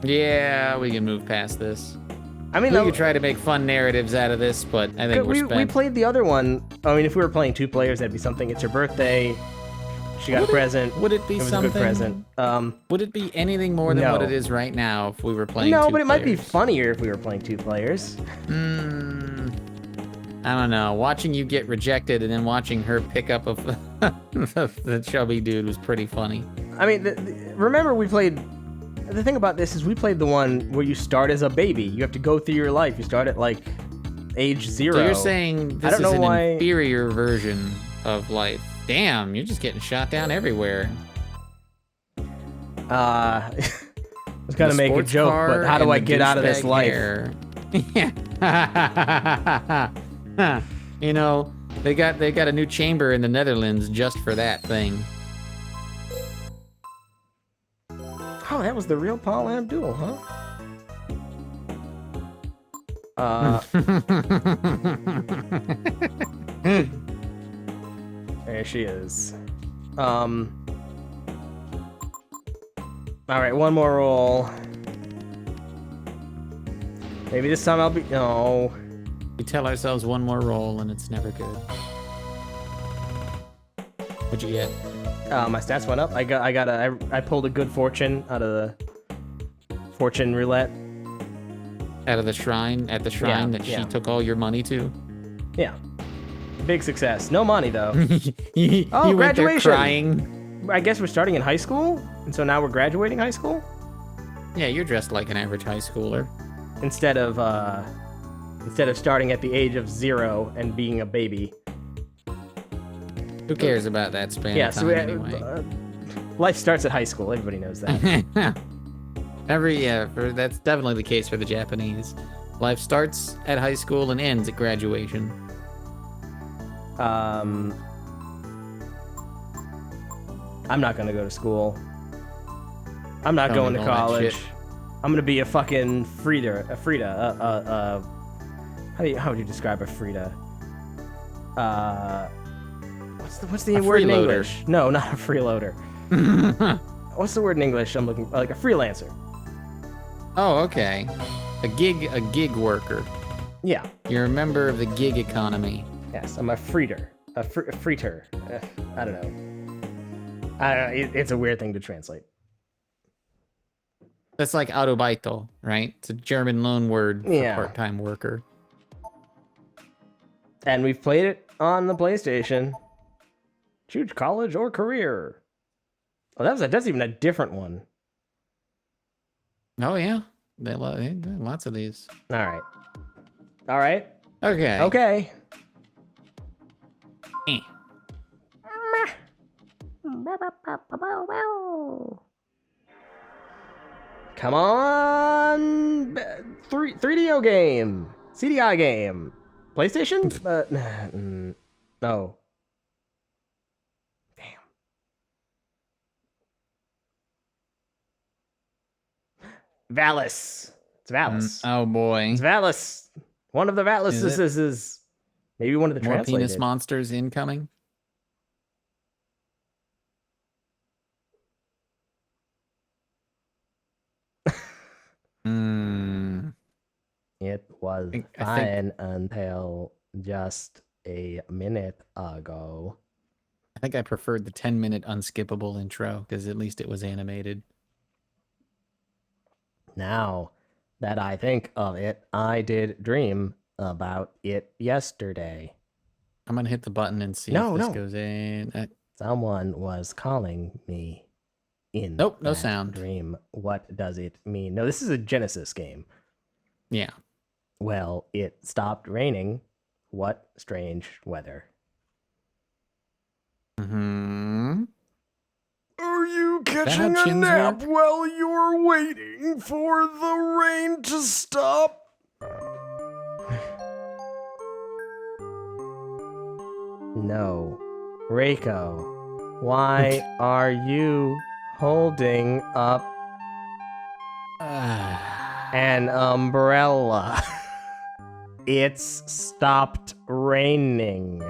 Yeah, we can move past this. I mean, we could try to make fun narratives out of this, but I think we're spent. We played the other one. I mean, if we were playing 2 players, that'd be something. It's her birthday. She got a present. Would it be something? It was a good present. Would it be anything more than what it is right now if we were playing? No, 2 but it might be players? funnier if we were playing 2 players. I don't know. Watching you get rejected and then watching her pick up of the chubby dude was pretty funny. I mean, remember we played. The thing about this is we played the one where you start as a baby. You have to go through your life. You start at like age 0. So you're saying this is an inferior version of life? Damn, you're just getting shot down everywhere. I was gonna make a joke, but how do I get out of this life? Yeah. You know, they got a new chamber in the Netherlands just for that thing. Oh, that was the real Paul Abdul, huh? There she is. All right, one more roll. Maybe this time I'll be. No. We tell ourselves one more roll, and it's never good. What'd you get? My stats went up. I pulled a good fortune out of the fortune roulette. Out of the shrine, at the shrine that she took all your money to? Yeah. Big success. No money, though. You graduation. went there crying. I guess we're starting in high school, and so now we're graduating high school? Yeah, you're dressed like an average high schooler. Instead of starting at the age of 0 and being a baby. Who cares about that span of time anyway? Life starts at high school. Everybody knows that. That's definitely the case for the Japanese. Life starts at high school and ends at graduation. I'm not gonna go to school. I'm not going to college. I'm gonna be a fucking Frida. How would you describe a Frida? What's the word in English? No, not a freeloader. What's the word in English? I'm looking like a freelancer. Oh, okay. A gig worker. Yeah. You're a member of the gig economy. Yes, I'm a freeter. A freeter. I don't know. It's a weird thing to translate. That's like Aerobics, right? It's a German loan word for part-time worker. And we've played it on the PlayStation. Choose college or career. Oh, that's even a different one. Oh, yeah. They lots of these. All right. Okay. Come on! 3DO game! CDI game! PlayStation? No. Damn. Valis. It's Valis. Oh boy. It's Valis. One of the Valises is maybe one of the more translated. Penis monsters incoming. It was fine until just a minute ago. I think I preferred the 10-minute unskippable intro because at least it was animated. Now that I think of it, I did dream about it yesterday. I'm gonna hit the button and see if this goes in. Someone was calling me in no that sound. Dream. What does it mean? No, this is a Genesis game. Yeah. Well, it stopped raining. What strange weather. Mm-hmm. Are you catching a nap while you're waiting for the rain to stop? No. Reiko, why are you holding up an umbrella? It's stopped raining.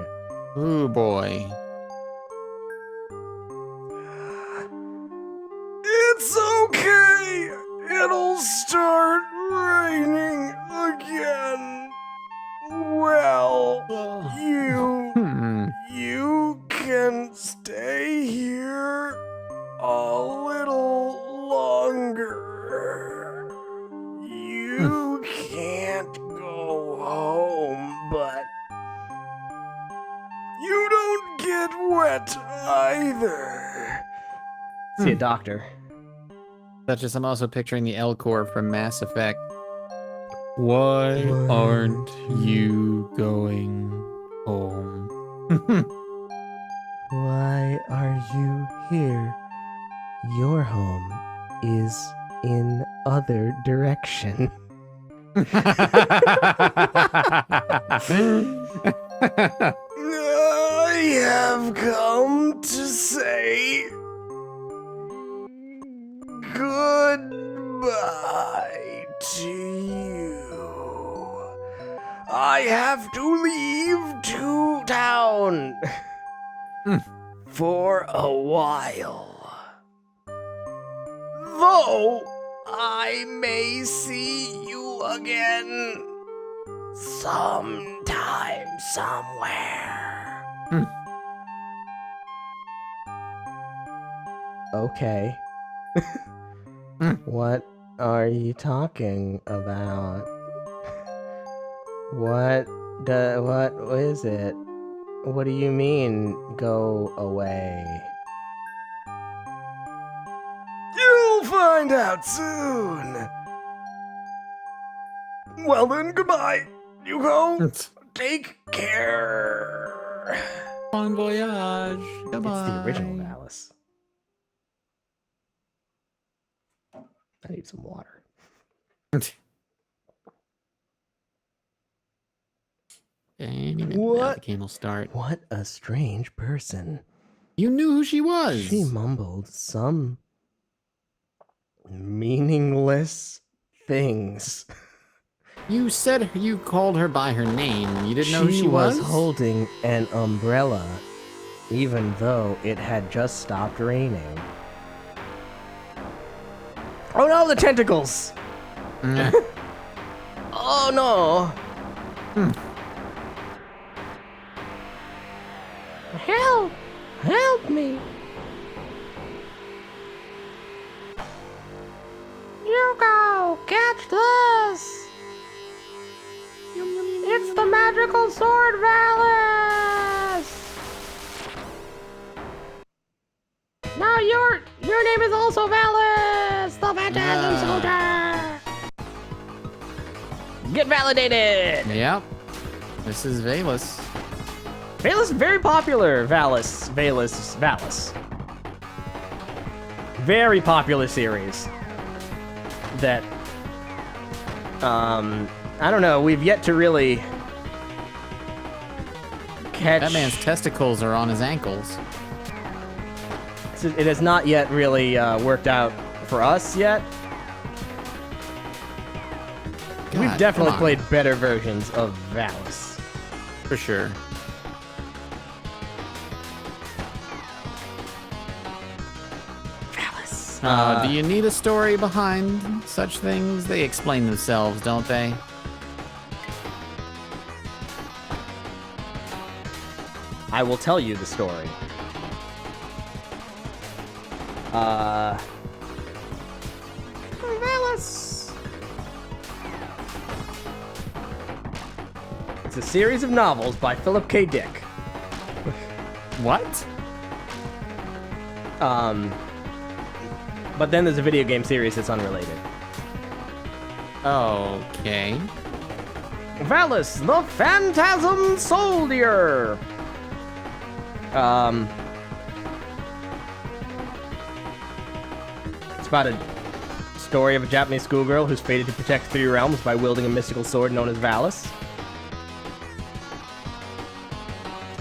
Ooh, boy. It's okay. It'll start raining again. Well, you can stay here a little longer. You can't go home, but you don't get wet either. See a doctor. That's just, I'm also picturing the L-Core from Mass Effect. Why aren't you going home? Why are you here? Your home is in other direction. I have come to say goodbye to you. I have to leave to town for a while. Though I may see you again sometime, somewhere. Okay. What are you talking about? What is it? What do you mean, go away? You'll find out soon. Well then, goodbye. You go. Take care. Bon voyage. Goodbye. It's the original Valis. I need some water. What? The game will start. What a strange person. You knew who she was. She mumbled some meaningless things. You said you called her by her name. You didn't know who she was? She was holding an umbrella, even though it had just stopped raining. Oh no, the tentacles! Oh no! Help! Help me! You go! Catch this! It's the magical sword Valis! Now your name is also Valis! The Phantasm Soldier! Get validated! Yep. This is Valis. Valis is very popular. Valis. Very popular series. That, I don't know, we've yet to really catch... That man's testicles are on his ankles. It has not yet really worked out for us yet. God, we've definitely played better versions of Valis. For sure. Do you need a story behind such things? They explain themselves, don't they? I will tell you the story. Valis. It's a series of novels by Philip K. Dick. What? But then there's a video game series that's unrelated. Okay. Valis, the Phantasm Soldier! It's about a story of a Japanese schoolgirl who's fated to protect 3 realms by wielding a mystical sword known as Valis.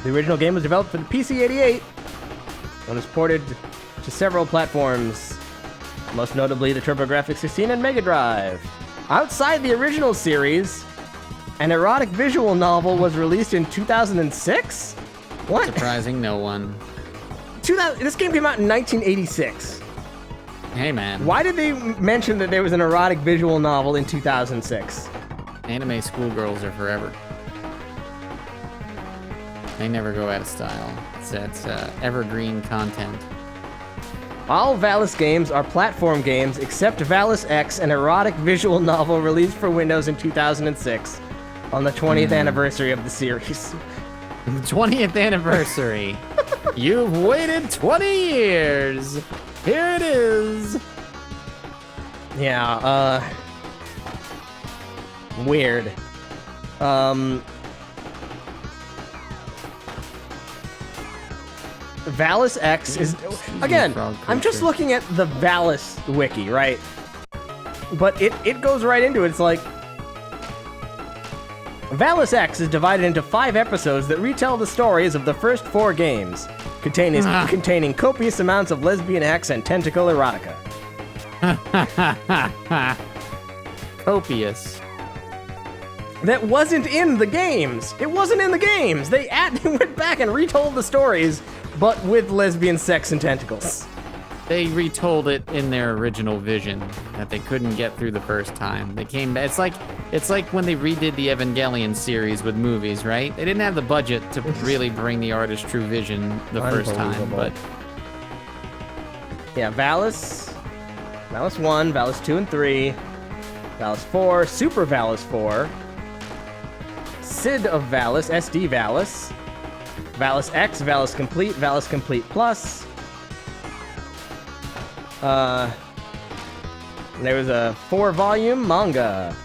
The original game was developed for the PC-88 and was ported to several platforms, most notably the TurboGrafx 16 and Mega Drive. Outside the original series, an erotic visual novel was released in 2006? What? Surprising no one. This game came out in 1986. Hey, man. Why did they mention that there was an erotic visual novel in 2006? Anime schoolgirls are forever. They never go out of style. It's evergreen content. All Valis games are platform games except Valis X, an erotic visual novel released for Windows in 2006 on the 20th anniversary of the series. 20th anniversary. You've waited 20 years. Here it is. Yeah, weird. Valis X is... Again, I'm just looking at the Valis wiki, right? But it goes right into it. It's like... Valis X is divided into 5 episodes that retell the stories of the first 4 games, containing copious amounts of lesbian acts and tentacle erotica. Copious. That wasn't in the games. It wasn't in the games. They went back and retold the stories, but with lesbian sex and tentacles. They retold it in their original vision that they couldn't get through the first time. They came back. It's like when they redid the Evangelion series with movies, right? They didn't have the budget to really bring the artist's true vision the first time, but yeah, Valis 1, Valis 2 and 3, Valis 4, Super Valis 4, Sid of Valis, SD Valis, Valis X, Valis Complete Plus. There was a 4-volume manga.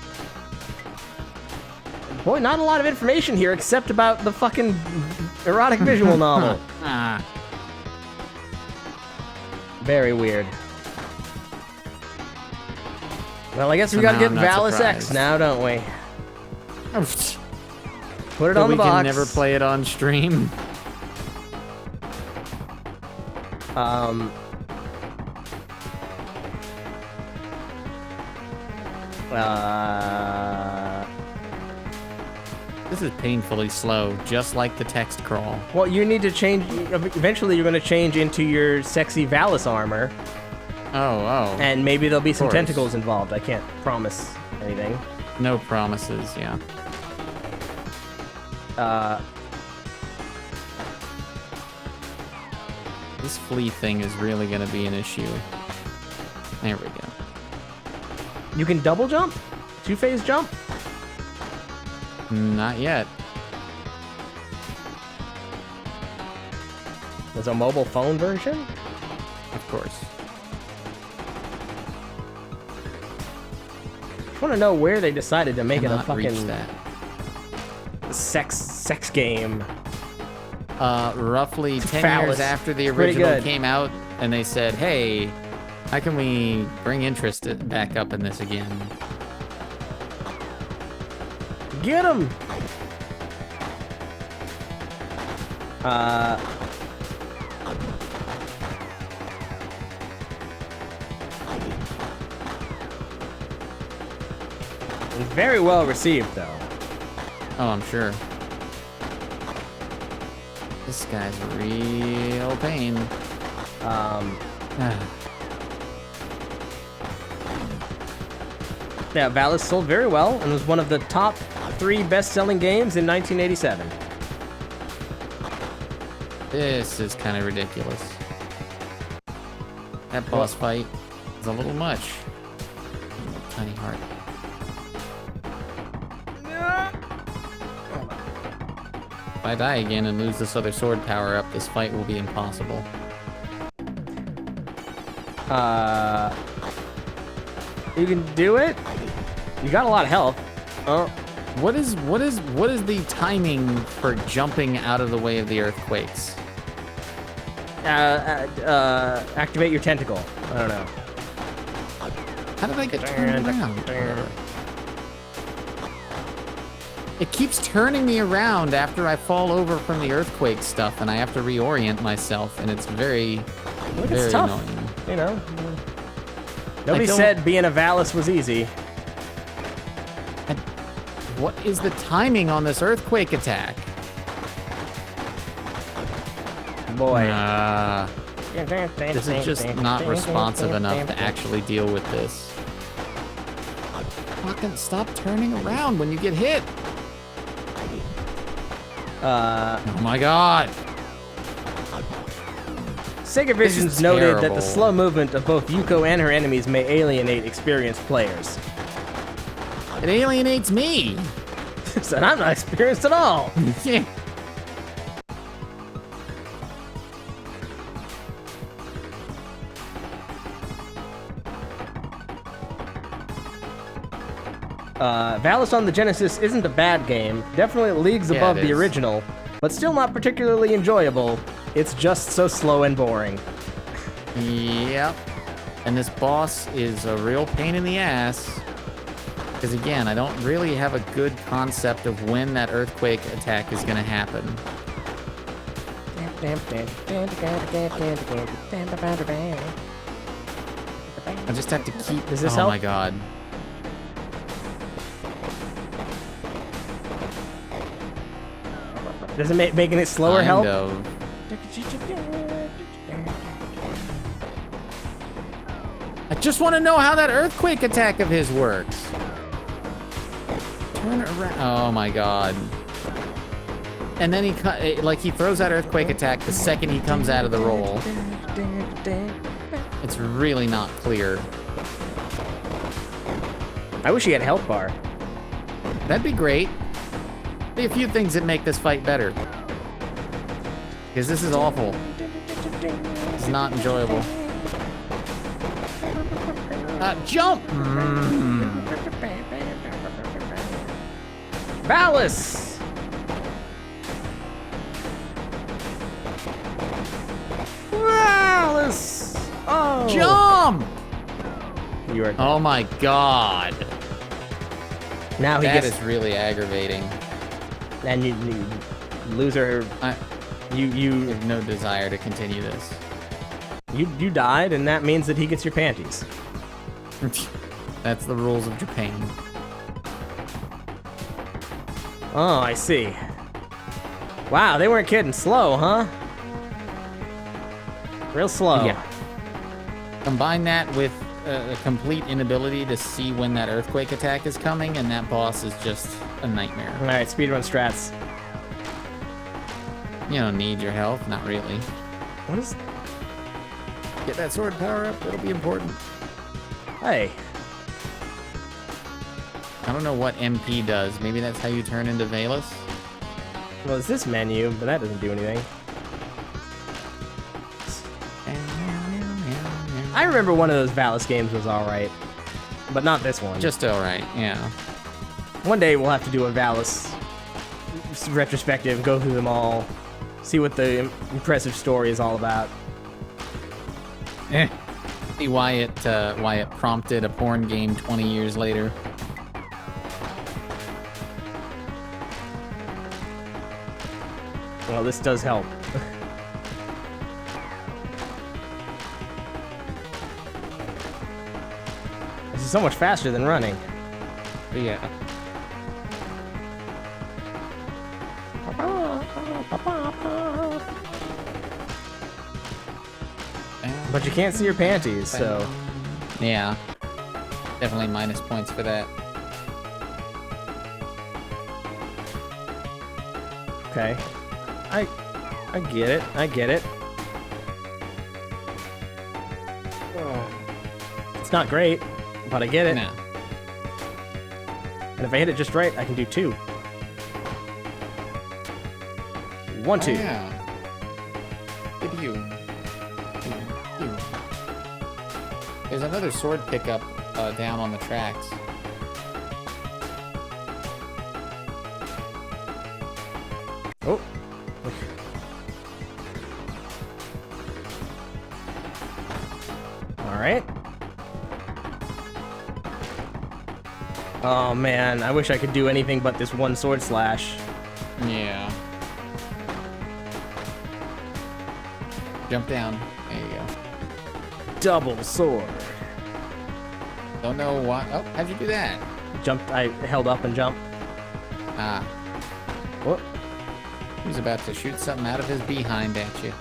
Boy, not a lot of information here except about the fucking erotic visual novel. Very weird. Well, I guess we gotta get Valis X now, don't we? Put it on the box. We can never play it on stream. This is painfully slow, just like the text crawl. Well, you need to change. Eventually, you're going to change into your sexy Valis armor. Oh. And maybe there'll be some tentacles involved. I can't promise anything. No promises, yeah. This flea thing is really going to be an issue. There we go. You can double jump? 2-phase jump? Not yet. There's a mobile phone version? Of course. I want to know where they decided to make it a fucking that. sex game. Roughly 10 years after the original came out, and they said, hey, how can we bring interest back up in this again? Get him! It's very well received, though. Oh, I'm sure. This guy's a real pain. Yeah, Valis sold very well and was one of the top 3 best-selling games in 1987. This is kind of ridiculous. That boss fight is a little much. Tiny heart. If I die again and lose this other sword power up, this fight will be impossible. You can do it? You got a lot of health. What is the timing for jumping out of the way of the earthquakes? Activate your tentacle. I don't know. How did I get turned around? It keeps turning me around after I fall over from the earthquake stuff, and I have to reorient myself, and it's very tough. Annoying. You know, nobody said being a Valis was easy. What is the timing on this earthquake attack? Boy. This is just not responsive enough to actually deal with this. Fucking stop turning around when you get hit. Oh my god. Sega Visions noted that the slow movement of both Yuko and her enemies may alienate experienced players. It alienates me. And I'm not experienced at all. Yeah. Valis on the Genesis isn't a bad game. Definitely leagues above the original, but still not particularly enjoyable. It's just so slow and boring. Yep. And this boss is a real pain in the ass. Because again, I don't really have a good concept of when that earthquake attack is going to happen. I just have to keep... Does this oh help? my god. Does it making it slower help? Kind of. I just want to know how that earthquake attack of his works. Turn around. Oh my god. And then he throws that earthquake attack the second he comes out of the roll. It's really not clear. I wish he had a health bar. That'd be great. Be a few things that make this fight better. Because this is awful. It's not enjoyable. Jump! Valis! Valis! Oh! Jump! You are. Oh my god. Now that is really aggravating. And you loser. You have no desire to continue this. You died, and that means that he gets your panties. That's the rules of Japan. Oh, I see. Wow, they weren't kidding. Slow, huh? Real slow. Yeah. Combine that with a complete inability to see when that earthquake attack is coming, and that boss is just a nightmare. All right, speedrun strats. You don't need your health, not really. What is? Get that sword power up. It'll be important. Hey. I don't know what MP does. Maybe that's how you turn into Valis? Well, it's this menu, but that doesn't do anything. I remember one of those Valis games was alright, but not this one. Just alright, yeah. One day we'll have to do a Valis retrospective, go through them all, see what the impressive story is all about. See why it prompted a porn game 20 years later. Well, this does help. This is so much faster than running. But yeah. But you can't see your panties, so... Yeah. Definitely minus points for that. Okay. I get it. I get it. It's not great, but I get it. No. And if I hit it just right, I can do 2. 1, 2. Oh, yeah. Good you. There's another sword pickup down on the tracks. Oh. Alright. Oh man, I wish I could do anything but this one sword slash. Yeah. Jump down. There you go. Double sword. Don't know why. Oh, how'd you do that? Jumped. I held up and jumped. Ah. What? He was about to shoot something out of his behind at you.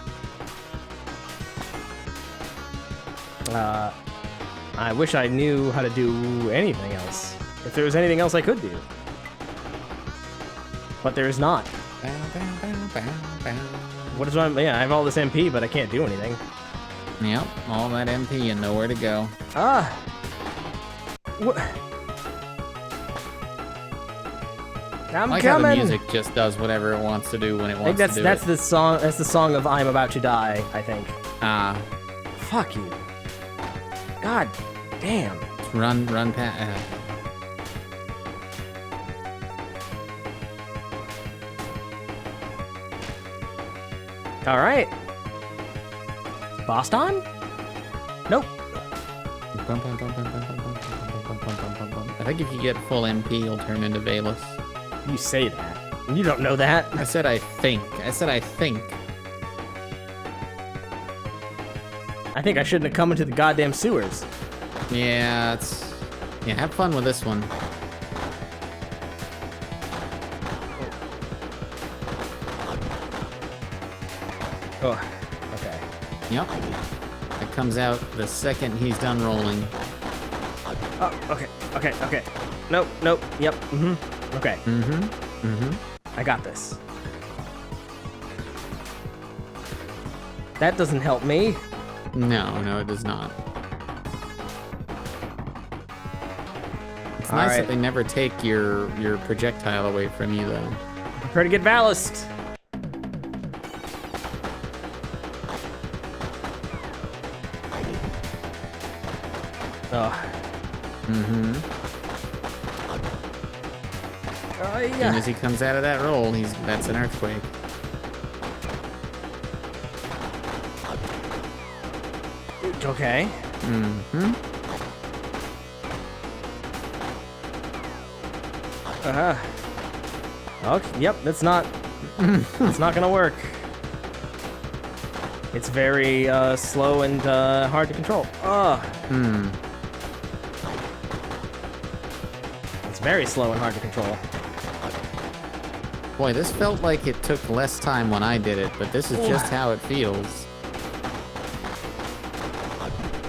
I wish I knew how to do anything else. If there was anything else I could do. But there is not. What is my... Yeah, I have all this MP, but I can't do anything. Yep, all that MP and nowhere to go. Ah! What? I'm like coming! How the music just does whatever it wants to do when it wants to do that's it. the song. That's the song of "I'm About to Die." I think. Ah. Fuck you. God damn. Run past. All right. Boston? Nope. I think if you get full MP, you'll turn into Valis. You say that. You don't know that. I said I think. I said I think. I think I shouldn't have come into the goddamn sewers. Yeah, have fun with this one. Oh, okay. Yep. It comes out the second he's done rolling. Oh, okay. Nope, yep, okay. I got this. That doesn't help me. No, it does not. It's All nice right. that they never take your projectile away from you, though. Prepare to get Valis. Oh. Oh, As soon yeah. as he comes out of that roll, that's an earthquake. Okay. Okay, yep, that's not gonna work. It's very slow and hard to control. It's very slow and hard to control. Boy, this felt like it took less time when I did it, but this is just how it feels.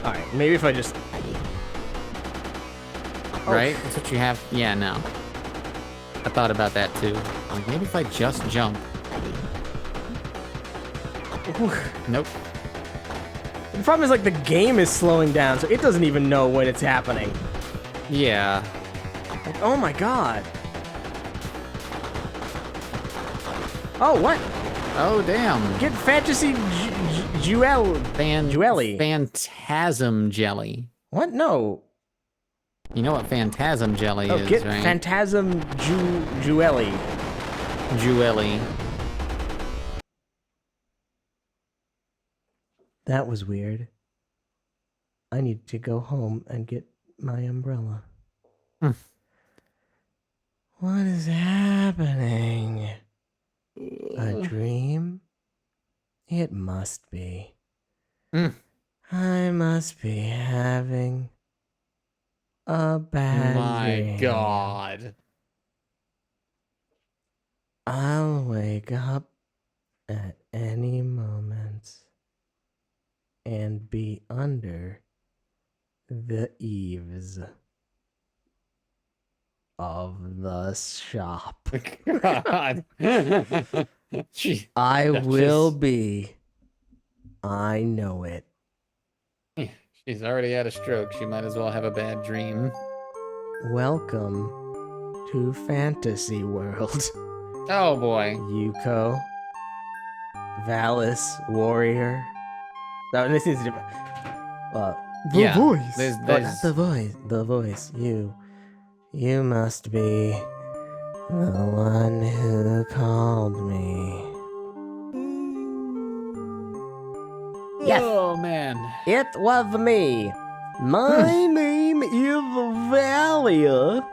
Alright, maybe if I just... Right? That's what you have... Yeah, no. I thought about that too. Like, maybe if I just jump. Nope. The problem is, like, the game is slowing down, so it doesn't even know when it's happening. Yeah. Like, oh my god. Oh, what? Oh, damn. Get Fantasy Jewelly. Phantasm Jelly. What? No. You know what Phantasm Jelly is, Get right? Phantasm Jewelly. Jewelly. That was weird. I need to go home and get my umbrella. What is happening? A dream? It must be. I must be having a bad dream. My God. I'll wake up at any moment and be under the eaves of the shop. God. I will be. I know it. She's already had a stroke. She might as well have a bad dream. Welcome to Fantasy World. Oh boy. Yuko. Valis, Warrior. No, this is different. Yeah, voice. there's The voice. You must be the one who called me. Yes. Oh man. It was me. My name is Valia,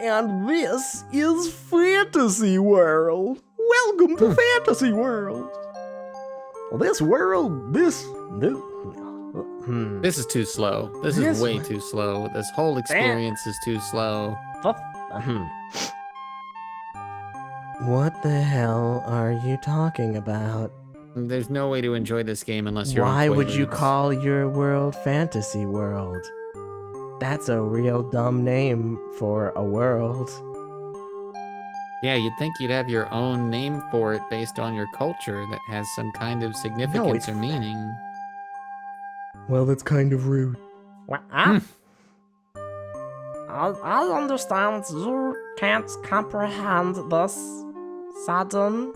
and this is Fantasy World. Welcome to Fantasy World. This is too slow. This is way too slow. This whole experience is too slow. What the hell are you talking about? There's no way to enjoy this game unless you're Why on would you Quaaludes. call your world Fantasy World? That's a real dumb name for a world. Yeah, you'd think you'd have your own name for it based on your culture that has some kind of significance or meaning. Well, that's kind of rude. I understand you can't comprehend this sudden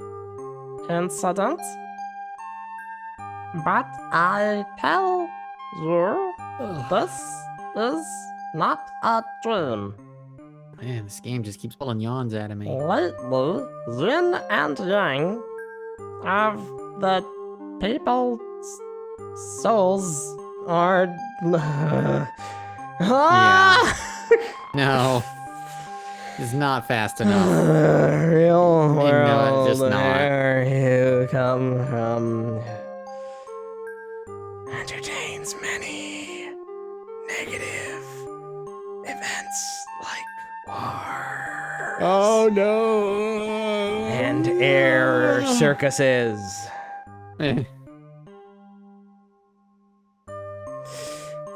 incident, but I tell you, this is not a dream. Man, this game just keeps pulling yawns out of me. Lately, yin and yang of the people's souls are... No. It's not fast enough. Real No, world, it's just not. where you come from, entertains many negative events like war. Oh no! And air circuses.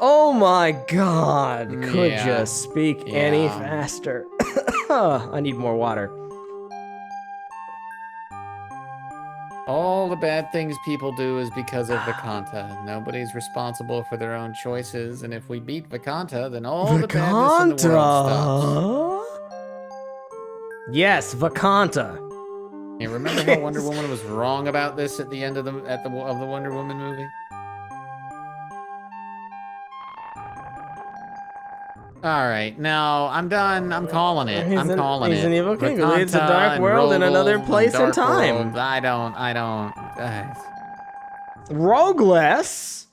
Oh my god, could Yeah. you speak any faster? I need more water. All the bad things people do is because of Vakanta. Nobody's responsible for their own choices, and if we beat Vakanta, then all the badness in the world stops. Yes, Vakanta. You remember how Wonder Woman was wrong about this at the end of the Wonder Woman movie? All right, no, I'm done. I'm calling it. He's I'm an- calling he's it. an evil king who leads a Vakanta dark and world in another Rogel place and dark time. world. I don't. Rogueless,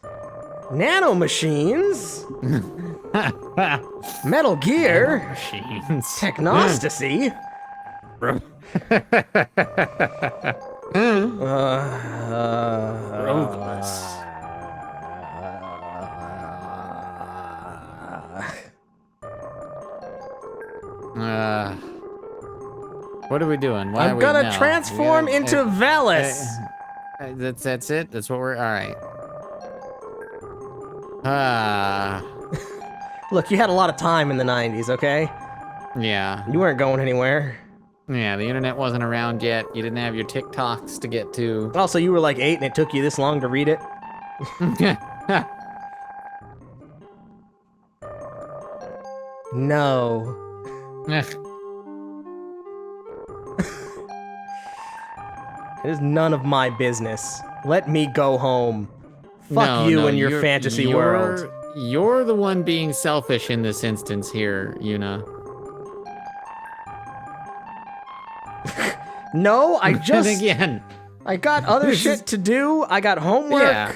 nanomachines, Metal Gear, Machines. Technostasy. Rogueless. What are we doing? Why are I'm we gonna now? transform into Valis. That's it. That's what we're. All right. Look, you had a lot of time in the 90s, okay? Yeah. You weren't going anywhere. Yeah, the internet wasn't around yet. You didn't have your TikToks to get to. Also, you were like 8 and it took you this long to read it. No. It is none of my business. Let me go home. Fuck you and your fantasy world. You're the one being selfish in this instance here, Yuna. No, I just... again. I got other shit to do. I got homework. Yeah.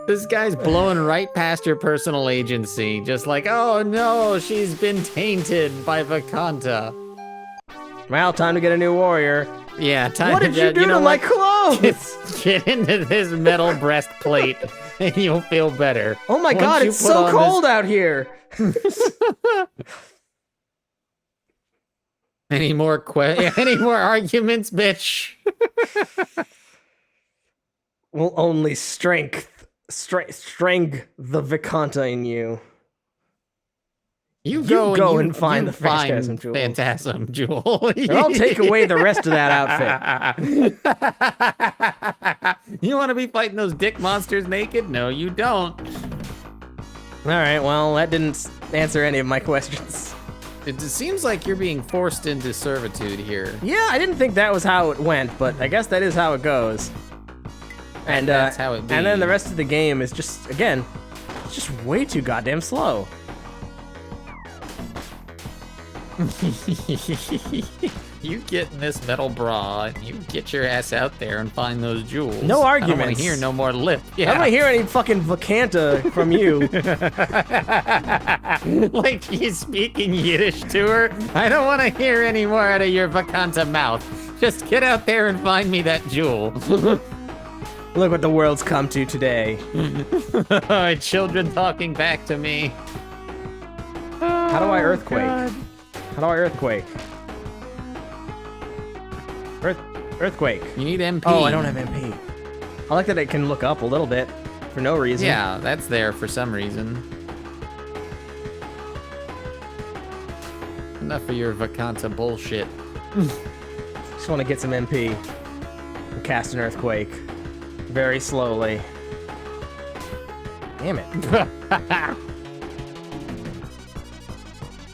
This guy's blowing right past your personal agency. Just like, oh no, she's been tainted by Vakanta. Well, time to get a new warrior. Yeah, time What to did you do to my clothes? Get into this metal breastplate and you'll feel better. Oh my Once god, you it's put so on cold this- out here. Any more arguments, bitch? Will only strength the Vakanta in you. You go and find the Phantasm Jewel. Phantasm Jewel. And I'll take away the rest of that outfit. You want to be fighting those dick monsters naked? No, you don't. All right, well, that didn't answer any of my questions. It seems like you're being forced into servitude here. Yeah, I didn't think that was how it went, but I guess that is how it goes. And that's how it be. And then the rest of the game is just, again, it's just way too goddamn slow. You get in this metal bra and you get your ass out there and find those jewels. No I don't want arguments. to hear no more lip. I don't want to hear any fucking Vakanta from you. Like he's speaking Yiddish to her. I don't want to hear any more out of your Vakanta mouth. Just get out there and find me that jewel. Look what the world's come to today. Children talking back to me. How do I earthquake? God. How do I earthquake? Earthquake. You need MP. Oh, I don't have MP. I like that it can look up a little bit for no reason. Yeah, that's there for some reason. Enough of your Vakanta bullshit. Just want to get some MP and cast an earthquake very slowly. Damn it.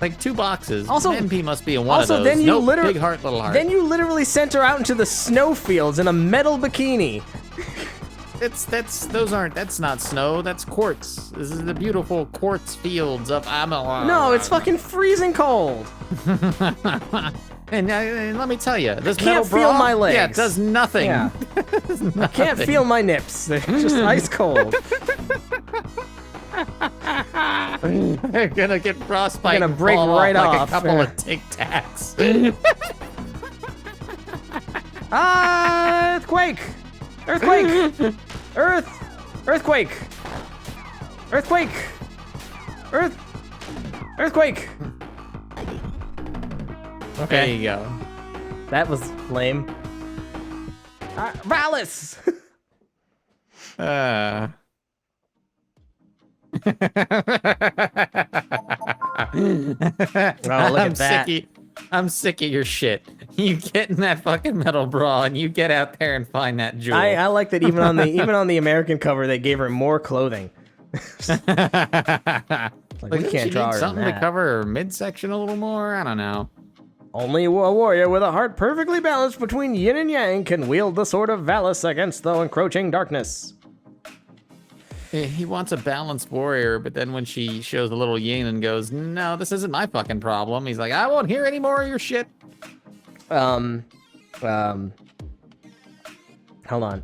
Like 2 boxes. Also, MP must be in one of those. Then you Nope, literally big heart, little heart. Then you literally sent her out into the snowfields in a metal bikini. That's not snow, that's quartz. This is the beautiful quartz fields of Amalur. No, it's fucking freezing cold. And let me tell you, this I metal can't feel bra, my legs. Yeah, it does nothing. Yeah. I can't feel my nips. They're just ice cold. They're gonna get frostbite. Gonna break and fall right off like off. a couple of Tic Tacs. Earthquake! Earthquake! Earthquake! Earthquake! Earthquake! Okay. There you go. That was lame. Valis! Oh, look at that. I'm sick of your shit. You get in that fucking metal bra and you get out there and find that jewel. I like that even on the American cover they gave her more clothing. Like, we can't draw her something in to that. cover her midsection a little more. I don't know. Only a warrior with a heart perfectly balanced between yin and yang can wield the sword of Valis against the encroaching darkness. He wants a balanced warrior, but then when she shows a little yin and goes, "No, this isn't my fucking problem," he's like, "I won't hear any more of your shit." Hold on.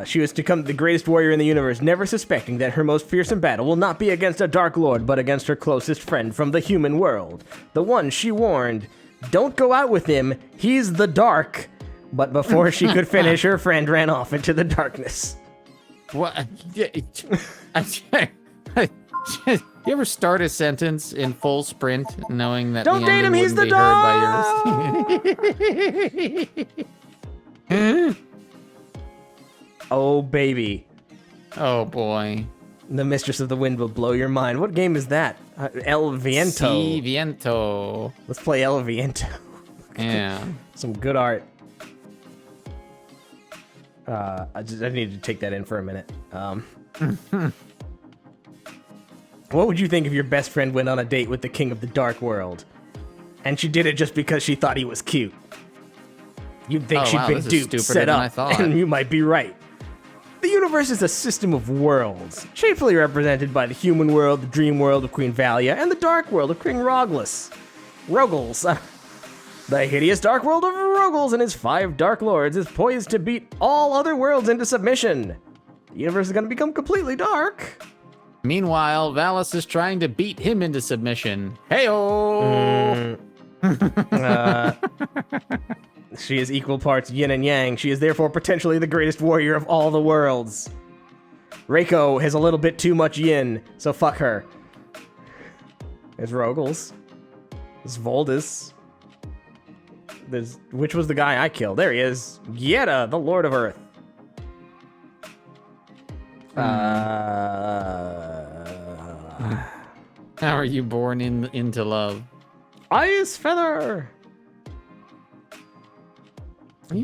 She was to become the greatest warrior in the universe, never suspecting that her most fearsome battle will not be against a Dark Lord, but against her closest friend from the human world. The one she warned, "Don't go out with him, he's the Dark." But before she could finish, her friend ran off into the darkness. What? You ever start a sentence in full sprint, knowing that Don't the date him, ending he's the wouldn't be heard by yours? Oh, baby. Oh, boy. The Mistress of the Wind will blow your mind. What game is that? El Viento. Si Viento. Let's play El Viento. Yeah. Some good art. I need to take that in for a minute. What would you think if your best friend went on a date with the King of the Dark World, and she did it just because she thought he was cute? You'd think she'd been duped, set up, and you might be right. The universe is a system of worlds, chiefly represented by the human world, the dream world of Queen Valia, and the dark world of King Rogles. The hideous dark world of Rogles and his 5 Dark Lords is poised to beat all other worlds into submission. The universe is going to become completely dark. Meanwhile, Valis is trying to beat him into submission. Heyo! She is equal parts yin and yang. She is therefore potentially the greatest warrior of all the worlds. Reiko has a little bit too much yin, so fuck her. There's Rogles. There's Voldus. Which was the guy I killed? There he is. Yetta, the Lord of Earth. How are you born into love? Ice Feather.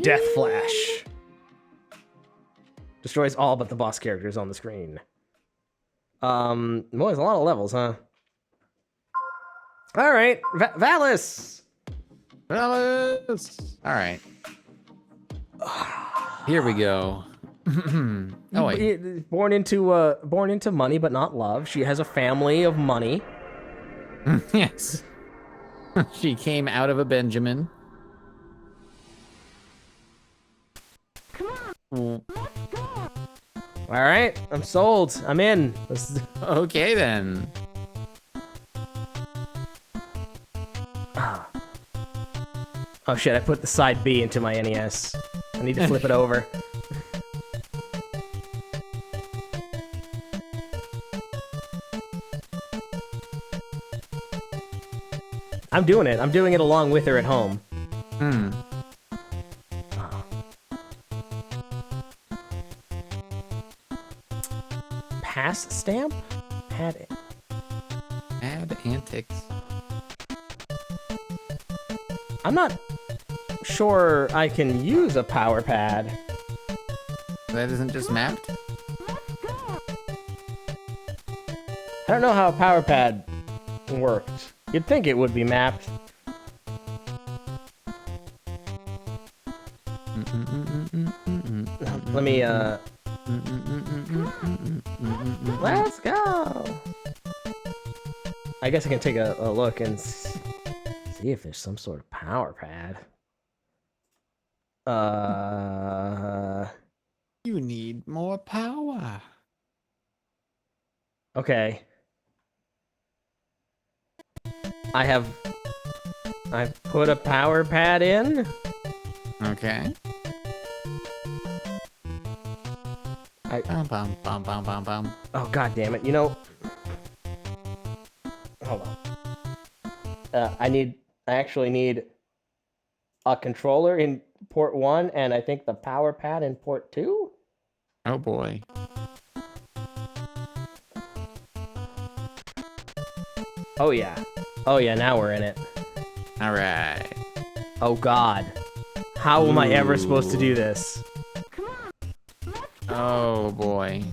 Death Flash. Destroys all but the boss characters on the screen. Well, there's a lot of levels, huh? All right, Valis. Valis. All right. Here we go. Oh wait. Born into money, but not love. She has a family of money. Yes. She came out of a Benjamin. All right, I'm sold. I'm in. Okay then. Oh shit! I put the side B into my NES. I need to flip it over. I'm doing it. I'm doing it along with her at home. Pass stamp? Add antics. I'm not sure I can use a power pad. That isn't just mapped? I don't know how a power pad worked. You'd think it would be mapped. Let me, let's go! I guess I can take a look and see if there's some sort of power pad. You need more power. Okay. I've put a power pad in. Okay. Bum, bum, bum, bum, bum, bum. Oh, god damn it. You know... Hold on. I actually need a controller in port 1, and I think the power pad in port 2? Oh, boy. Oh, yeah. Oh, yeah, now we're in it. All right. Oh, god. How am I ever supposed to do this? Oh, boy.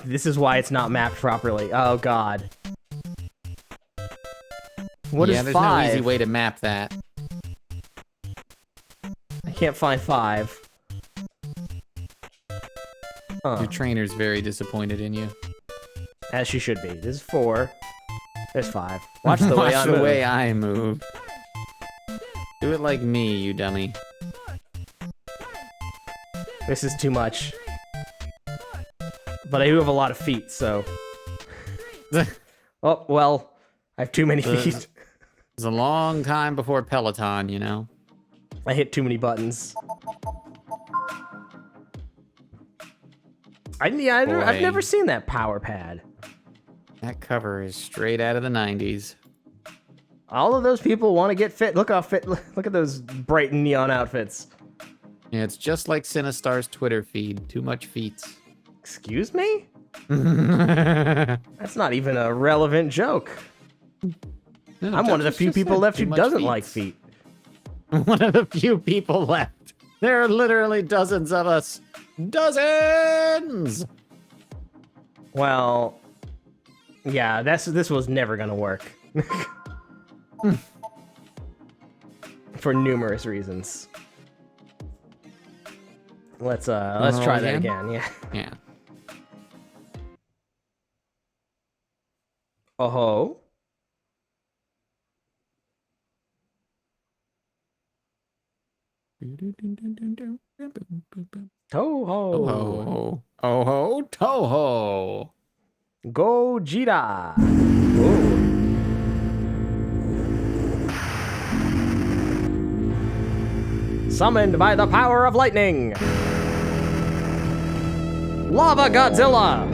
This is why it's not mapped properly. Oh, god. What is there's 5? no easy way to map that. I can't find 5. Your trainer's very disappointed in you. As she should be. This is 4. There's 5. Watch the way I move. Watch the way I move. Do it like me, you dummy. This is too much. But I do have a lot of feet, so... Oh, well, I have too many feet. It's a long time before Peloton, you know? I hit too many buttons. I've never seen that power pad. That cover is straight out of the 90s. All of those people want to get fit. Look how fit. Look at those bright neon outfits. Yeah, it's just like Sinistar's Twitter feed. Too much feet. Excuse me? That's not even a relevant joke. No, I'm one of the few people left who doesn't feet. like feet. One of the few people left. There are literally dozens of us. Dozens! Well, yeah, this was never gonna work. For numerous reasons. Let's try that again. Yeah. Yeah. Oh-ho. Toho. Oh-ho. Oh-ho. Toho. Gojira. Whoa. Summoned by the power of lightning. Lava Godzilla.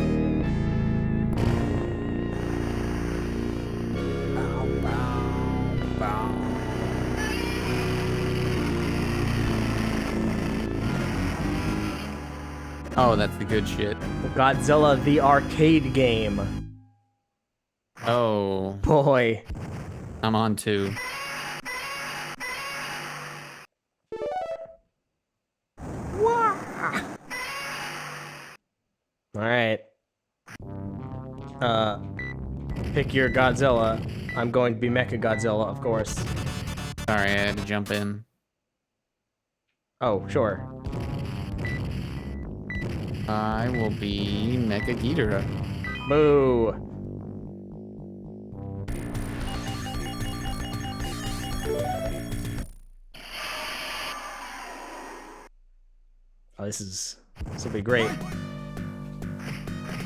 Oh, that's the good shit. Godzilla the arcade game. Oh. Boy. I'm on 2. Alright. Pick your Godzilla. I'm going to be Mecha Godzilla, of course. Sorry, I had to jump in. Oh, sure. I will be Mecha Ghidorah. Boo. Oh, this will be great.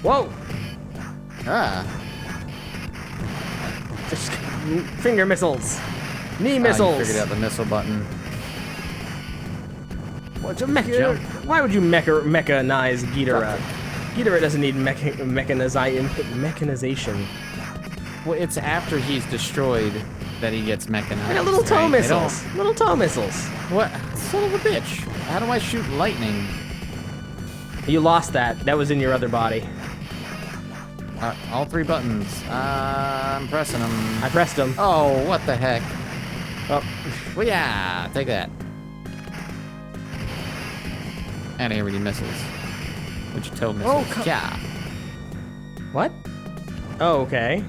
Whoa! Ah. Just finger missiles. Knee missiles. You figured out the missile button. What's a mecha? Why would you mechanize Ghidorah? Ghidorah doesn't need mechanization. Well, it's after he's destroyed that he gets mechanized. Like little toe missiles. Little toe missiles. What? Son of a bitch. How do I shoot lightning? You lost that. That was in your other body. All 3 buttons. I'm pressing them. I pressed them. Oh, what the heck? Oh. Well, yeah. Take that. And already missiles. Which you toe missiles. Oh, yeah. What? Oh, okay.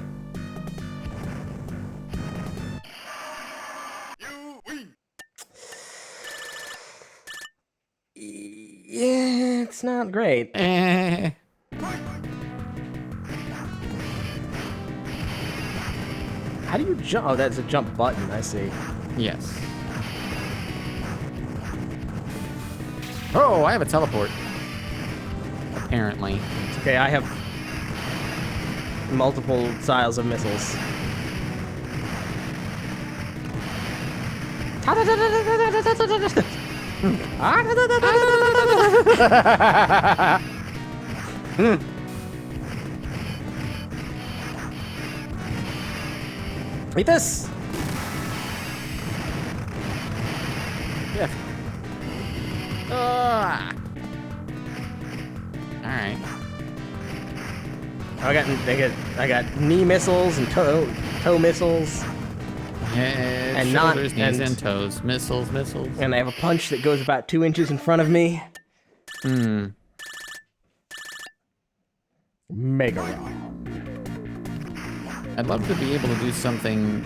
Yeah, it's not great. How do you jump? Oh, that's a jump button. I see. Yes. Oh, I have a teleport. Apparently. It's okay, I have... multiple styles of missiles. Eat this! Yeah. Alright. I got knee missiles and toe missiles. Head, and shoulders, knees, and toes. Missiles. And I have a punch that goes about 2 inches in front of me. Mega Rock. I'd love to be able to do something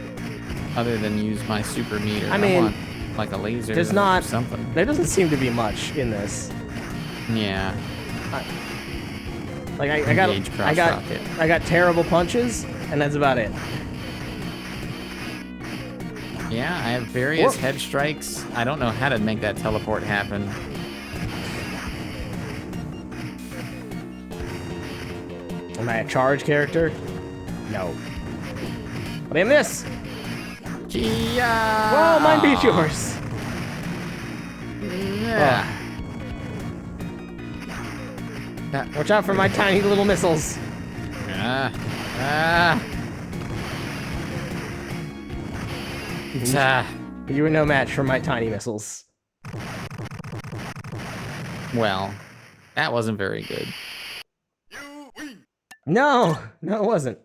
other than use my super meter. I mean, want, like a laser there's or not something. There doesn't seem to be much in this. Yeah. I got terrible punches, and that's about it. Yeah, I have various head strikes. I don't know how to make that teleport happen. Am I a charge character? No. But in this! Yeah. Whoa, mine beat yours! Yeah. Watch out for my tiny little missiles. You were no match for my tiny missiles. Well, that wasn't very good. No, it wasn't.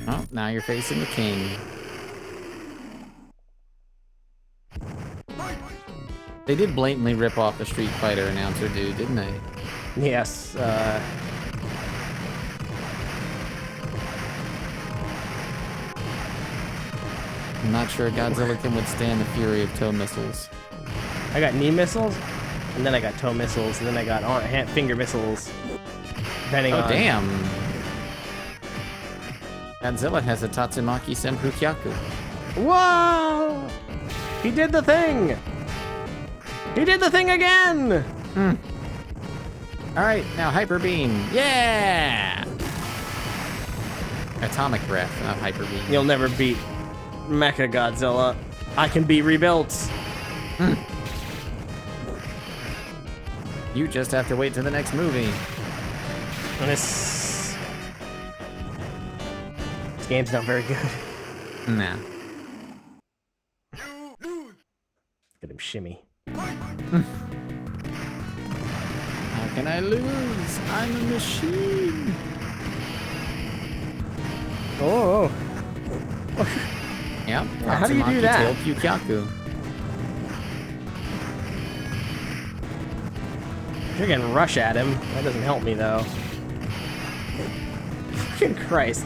Oh, now you're facing the king. They did blatantly rip off the Street Fighter announcer dude, didn't they? Yes, I'm not sure Godzilla can withstand the fury of toe missiles. I got knee missiles, and then I got toe missiles, and then I got finger missiles. Depending on... damn! Godzilla has a Tatsumaki Senpu Kyaku. Whoa! He did the thing! He did the thing again! Alright, now Hyper Beam. Yeah! Atomic Breath, not Hyper Beam. You'll never beat Mecha Godzilla. I can be rebuilt. You just have to wait till the next movie. This game's not very good. Nah. Get him shimmy. How can I lose? I'm a machine. Oh. Yep. How do you do that? Kyaku. You're getting rush at him. That doesn't help me though. Fucking Christ.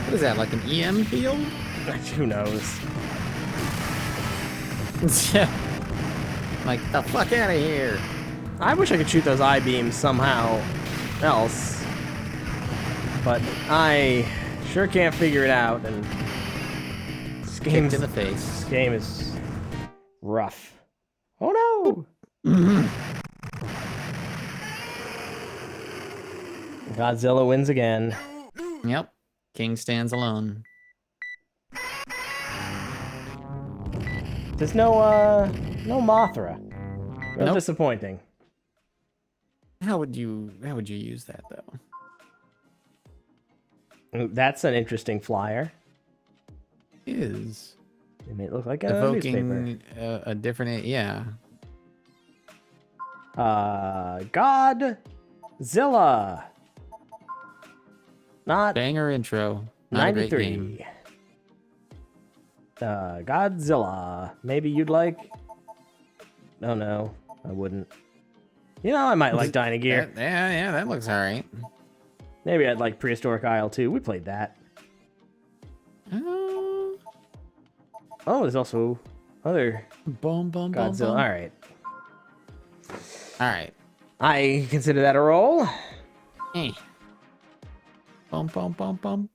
What is that, like an EM field? Who knows? Yeah. Like, the fuck out of here. I wish I could shoot those I-beams somehow else. But I sure can't figure it out, and this Kicked in the face. This game is rough. Oh no! Godzilla wins again. Yep. King stands alone. There's no Mothra. Real Nope. disappointing. How would you use that though? That's an interesting flyer. It is. It may look like a newspaper. Evoking a different, yeah. Godzilla. Not Banger intro. Not a great 93. game. Godzilla. Maybe you'd like... Oh no, I wouldn't. You know, I might like Dynagear. Yeah, that looks alright. Maybe I'd like Prehistoric Isle too. We played that. Uh, Oh, there's also other Godzilla. All right. Alright. I consider that a roll. Bum, bum, bum, bum.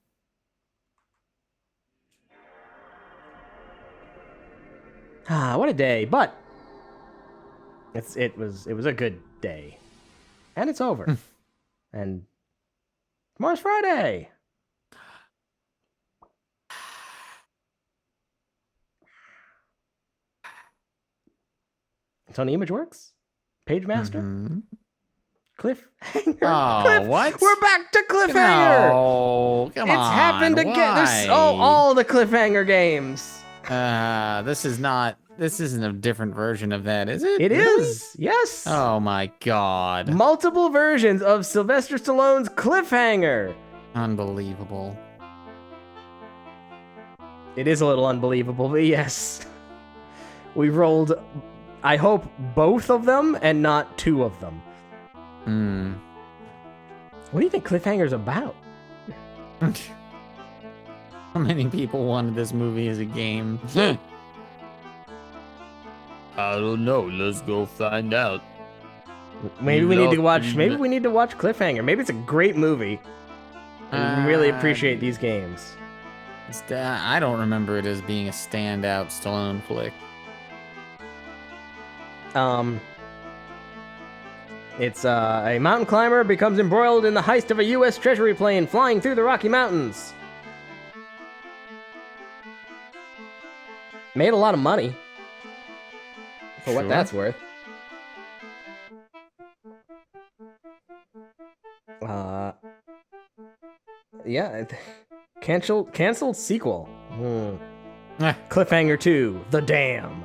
Ah, what a day! But it was a good day, and it's over. And tomorrow's Friday. Sony Image Works, Page Master, Cliffhanger. Oh, what? We're back to Cliffhanger. Oh, come on. It's happened again. There's Why? all the Cliffhanger games. This isn't a different version of that, is it? It Really? is. Yes. Oh my god. Multiple versions of Sylvester Stallone's Cliffhanger. Unbelievable. It is a little unbelievable, but yes. We rolled, I hope, both of them and not two of them. What do you think Cliffhanger's about? How many people wanted this movie as a game? I don't know. Let's go find out. Maybe we need to watch Cliffhanger. Maybe it's a great movie. I really appreciate these games. I don't remember it as being a standout Stallone flick. It's a mountain climber becomes embroiled in the heist of a U.S. Treasury plane flying through the Rocky Mountains. Made a lot of money. For what that's worth. Yeah. Canceled sequel. Cliffhanger 2, The Dam.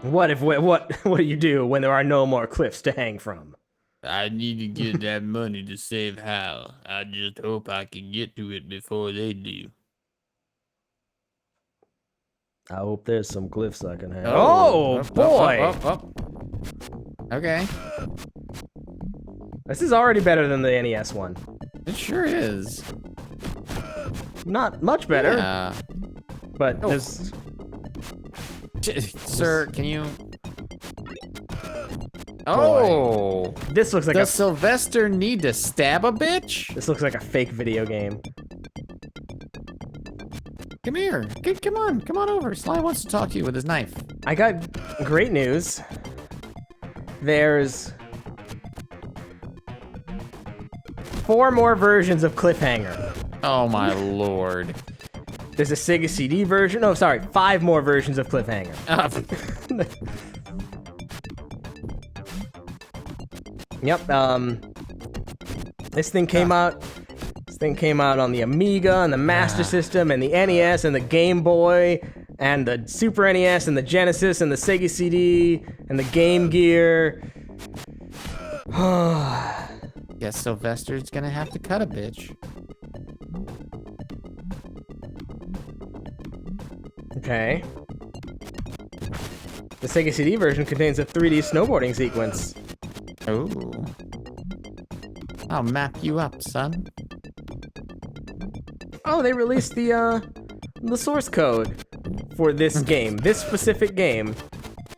What do you do when there are no more cliffs to hang from? I need to get that money to save Hal. I just hope I can get to it before they do. I hope there's some cliffs I can hang. Oh, boy! Okay. This is already better than the NES one. It sure is. Not much better. Yeah. But there's... Sir, can you... Oh! Boy. This looks like Does Sylvester need to stab a bitch? This looks like a fake video game. Come here. Come on over. Sly wants to talk to you with his knife. I got great news. There's 4 more versions of Cliffhanger. Oh my lord. There's a Sega CD version. Oh, sorry, 5 more versions of Cliffhanger. Yep. This thing came out. This thing came out on the Amiga and the Master System and the NES and the Game Boy and the Super NES and the Genesis and the Sega CD and the Game Gear. Guess Sylvester's gonna have to cut a bitch. Okay. The Sega CD version contains a 3D snowboarding sequence. Ooh. I'll map you up, son. Oh, they released the source code for this game, this specific game.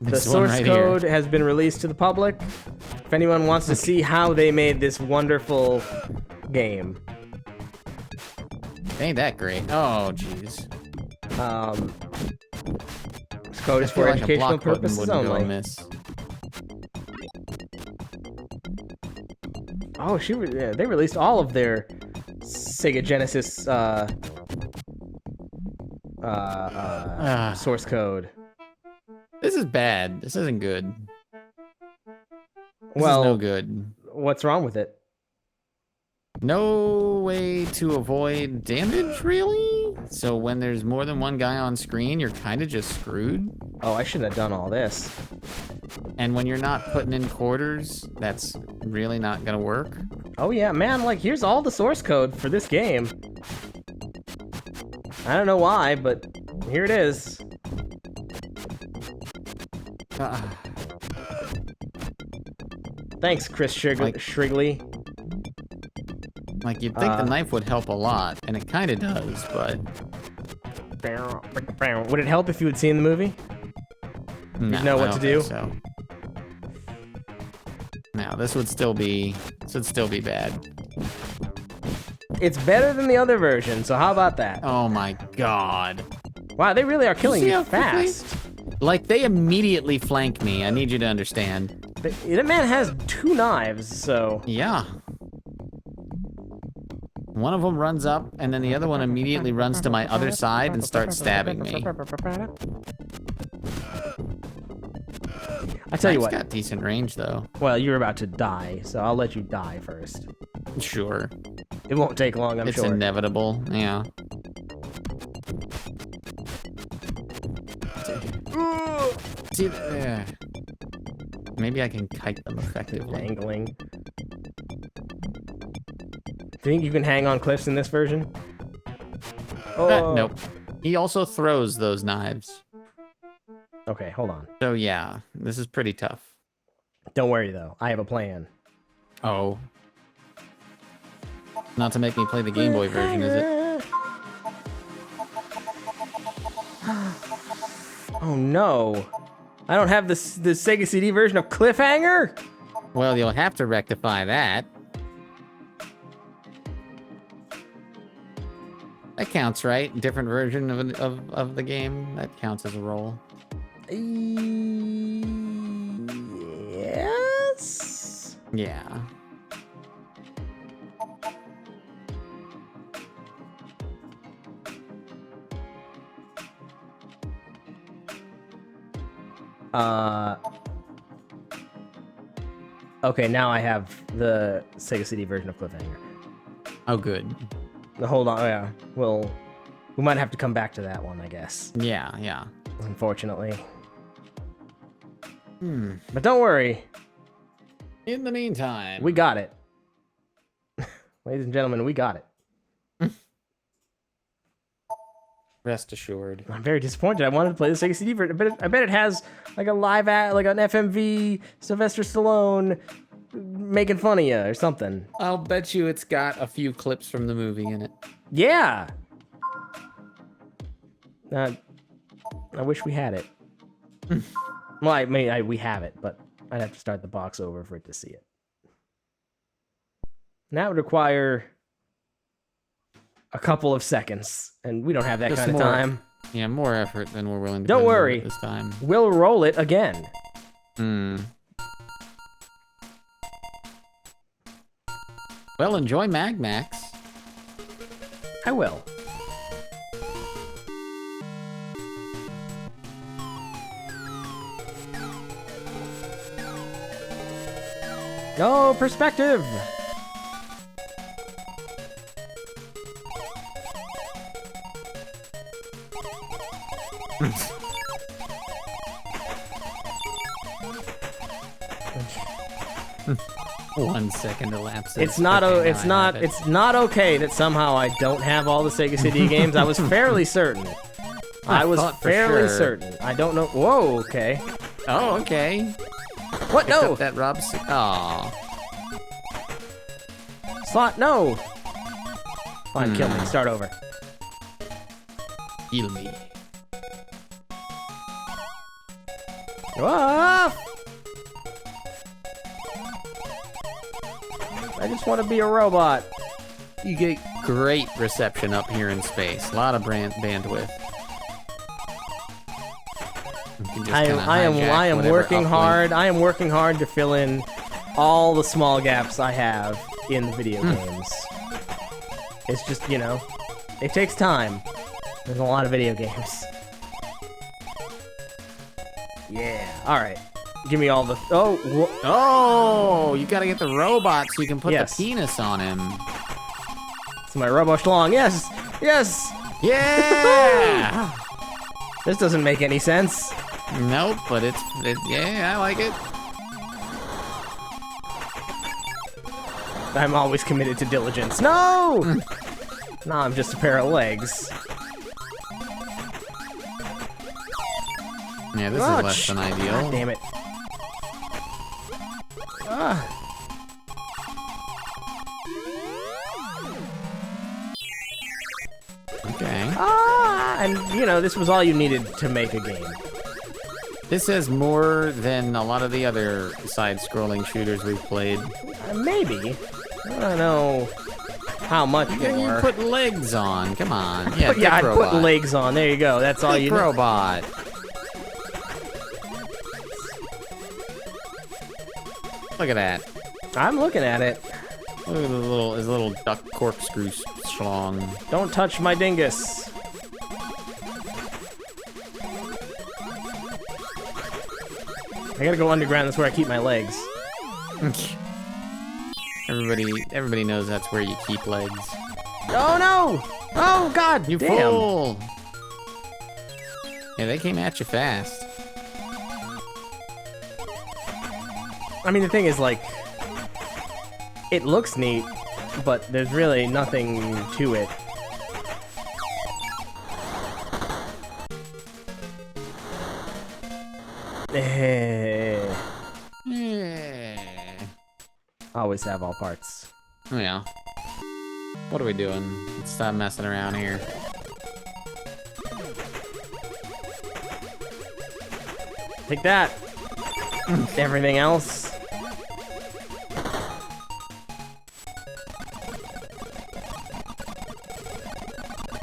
The source code has been released to the public. If anyone wants to see how they made this wonderful game. Ain't that great. Oh, jeez. This code is for educational purposes only. Oh, they released all of their Sega Genesis source code. This is bad. This isn't good. This is no good. What's wrong with it? No way to avoid damage, really? So when there's more than one guy on screen, you're kind of just screwed. Oh, I shouldn't have done all this. And when you're not putting in quarters, that's really not gonna work. Oh yeah, man, like here's all the source code for this game. I don't know why, but here it is. Thanks, Chris Shrigley. Like, you'd think the knife would help a lot, and it kind of does, but... Would it help if you had seen the movie? No, You'd know what to do? So. Now, this would still be so it'd still be bad. It's better than the other version, so how about that? Oh my god. Wow, they really are killing you fast. Like, they immediately flank me. I need you to understand. That man has 2 knives, so... Yeah. One of them runs up, and then the other one immediately runs to my other side and starts stabbing me. I tell you what. Got decent range, though. Well, you're about to die, so I'll let you die first. Sure. It won't take long, I'm sure. It's inevitable, yeah. See, maybe I can kite them effectively. Dangling. Do you think you can hang on cliffs in this version? Oh. Nope. He also throws those knives. Okay, hold on. So yeah, this is pretty tough. Don't worry though, I have a plan. Oh. Not to make me play the Game Boy version, is it? Oh no. I don't have the Sega CD version of Cliffhanger? Well, you'll have to rectify that. That counts, right? Different version of the game. That counts as a roll. Yes? Yeah. Okay, now I have the Sega CD version of Cliffhanger. Oh, good. Hold on, yeah. Well, we might have to come back to that one, I guess. Yeah, yeah. Unfortunately. But don't worry. In the meantime, we got it. Ladies and gentlemen, we got it. Rest assured. I'm very disappointed. I wanted to play the Sega CD version. I bet it has like a live like an FMV Sylvester Stallone making fun of you or something. I'll bet you it's got a few clips from the movie in it. Yeah. I wish we had it. Well, I mean, we have it, but I'd have to start the box over for it to see it. And that would require a couple of seconds, and we don't have that Just kind of time. Yeah, more effort than we're willing to Don't put into worry. it this time. We'll roll it again. Well, enjoy Mag Max. I will. No perspective. One second elapses. It's not okay that somehow I don't have all the Sega CD games. I was fairly certain. I was fairly certain. I don't know. Whoa, okay. Oh, okay. What? Picked No. up that Rob's. Aw. Slot, no. Fine, kill me. Start over. Heal me. Ah! I just want to be a robot. You get great reception up here in space. A lot of bandwidth. I am working hard. I am working hard to fill in all the small gaps I have in the video games. It's just, you know, it takes time. There's a lot of video games. Yeah. All right. Give me all the... Oh, you gotta get the robot so you can put the penis on him. It's my Robo Schlong. Yes! Yes! Yeah! This doesn't make any sense. Nope, but yeah, I like it. I'm always committed to diligence. No! Nah, I'm just a pair of legs. Yeah, this is less than ideal. God damn it. Okay. And, you know, this was all you needed to make a game. This has more than a lot of the other side-scrolling shooters we've played. Maybe. I don't know how much more. You put legs on. Come on. Yeah, I robot. put legs on. There you go. That's all you need. Robot. Look at that. I'm looking at it. Look at his little duck corkscrew schlong. Don't touch my dingus. I gotta go underground. That's where I keep my legs. Everybody knows that's where you keep legs. Oh no! Oh god! You damn. fool! Yeah, they came at you fast. I mean, the thing is, like, it looks neat, but there's really nothing to it. Always have all parts. Oh yeah. What are we doing? Let's stop messing around here. Take that. Everything else.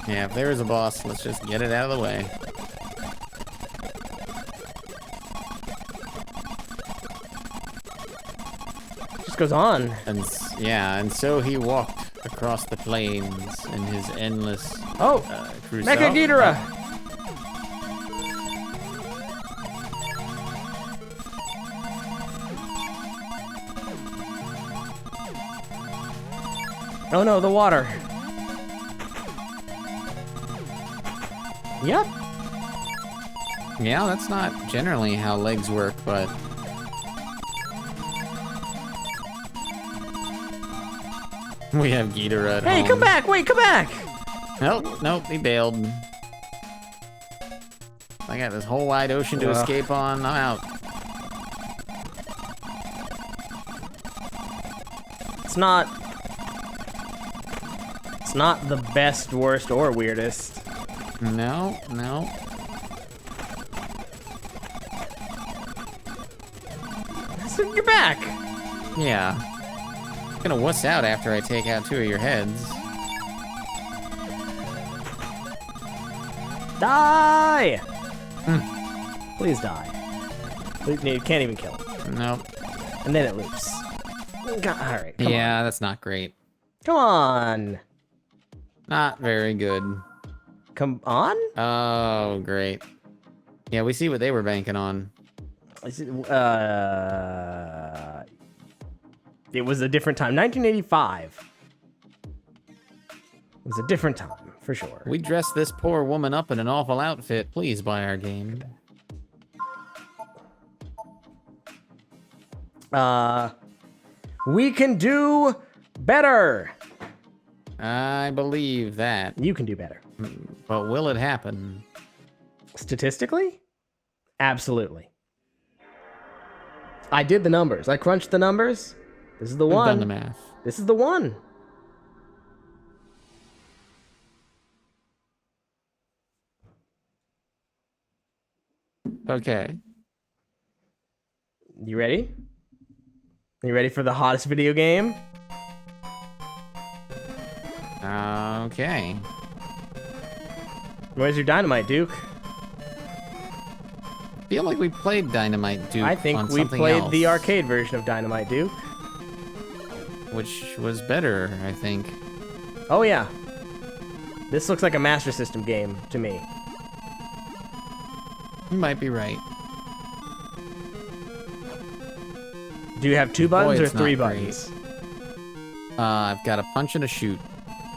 Yeah, if there is a boss, let's just get it out of the way. Just goes on. And and so he walked across the plains in his endless cruise. Mecha Ghidorah! Oh no, the water. Yep. Yeah, that's not generally how legs work, but... we have Ghidorah at home. Come back! Wait, come back! Nope, he bailed. I got this whole wide ocean to escape on. I'm out. It's not the best, worst, or weirdest. No. So you're back! Yeah. I'm gonna wuss out after I take out 2 of your heads. Die! Please die. You can't even kill it. Nope. And then it loops. Alright, come on. Yeah, that's not great. Come on! Not very good. Come on? Oh, great. Yeah, we see what they were banking on. It was a different time. 1985. It was a different time, for sure. We dressed this poor woman up in an awful outfit. Please buy our game. We can do better. I believe that. You can do better. But will it happen? Statistically? Absolutely. I did the numbers. I crunched the numbers. This is the one. Done the math. This is the one. Okay. You ready? You ready for the hottest video game? Okay. Where's your Dynamite, Duke? I feel like we played Dynamite Duke. I think on we something played else, the arcade version of Dynamite Duke. which was better, I think. Oh yeah. This looks like a Master System game to me. You might be right. Do you have 2 buttons Boy, or it's 3 not buttons? I've got a punch and a shoot.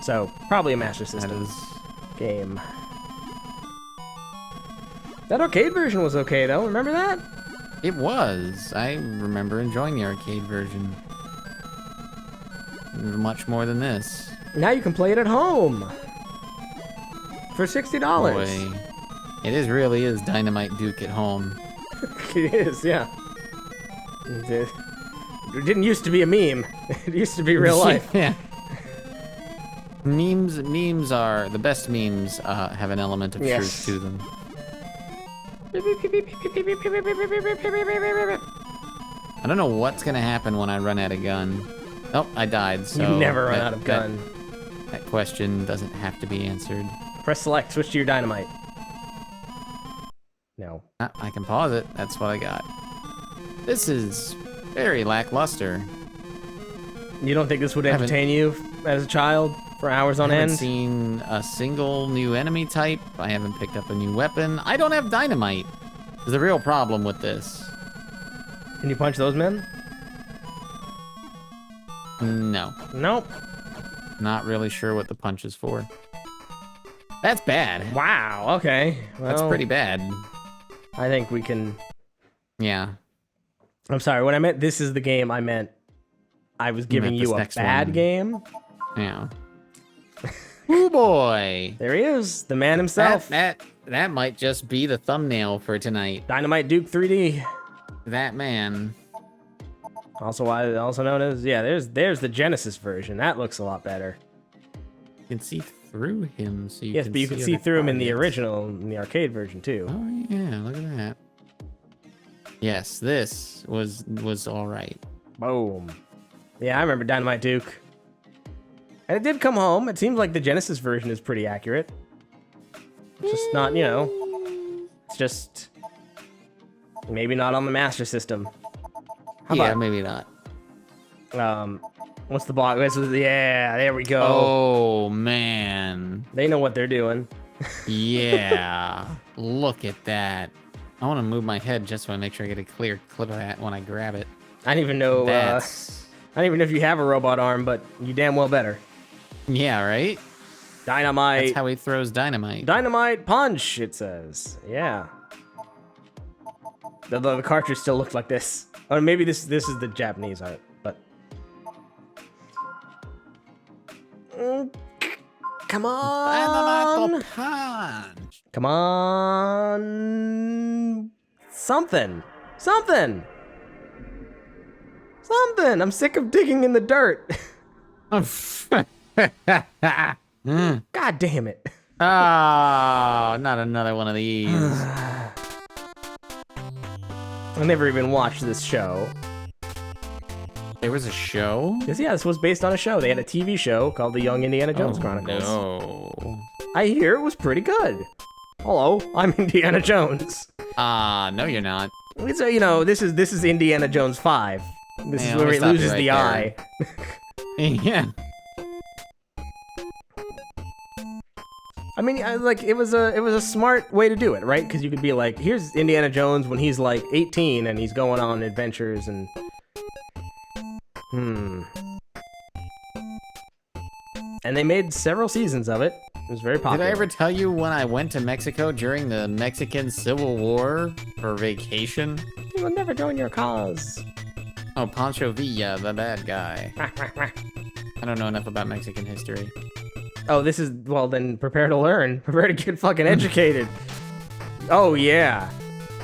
So, probably a Master System That is... game. That arcade version was okay, though. Remember that? It was. I remember enjoying the arcade version. Much more than this. Now you can play it at home. For $60. Boy. It really is Dynamite Duke at home. It is, yeah. It didn't used to be a meme. It used to be real life. Yeah. Memes are... The best memes have an element of truth to them. I don't know what's gonna happen when I run out of gun. Oh, I died, so... You never run out of gun. That question doesn't have to be answered. Press select, switch to your dynamite. No. I can pause it, that's what I got. This is very lackluster. You don't think this would entertain you as a child for hours on I end? haven't seen a single new enemy type. I haven't picked up a new weapon. I don't have dynamite. There's a real problem with this. Can you punch those men? No. Nope. Not really sure what the punch is for. That's bad. Wow, okay. Well, That's pretty bad. I think we can... Yeah. I'm sorry, when I meant this is the game, I meant I was giving you a bad game. Yeah. Oh boy. There he is, the man himself. That might just be the thumbnail for tonight. Dynamite Duke 3D. That man. Also known as, yeah, there's the Genesis version. That looks a lot better. You can see through him, so you yes, can but you can see through him in the original, in the arcade version too. Oh yeah, look at that. Yes, this was all right. Boom. Yeah, I remember Dynamite Duke. And it did come home. It seems like the Genesis version is pretty accurate. It's just not, it's just maybe not on the Master System. How yeah, about, maybe not. What's the block? Yeah, there we go. Oh man. They know what they're doing. Yeah. Look at that. I want to move my head just so I make sure I get a clear clip of that when I grab it. I don't even know. I don't even know if you have a robot arm, but you damn well better. Yeah, right? Dynamite. That's how he throws dynamite. Dynamite punch, it says. Yeah. The cartridge still looks like this. Or maybe this is the Japanese art, but... Come on! Punch. Come on! Something! Something! Something! I'm sick of digging in the dirt. God damn it. Oh, not another one of these. I never even watched this show. There was a show? Yeah, this was based on a show. They had a TV show called The Young Indiana Jones Chronicles. No. I hear it was pretty good. Hello, I'm Indiana Jones. No, you're not. So, this is Indiana Jones 5. This is where he loses the eye. Yeah. I mean, it was a smart way to do it, right? Because you could be like, here's Indiana Jones when he's like 18 and he's going on adventures and... And they made several seasons of it. It was very popular. Did I ever tell you when I went to Mexico during the Mexican Civil War for vacation? You will never join your cause. Oh, Pancho Villa, the bad guy. I don't know enough about Mexican history. Oh, this is, well then, prepare to learn. Prepare to get fucking educated. Oh, yeah.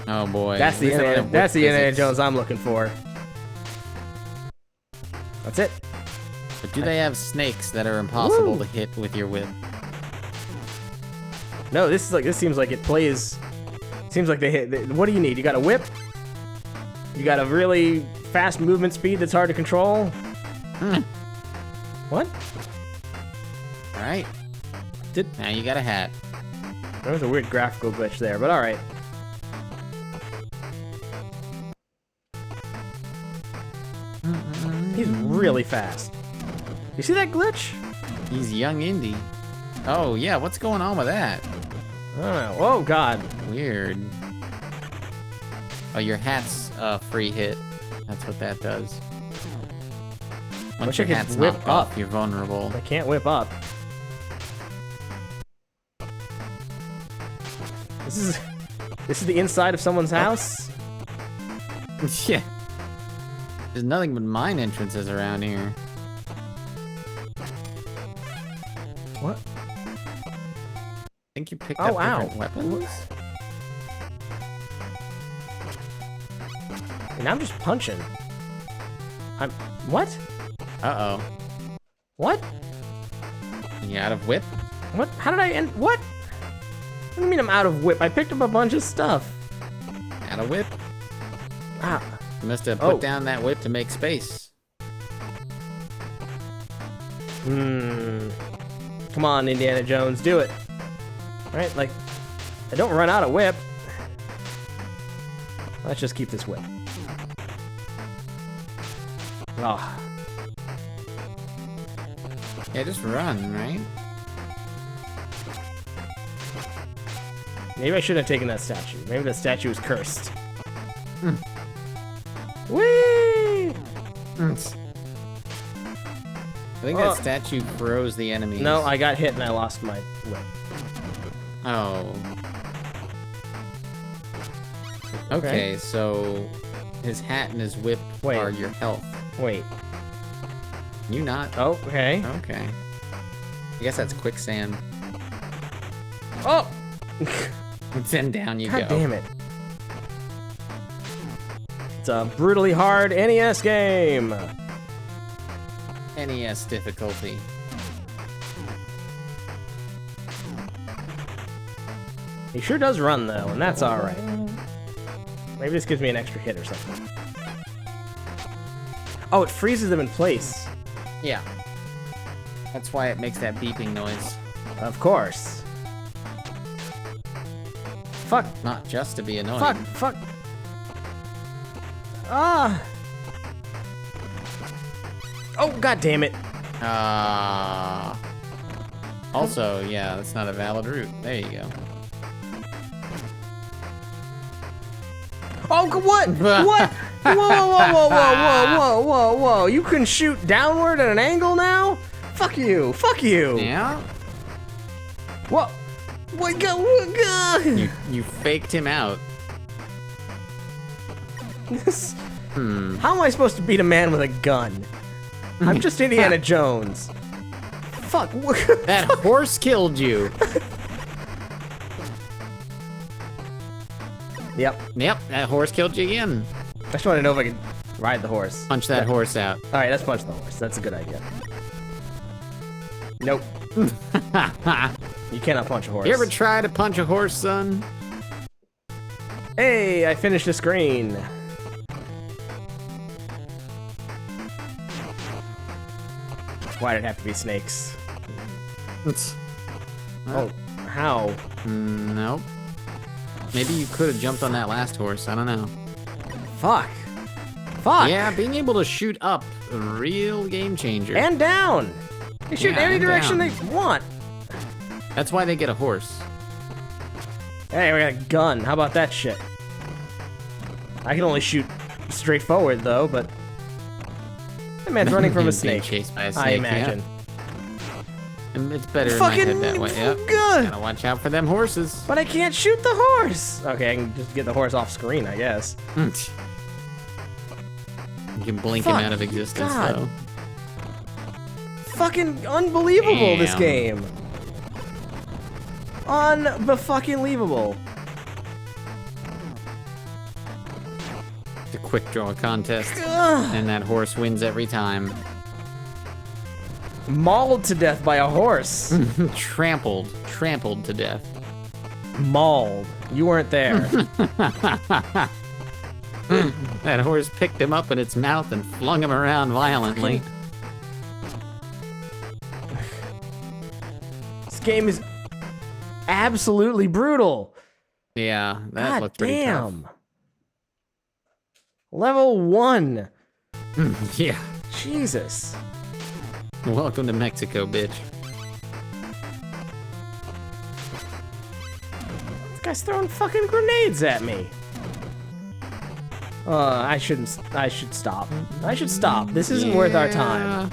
Oh, boy. That's the Indiana Jones I'm looking for. That's it. But do they have snakes that are impossible to hit with your whip? No, this seems like it plays... Seems like they hit... What do you need? You got a whip? You got a really fast movement speed that's hard to control? What? Alright. Now you got a hat. There was a weird graphical glitch there, but alright. He's really fast. You see that glitch? He's young Indy. Oh, yeah, what's going on with that? I don't know. Oh, God. Weird. Oh, your hat's a free hit. That's what that does. Once your hat's knocked off, you're vulnerable. I can't whip up. This is the inside of someone's house? Yeah. There's nothing but mine entrances around here. What? I think you picked up different weapons? And I'm just punching. What? Uh-oh. What? You out of whip? What? How did I end? What? What do you mean I'm out of whip? I picked up a bunch of stuff. Got a whip. Ah. You must have put down that whip to make space. Come on, Indiana Jones, do it. Right? Like, I don't run out of whip. Let's just keep this whip. Oh. Yeah, just run, right? Maybe I shouldn't have taken that statue. Maybe that statue is cursed. Whee! I think that statue froze the enemies. No, I got hit and I lost my whip. Oh. Okay, so his hat and his whip are your health. Wait. You not? Oh, okay. Okay. I guess that's quicksand. Oh! Then down you God go. damn it. It's a brutally hard NES game. NES difficulty. He sure does run though, and that's alright. Maybe this gives me an extra hit or something. Oh, it freezes them in place. Yeah. That's why it makes that beeping noise. Of course. Fuck. Not just to be annoying. Fuck. Ah. Oh, god damn it. Also, yeah, that's not a valid route. There you go. Oh, what? What? Whoa. You can shoot downward at an angle now? Fuck you. Yeah? What? What? You faked him out. How am I supposed to beat a man with a gun? I'm just Indiana Jones. Fuck. That horse killed you. Yep, that horse killed you again. I just want to know if I can ride the horse. Punch that horse out. Alright, let's punch the horse. That's a good idea. Nope. You cannot punch a horse. You ever try to punch a horse, son? Hey, I finished the screen. Why did it have to be snakes? Oh, how? Nope. Maybe you could have jumped on that last horse. I don't know. Fuck. Yeah, being able to shoot up, a real game changer. And down. They shoot any direction they want. That's why they get a horse. Hey, we got a gun. How about that shit? I can only shoot straight forward though, but that man's running from a snake. Chased by a snake, I imagine. Yeah. And it's better in my head that way. Yep. Good. Gotta watch out for them horses. But I can't shoot the horse. Okay, I can just get the horse off screen, I guess. You can blink him out of existence, though. Fucking unbelievable, this game. Unfucking-leavable. It's a quick draw contest, and that horse wins every time. Mauled to death by a horse. Trampled to death. Mauled. You weren't there. That horse picked him up in its mouth and flung him around violently. This game is absolutely brutal. Yeah, that looked pretty tough. Level 1. Yeah. Jesus. Welcome to Mexico, bitch. This guy's throwing fucking grenades at me. I should stop. I should stop. This isn't worth our time.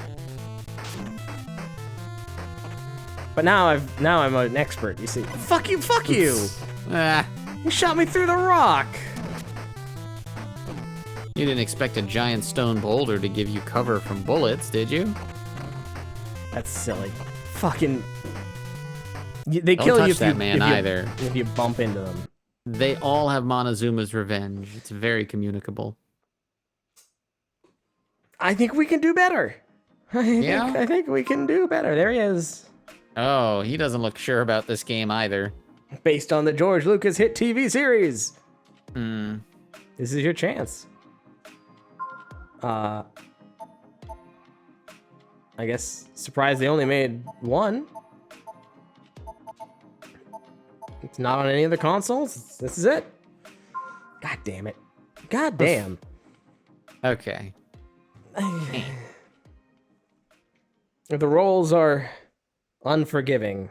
But now I'm an expert, you see. Fuck you. You shot me through the rock. You didn't expect a giant stone boulder to give you cover from bullets, did you? That's silly. Fucking. They Don't kill touch you if that you, man if you, either. if you bump into them. They all have Montezuma's revenge. It's very communicable. I think we can do better. I think we can do better. There he is. Oh, he doesn't look sure about this game either. Based on the George Lucas hit TV series. This is your chance. I guess surprised they only made one. It's not on any other consoles. This is it. God damn it. God damn. Okay. The rolls are unforgiving.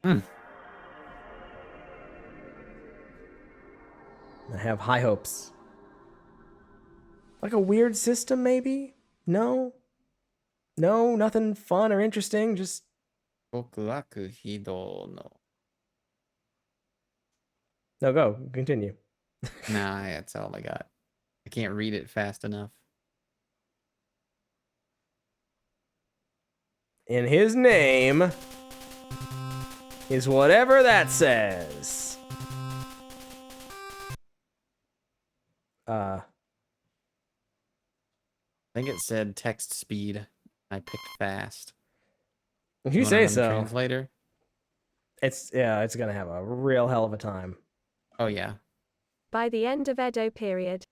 I have high hopes. Like a weird system, maybe? No? No, nothing fun or interesting, just... Boku Hido no. No, go. Continue. Nah, that's all I got. I can't read it fast enough. In his name is whatever that says. I think it said text speed. I picked fast. If you say so. Translator. It's gonna have a real hell of a time. Oh yeah. By the end of Edo period,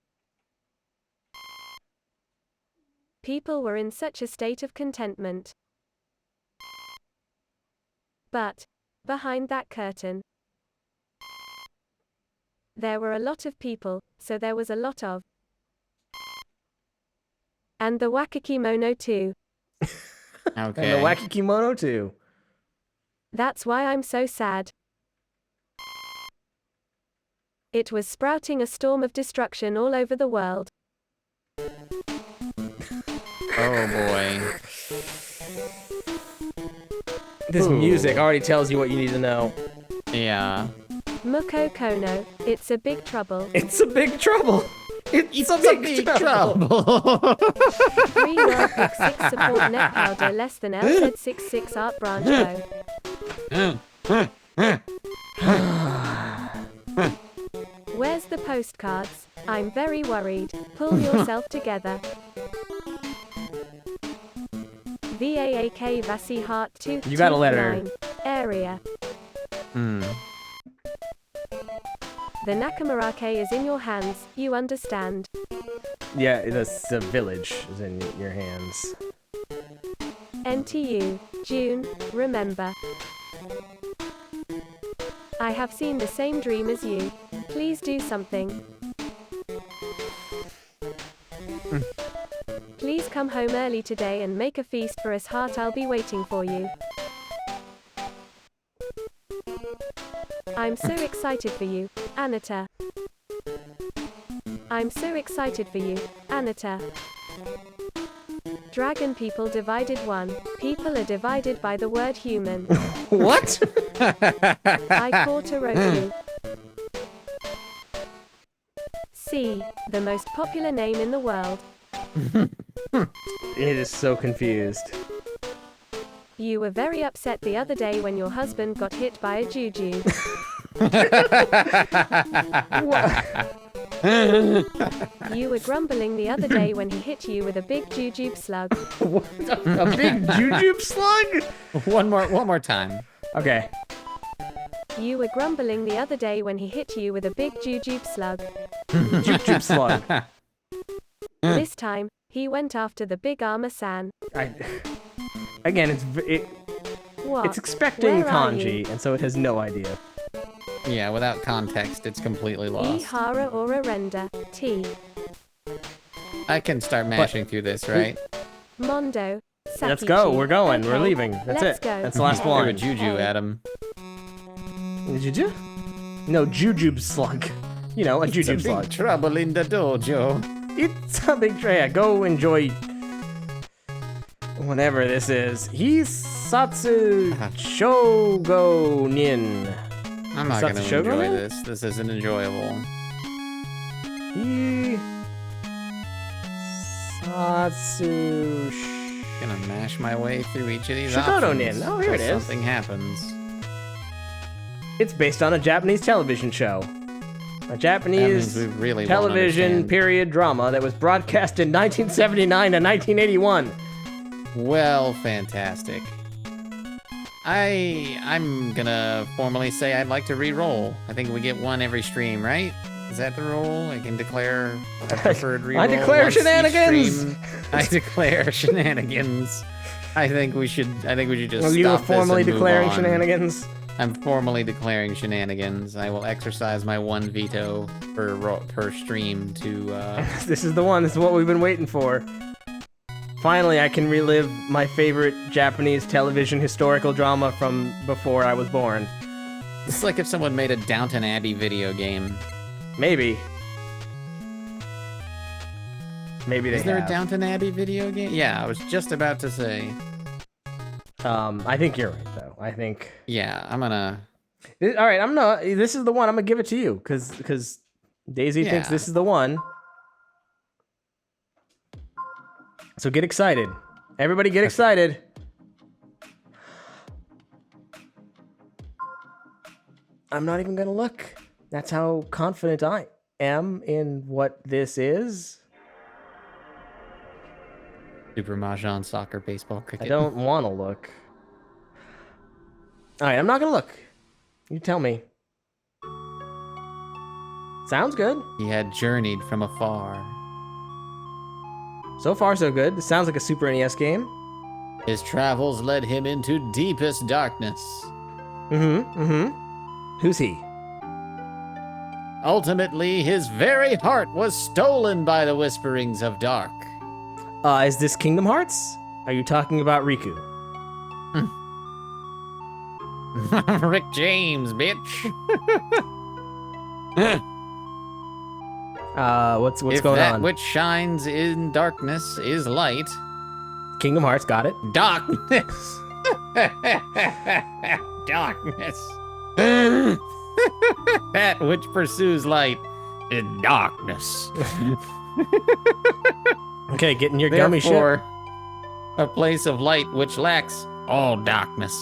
people were in such a state of contentment. But, behind that curtain, there were a lot of people, so there was a lot of. And the wakikimono too. Okay. And the wakikimono too. That's why I'm so sad. It was sprouting a storm of destruction all over the world. Oh boy. This music already tells you what you need to know. Yeah. Muko Kono, it's a big trouble. It's a big trouble. It's a big trouble. 3 World Pick 6 support neck powder less than LZ66 art branch bow. Where's the postcards? I'm very worried. Pull yourself together. VAAK Vasi Heart 2. You got a letter. Area. The Nakamarake is in your hands, you understand. Yeah, the village is in your hands. NTU, June, remember. I have seen the same dream as you. Please do something. Please come home early today and make a feast for us, heart. I'll be waiting for you. I'm so excited for you, Anata. I'm so excited for you, Anata. Dragon people divided 1. People are divided by the word human. What? I caught a Roku. C. The most popular name in the world. It is so confused. You were very upset the other day when your husband got hit by a juju. You were grumbling the other day when he hit you with a big jujube slug. What? A big jujube slug? One more time. Okay. You were grumbling the other day when he hit you with a big jujube slug. Jujube slug. This time, he went after the big armor-san. Again, What? it's expecting Where are you? kanji, and so it has no idea. Yeah, without context, it's completely lost. Ihara or Arenda, T. I can start mashing through this, right? Mondo, Sakichi. Let's go. We're going. Okay, We're leaving. That's let's it. go. That's the last Threw one. a juju at him. Juju? No, jujube slug. You know, a jujube slug. Trouble in the dojo. It's a big tray. Yeah, go enjoy whatever this is. Hissatsu Shogonin. I'm not going to Hissatsu enjoy Shogonin? this. This isn't enjoyable. Hissatsu Gonna mash my way through each of these Shigoto options. Nin. Oh, here it until is. Something happens. It's based on a Japanese television show. A Japanese That means we really won't television understand. period drama that was broadcast in 1979 and 1981. Well, fantastic. I'm gonna formally say I'd like to re-roll. I think we get one every stream, right? Is that the rule? I can declare a preferred reroll. I declare once each shenanigans! stream. I declare shenanigans. I think we should just Well, stop you are this formally and move declaring on. shenanigans? I'm formally declaring shenanigans. I will exercise my one veto per stream to. This is the one. This is what we've been waiting for. Finally, I can relive my favorite Japanese television historical drama from before I was born. It's like if someone made a Downton Abbey video game. Maybe. Maybe they Is there have. a Downton Abbey video game? Yeah, I was just about to say. I think you're right, though. I think. Yeah, I'm gonna. All right, this is the one. I'm gonna give it to you, because Daisy thinks this is the one. So get excited. Everybody get excited. I'm not even gonna look. That's how confident I am in what this is. Super Mahjong, soccer, baseball, cricket. I don't want to look. All right, I'm not gonna look. You tell me. Sounds good. He had journeyed from afar. So far, so good. This sounds like a Super NES game. His travels led him into deepest darkness. Who's he? Ultimately, his very heart was stolen by the whisperings of dark. Is this Kingdom Hearts? Are you talking about Riku? Rick James, bitch. What's if going that on? which shines in darkness is light. Kingdom Hearts, got it. Darkness. Darkness. That which pursues light is darkness. Okay, getting your gummy shit. Therefore, a place of light which lacks all darkness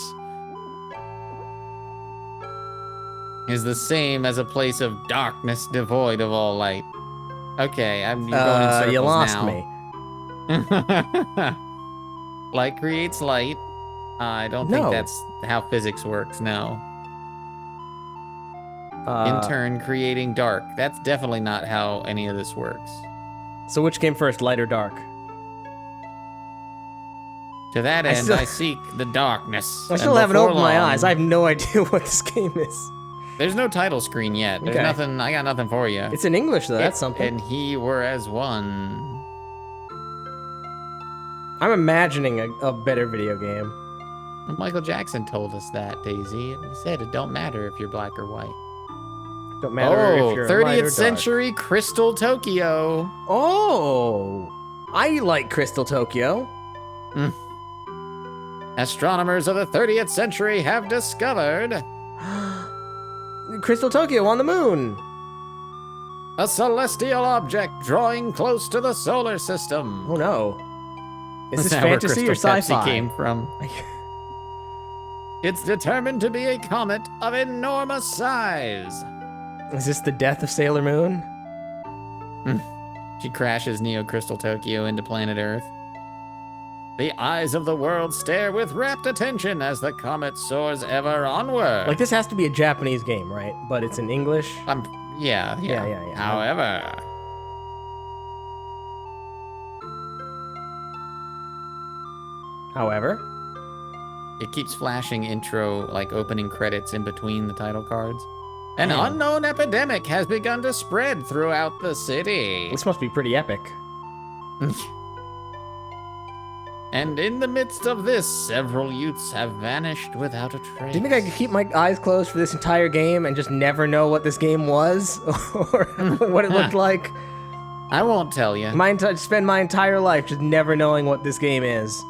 is the same as a place of darkness devoid of all light. Okay, you're going in circles you lost now. me. Light creates light. I don't think that's how physics works, no. In turn, creating dark. That's definitely not how any of this works. So which came first, light or dark? To that end, I seek the darkness. I still haven't opened my eyes. I have no idea what this game is. There's no title screen yet. There's nothing. I got nothing for you. It's in English, though. That's something. And he were as one. I'm imagining a better video game. Michael Jackson told us that, Daisy. He said it don't matter if you're black or white. Don't matter if you're 30th light or dark. century Crystal Tokyo. Oh, I like Crystal Tokyo. Astronomers of the 30th century have discovered Crystal Tokyo on the moon. a celestial object drawing close to the solar system. Oh no. Is this That's where fantasy or Crystal Pepsi sci-fi? came from. It's determined to be a comet of enormous size. Is this the death of Sailor Moon? She crashes Neo Crystal Tokyo into planet Earth. The eyes of the world stare with rapt attention as the comet soars ever onward. Like, this has to be a Japanese game, right? But it's in English? Yeah. However, it keeps flashing intro, like opening credits in between the title cards. An unknown epidemic has begun to spread throughout the city. This must be pretty epic. And in the midst of this, several youths have vanished without a trace. Do you think I could keep my eyes closed for this entire game and just never know what this game was? Or what it looked like? I won't tell you. Spend my entire life just never knowing what this game is.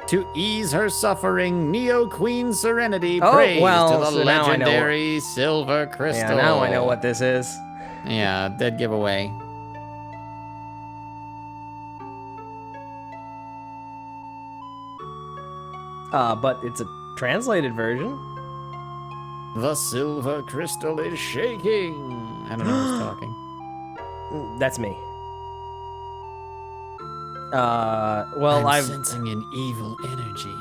To ease her suffering, Neo Queen Serenity Oh, prays well, to the so now I know legendary Silver Crystal. Yeah, now I know what this is. Yeah, dead giveaway. But it's a translated version. The Silver Crystal is shaking. I don't know who's talking. That's me. Well, I'm sensing an evil energy.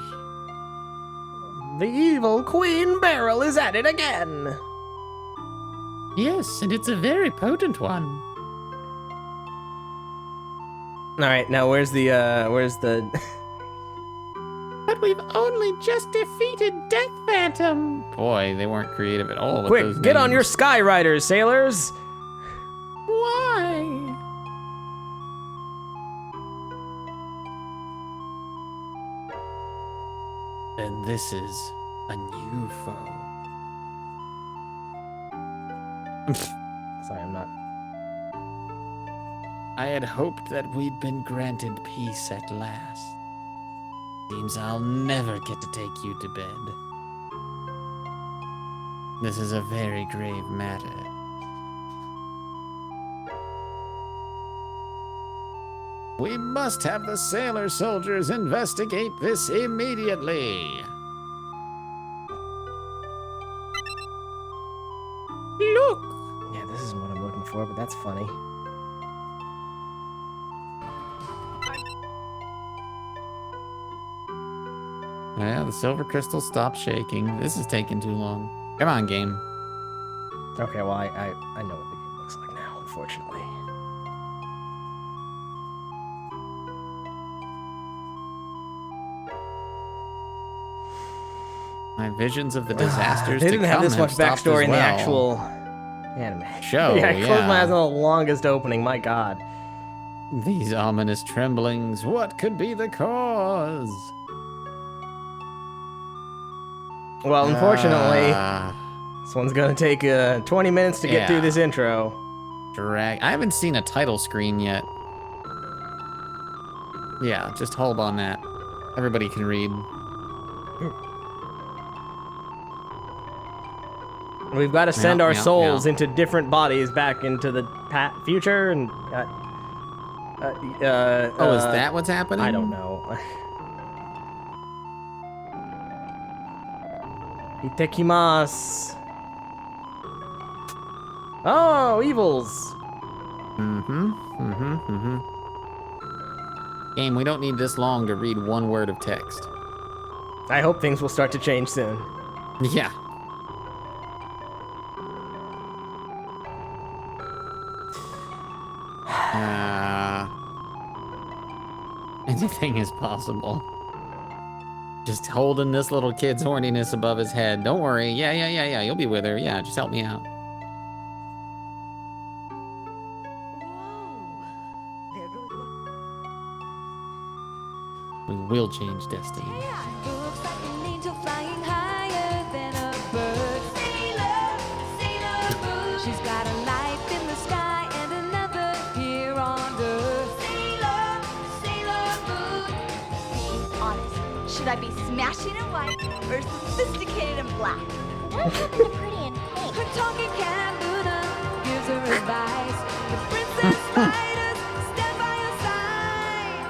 The evil Queen Beryl is at it again. Yes, and it's a very potent one. All right, now where's the But we've only just defeated Death Phantom. Boy, they weren't creative at all with those Quick, get on names. your Sky Riders, sailors! Why? Then this is a new foe. Sorry, I'm not. I had hoped that we'd been granted peace at last. Seems I'll never get to take you to bed. This is a very grave matter. We must have the sailor soldiers investigate this immediately. Look! Yeah, this isn't what I'm looking for, but that's funny. Yeah, the silver crystal stopped shaking. This is taking too long. Come on, game. Okay, well, I know what the game looks like now, unfortunately. My visions of the disasters They to didn't have this much stopped backstory as in the well. actual anime. Show, Yeah, I closed my yeah. eyes on the longest opening, my god. These ominous tremblings, what could be the cause? Well, unfortunately, Ah, this one's gonna take 20 minutes to get Yeah. through this intro. I haven't seen a title screen yet. Yeah, just hold on that. Everybody can read. We've got to send Yeah, our yeah, souls yeah. into different bodies back into the future, and Oh, is that what's happening? I don't know. Itekimasu. Oh, evils. Game, we don't need this long to read one word of text. I hope things will start to change soon. Yeah. Anything is possible. Just holding this little kid's horniness above his head. Don't worry. Yeah. You'll be with her. Yeah, just help me out. We will change destiny. Looks like an angel flying higher than a bird. Sailor, sailor moon. She's got a life in the sky and another here on earth. Sailor, sailor moon. Being honest, should I be smashing in white or sophisticated in black? What happened to pretty in pink? Her talking cat Luna gives her advice. The princess spiders stand by her side.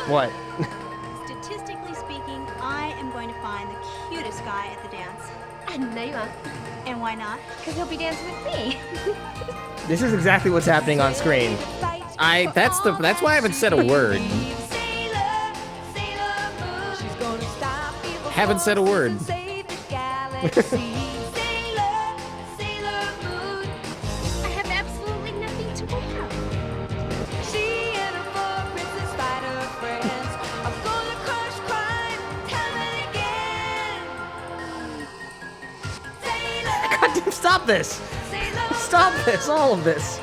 What? Statistically speaking, I am going to find the cutest guy at the dance. And no, you won't. And why not? Because he'll be dancing with me. This is exactly what's happening on screen. That's why I haven't said a word. Haven't said a word. I have absolutely nothing to wear. She and her four princess spider friends are gonna crush crime time and again. God damn, stop this! Stop this, all of this!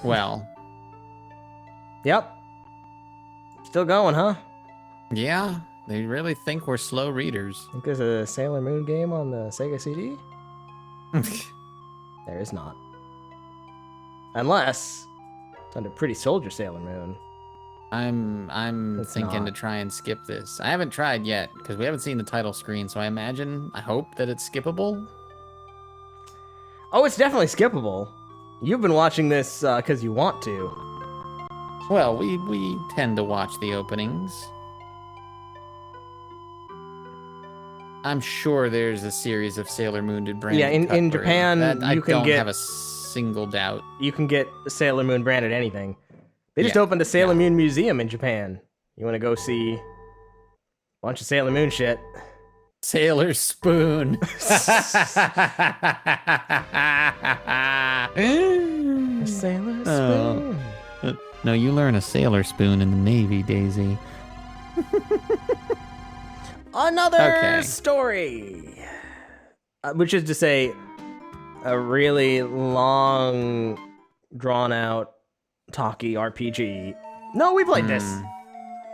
Well. Yep. Still going, huh? Yeah, they really think we're slow readers. Think there's a Sailor Moon game on the Sega CD? There is not. Unless it's under Pretty Soldier Sailor Moon. I'm It's thinking not. to try and skip this. I haven't tried yet because we haven't seen the title screen, so I hope that it's skippable. Oh, it's definitely skippable. You've been watching this because you want to. Well, we tend to watch the openings. I'm sure there's a series of Sailor Moon branded. Yeah, in Japan, I you can don't get have a single doubt. You can get Sailor Moon branded anything. They just Yeah, opened a Sailor Moon museum in Japan. You want to go see a bunch of Sailor Moon shit? Sailor Spoon. Sailor Spoon. No, you learn a Sailor Spoon in the Navy, Daisy. Another story. Which is to say, a really long, drawn-out, talky RPG. No, we played this.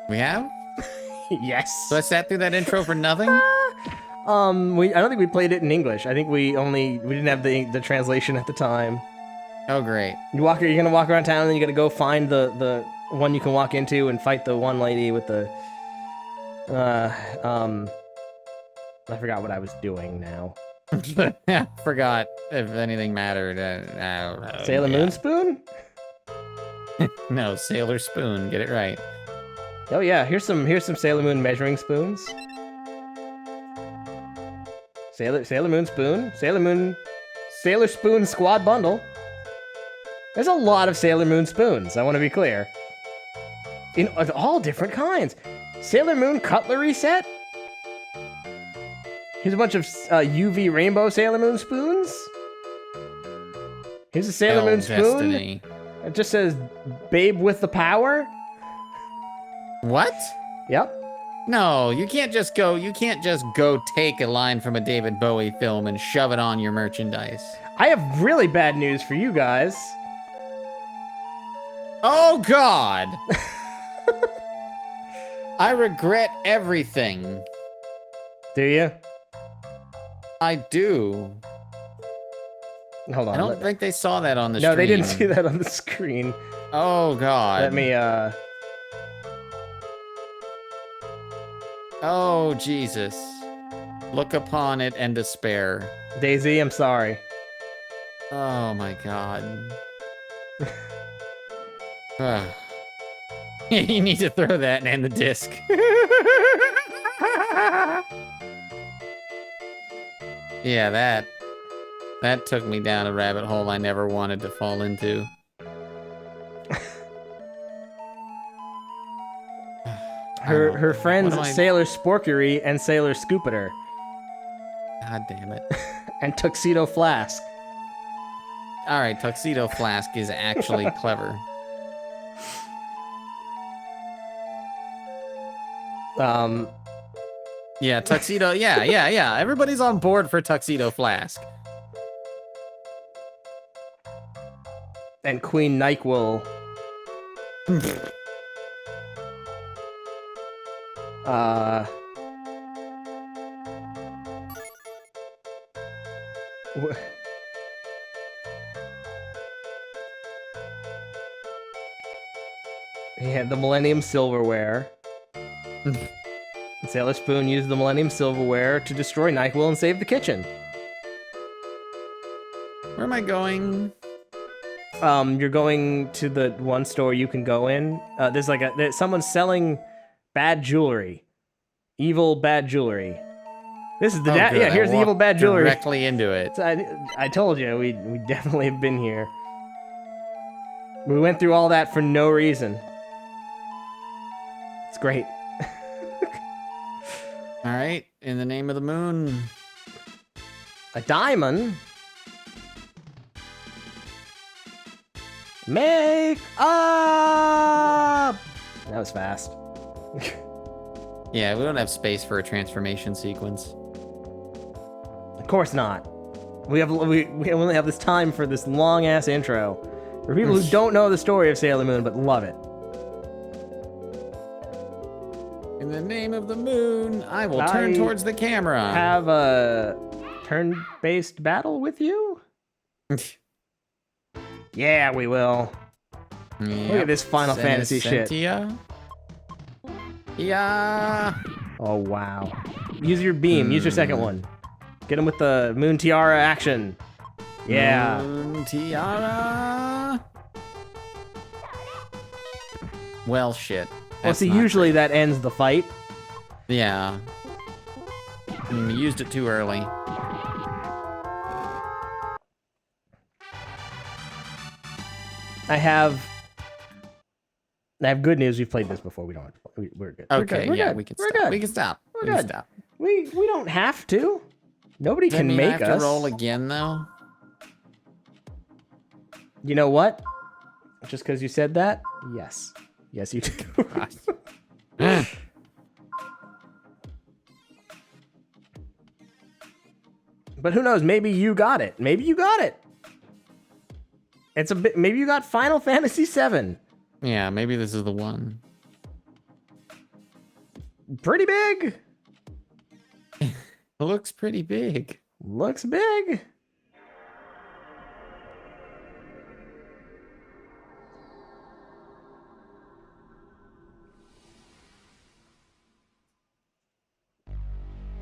We have? Yes. So I sat through that intro for nothing? I don't think we played it in English. I think we didn't have the translation at the time. Oh, great. You're gonna walk around town and then you gotta go find the one you can walk into and fight the one lady with the I forgot what I was doing now. Forgot if anything mattered. Sailor Moon Spoon? No, Sailor Spoon. Get it right. Oh yeah, here's some Sailor Moon measuring spoons. Sailor Moon Spoon. Sailor Spoon Squad Bundle. There's a lot of Sailor Moon spoons, I want to be clear. In all different kinds. Sailor Moon cutlery set? Here's a bunch of UV rainbow Sailor Moon spoons. Here's a Sailor Moon spoon. Destiny. It just says, "Babe with the power." What? Yep. No, you can't just go take a line from a David Bowie film and shove it on your merchandise. I have really bad news for you guys. Oh, God! I regret everything. Do you? I do. Hold on. I don't think they saw that on the stream. No, they didn't see that on the screen. Oh, God. Let me, Oh, Jesus. Look upon it and despair. Daisy, I'm sorry. Oh, my God. You need to throw that and the disc. Yeah, that took me down a rabbit hole I never wanted to fall into. Her friends Sailor Sporkery and Sailor Scoopator. God damn it. And Tuxedo Flask. Alright, Tuxedo Flask is actually clever. Yeah, Tuxedo, yeah. Everybody's on board for Tuxedo Flask. And Queen NyQuil. He had the Millennium Silverware. Sailor Spoon used the Millennium Silverware to destroy NyQuil and save the kitchen. Where am I going? You're going to the one store you can go in. There's someone's selling bad jewelry. Evil bad jewelry. This is the yeah, here's the evil bad jewelry. Directly into it. I told you, we definitely have been here. We went through all that for no reason. It's great. All right, in the name of the moon. A diamond? Make up! That was fast. Yeah, we don't have space for a transformation sequence. Of course not. We only have this time for this long-ass intro. For people who don't know the story of Sailor Moon but love it. In the name of the moon, I will turn towards the camera. Have a turn-based battle with you? Yeah, we will. Yep. Look at this Final Fantasy shit. Yeah. Oh, wow. Use your beam. Use your second one. Get him with the Moon Tiara action. Yeah. Moon Tiara. Well, shit. Well, see, usually that ends the fight. Yeah. You used it too early. I have good news. We've played this before. We don't have to play. We're good. Okay, we're yeah, good. we can We're stop. good. We can stop. We're We good. can stop. We don't have to. Nobody Does that can mean I make have to us. roll again, though? You know what? Just because you said that? Yes. Yes, you do. But who knows? Maybe you got it. Maybe you got it. It's a bit. Maybe you got Final Fantasy VII. Yeah, maybe this is the one. Pretty big. Looks pretty big. Looks big.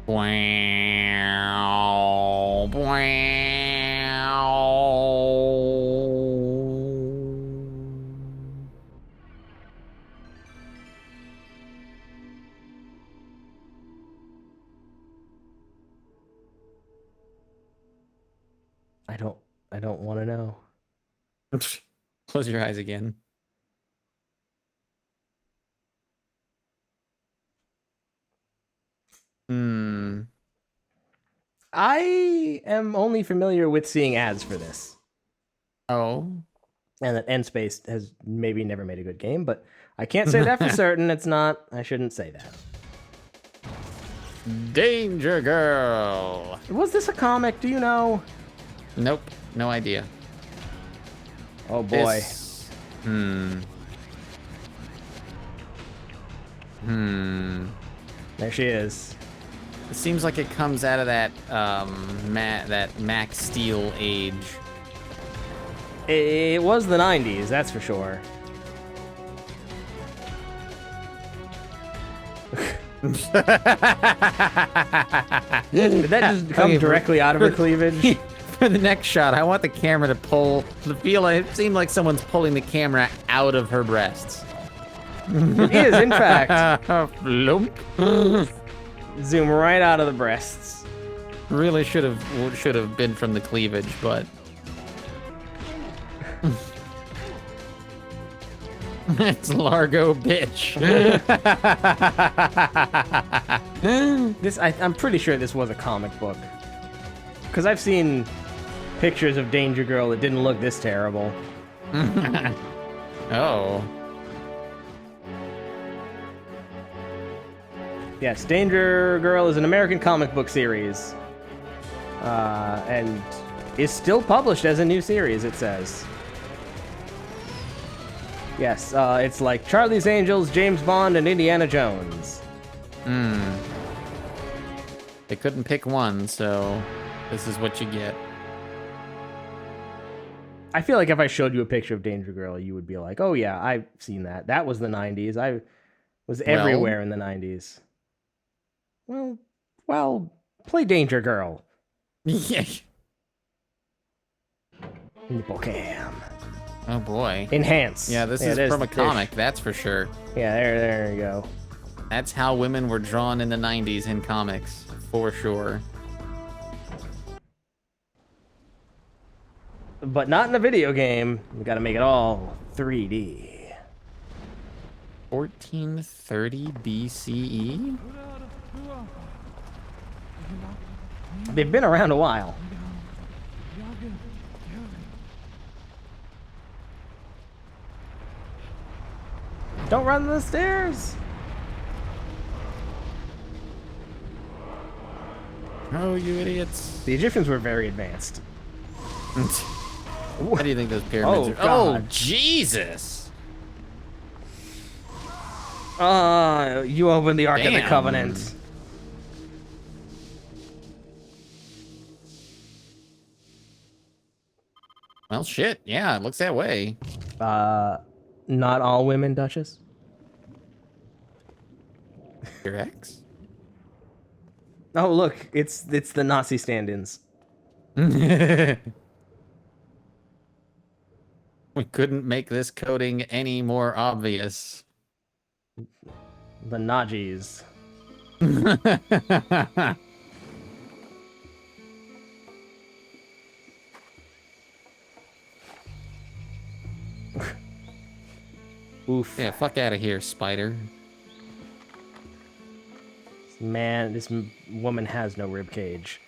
Wow. I don't want to know. Close your eyes again. I am only familiar with seeing ads for this. Oh. And that N-Space has maybe never made a good game, but I can't say that for certain. It's not. I shouldn't say that. Danger Girl. Was this a comic? Do you know? Nope. No idea. Oh boy. There she is. It seems like it comes out of that that Max Steel age. It was the 90s, that's for sure. Did that just come directly out of her cleavage? For the next shot, I want the camera to pull the feel. It seemed like someone's pulling the camera out of her breasts. It is, in fact. Flump. Zoom right out of the breasts. Really should have been from the cleavage, but it's Largo, bitch. I'm pretty sure this was a comic book, because I've seen pictures of Danger Girl that didn't look this terrible. Oh. Yes, Danger Girl is an American comic book series, and is still published as a new series, it says. Yes, it's like Charlie's Angels, James Bond, and Indiana Jones. They couldn't pick one, so this is what you get. I feel like if I showed you a picture of Danger Girl, you would be like, oh yeah, I've seen that. That was the 90s. I was everywhere in the 90s. Well, play Danger Girl. Yeah. Nipple cam. Oh boy. Enhance. Yeah, this is from a comic, that's for sure. Yeah, there you go. That's how women were drawn in the 90s in comics, for sure. But not in a video game. We gotta make it all 3D. 1430 BCE? They've been around a while. Don't run the stairs! Oh, you idiots. The Egyptians were very advanced. How do you think those pyramids are? God. Oh, Jesus! You opened the Ark of the Damn. Covenant. Well, shit. Yeah, it looks that way. Not all women, Duchess? Your ex? Oh, look, it's the Nazi stand-ins. We couldn't make this coding any more obvious. The Najis. Oof. Yeah, fuck out of here, spider. Man, this woman has no rib cage.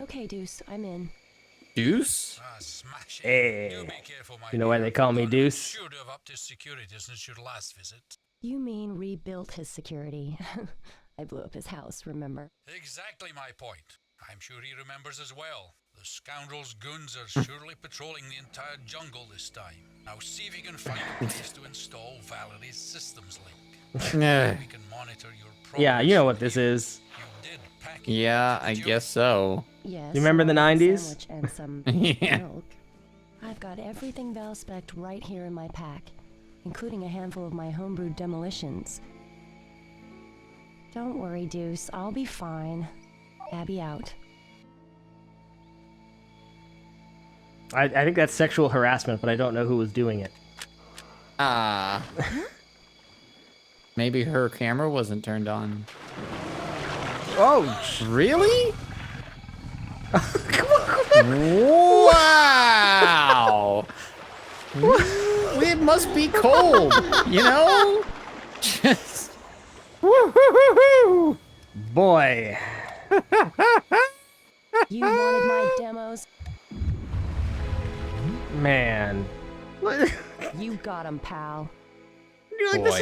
Okay, Deuce, I'm in. Deuce? Hey. You know why they call me Deuce? Sure to have upped his security since your last visit. You mean rebuilt his security. I blew up his house, remember? Exactly my point. I'm sure he remembers as well. The scoundrel's goons are surely patrolling the entire jungle this time. Now see if you can find a place to install Valerie's systems link. We can monitor your progress. Yeah, you know what this is. Yeah, I guess so. Yes. You remember the 90s? Sandwich and some Yeah. milk. I've got everything Val-spec'd right here in my pack, including a handful of my homebrewed demolitions. Don't worry, Deuce. I'll be fine. Abby out. I think that's sexual harassment, but I don't know who was doing it. Maybe her camera wasn't turned on. Oh, really? Wow! It must be cold, you know? Just... Woo-hoo-hoo-hoo! Boy. You wanted my demos? Man. You got 'em, pal. You're like, this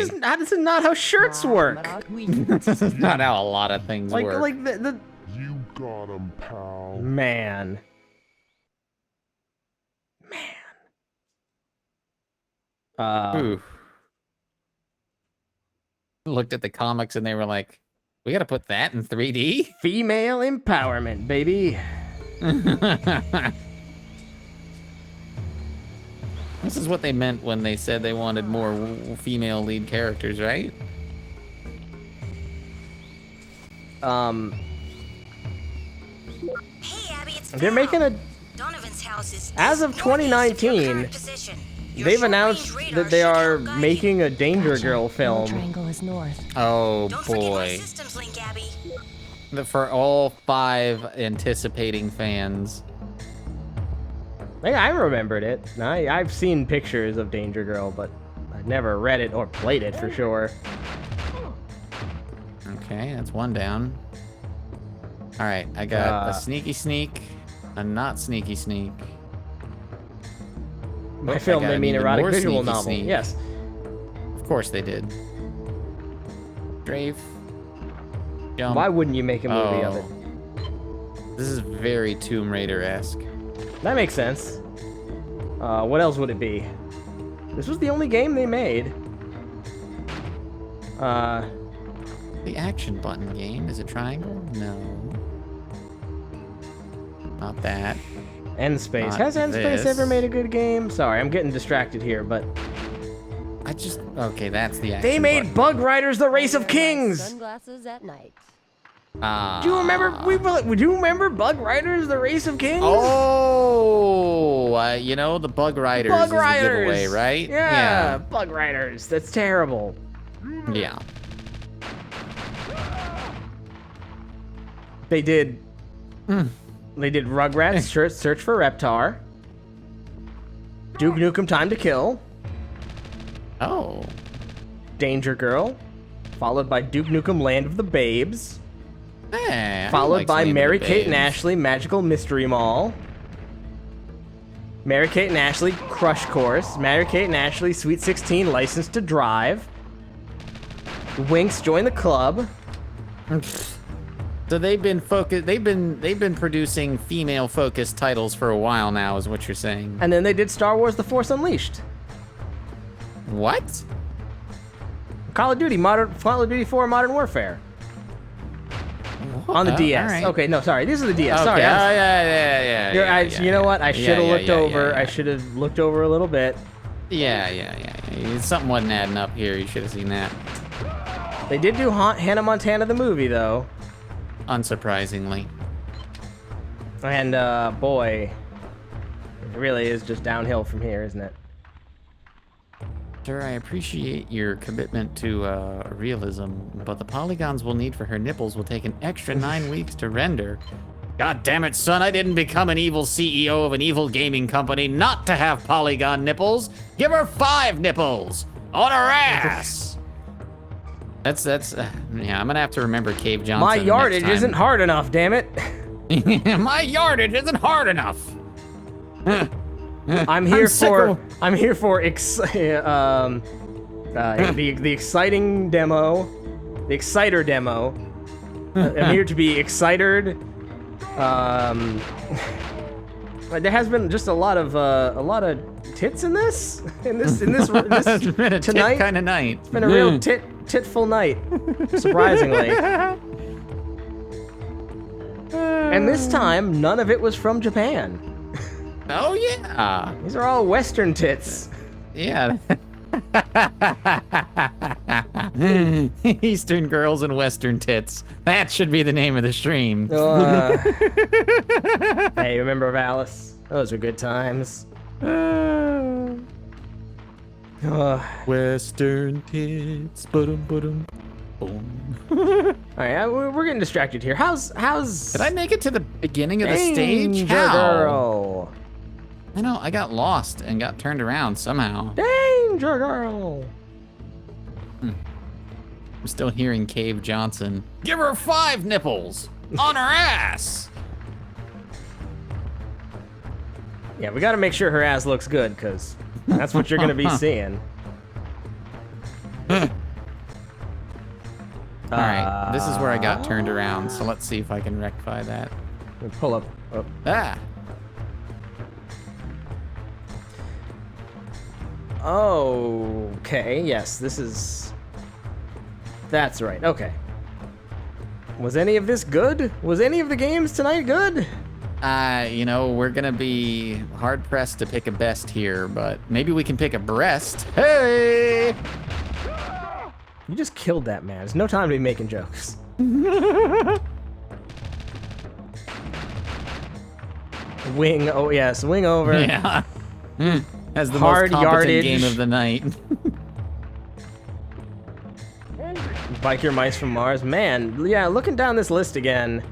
is not how shirts work. This is not how a lot of things work. Like the You got him, pal. Man. Ooh. Looked at the comics and they were like, we gotta put that in 3D? Female empowerment, baby. This is what they meant when they said they wanted more female lead characters, right? Hey, Abby, it's They're making a... Donovan's house is As of 2019, they've announced that they are making a Danger Girl film. Triangle is north. Oh boy. For all 5 anticipating fans. I remembered it. I've seen pictures of Danger Girl, but I've never read it or played it for sure. Okay, that's one down. All right, I got a sneaky sneak, a not sneaky sneak. By film, they mean erotic visual novel. Sneak. Yes. Of course they did. Strafe. Jump. Why wouldn't you make a movie of it? This is very Tomb Raider-esque. That makes sense. What else would it be? This was the only game they made. The action button game. Is it triangle? No. Not that. Endspace. Not Has Endspace this. ever made a good game? Sorry, I'm getting distracted here, but... Okay, that's the action They made button. Bug Riders: The Race of Kings! Sunglasses at night. Do you remember? Do you remember Bug Riders: The Race of Kings? Oh, you know the Bug Riders. Bug is the Riders, giveaway, right? Yeah, Bug Riders. That's terrible. Yeah. They did. They did Rugrats: Search for Reptar. Duke Nukem: Time to Kill. Oh. Danger Girl, followed by Duke Nukem: Land of the Babes. I Followed like by Land of Mary the Kate and Babes. Ashley: Magical Mystery Mall. Mary Kate and Ashley: Crush Course. Mary Kate and Ashley: Sweet 16: License to Drive. Winx: Join the Club. So they've been producing female-focused titles for a while now, is what you're saying. And then they did Star Wars: The Force Unleashed. What? Call of Duty 4 Modern Warfare. On the DS. Alright. Okay, no, sorry. These are the DS. Okay. Sorry. Yeah. You know what? I should have looked over. Yeah. I should have looked over a little bit. Yeah. Something wasn't adding up here. You should have seen that. They did do Hannah Montana the movie, though. Unsurprisingly. And, boy, it really is just downhill from here, isn't it? Sir, I appreciate your commitment to realism, but the polygons we'll need for her nipples will take an extra 9 weeks to render. God damn it, son, I didn't become an evil CEO of an evil gaming company not to have polygon nipples. Give her 5 nipples on her ass. That's yeah, I'm gonna have to remember Cave Johnson. My yardage isn't hard enough, damn it. My yardage isn't hard enough. I'm here for the exciting demo, the Exciter demo. I'm here to be excited. There has been just a lot of tits in this tonight. Kind of night. It's been a real titful night, surprisingly. And this time, none of it was from Japan. Oh yeah. These are all Western tits. Yeah. Eastern girls and Western tits. That should be the name of the stream. Hey, remember Valis? Those were good times. Western tits. Boom. All right, we're getting distracted here. How's? Did I make it to the beginning of the stage? How? Girl. I know, I got lost and got turned around somehow. Danger girl. I'm still hearing Cave Johnson. Give her 5 nipples on her ass. Yeah, we gotta make sure her ass looks good, because that's what you're gonna be seeing. All right, this is where I got turned around, so let's see if I can rectify that. Pull up. Ah. Okay, yes, this is... That's right, okay. Was any of this good? Was any of the games tonight good? You know, we're gonna be hard-pressed to pick a best here, but maybe we can pick a breast. Hey! You just killed that man. There's no time to be making jokes. Wing, oh yes, wing over. Yeah. As the hard most competent yardage game of the night. Bike your mice from Mars. Man, yeah, looking down this list again.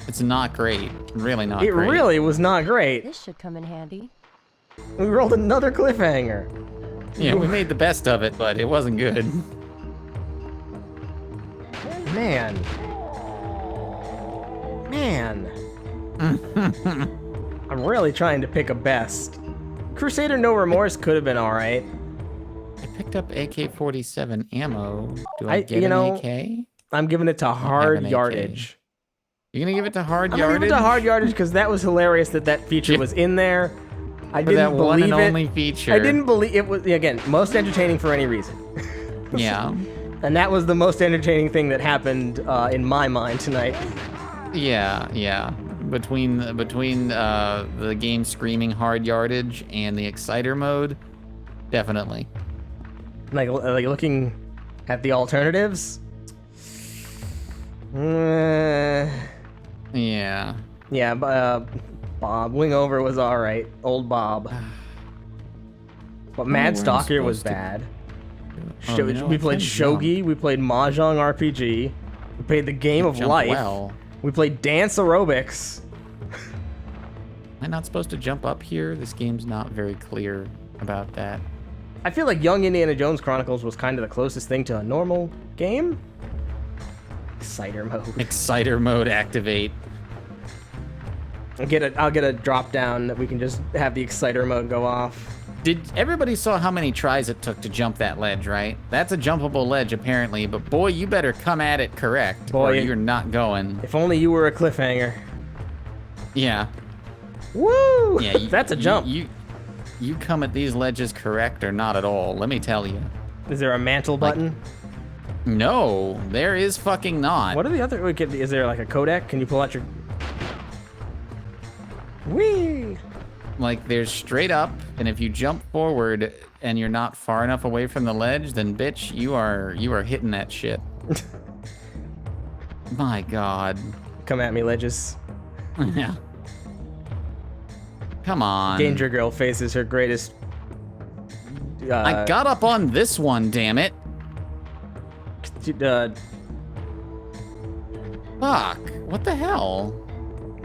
It's not great. Really not great. It really was not great. This should come in handy. We rolled another cliffhanger. Yeah, we made the best of it, but it wasn't good. Man. I'm really trying to pick a best. Crusader No Remorse could have been alright. I picked up AK-47 ammo. Do I get an AK? I'm giving it to hard yardage. You're gonna give it to hard yardage? I'm gonna give it to hard yardage because that was hilarious that feature was in there. I didn't that believe one and it. only feature. I didn't believe it was, again, most entertaining for any reason. Yeah. And that was the most entertaining thing that happened in my mind tonight. Yeah. Between the game screaming hard yardage and the exciter mode, definitely. Like looking at the alternatives. Yeah. Bob Wingover was all right, old Bob. But Mad Stalker was bad. We played Shougi. We played Mahjong RPG. We played the Game of Life. Well. We played Dance Aerobics. Am I not supposed to jump up here? This game's not very clear about that. I feel like Young Indiana Jones Chronicles was kind of the closest thing to a normal game. Exciter mode. Exciter mode activate. I'll get a drop down that we can just have the exciter mode go off. Did everybody saw how many tries it took to jump that ledge, right? That's a jumpable ledge apparently, but boy, you better come at it correct, or you're not going. If only you were a cliffhanger. Yeah. Woo! Yeah, that's a jump. You come at these ledges correct or not at all, let me tell you. Is there a mantle button? No, there is fucking not. What are the other, is there like a codec? Can you pull out your... Whee! Like, there's straight up, and if you jump forward and you're not far enough away from the ledge, then bitch, you are hitting that shit. My God. Come at me, ledges. Yeah. Come on. Danger Girl faces her greatest... I got up on this one, damn it. Fuck. What the hell?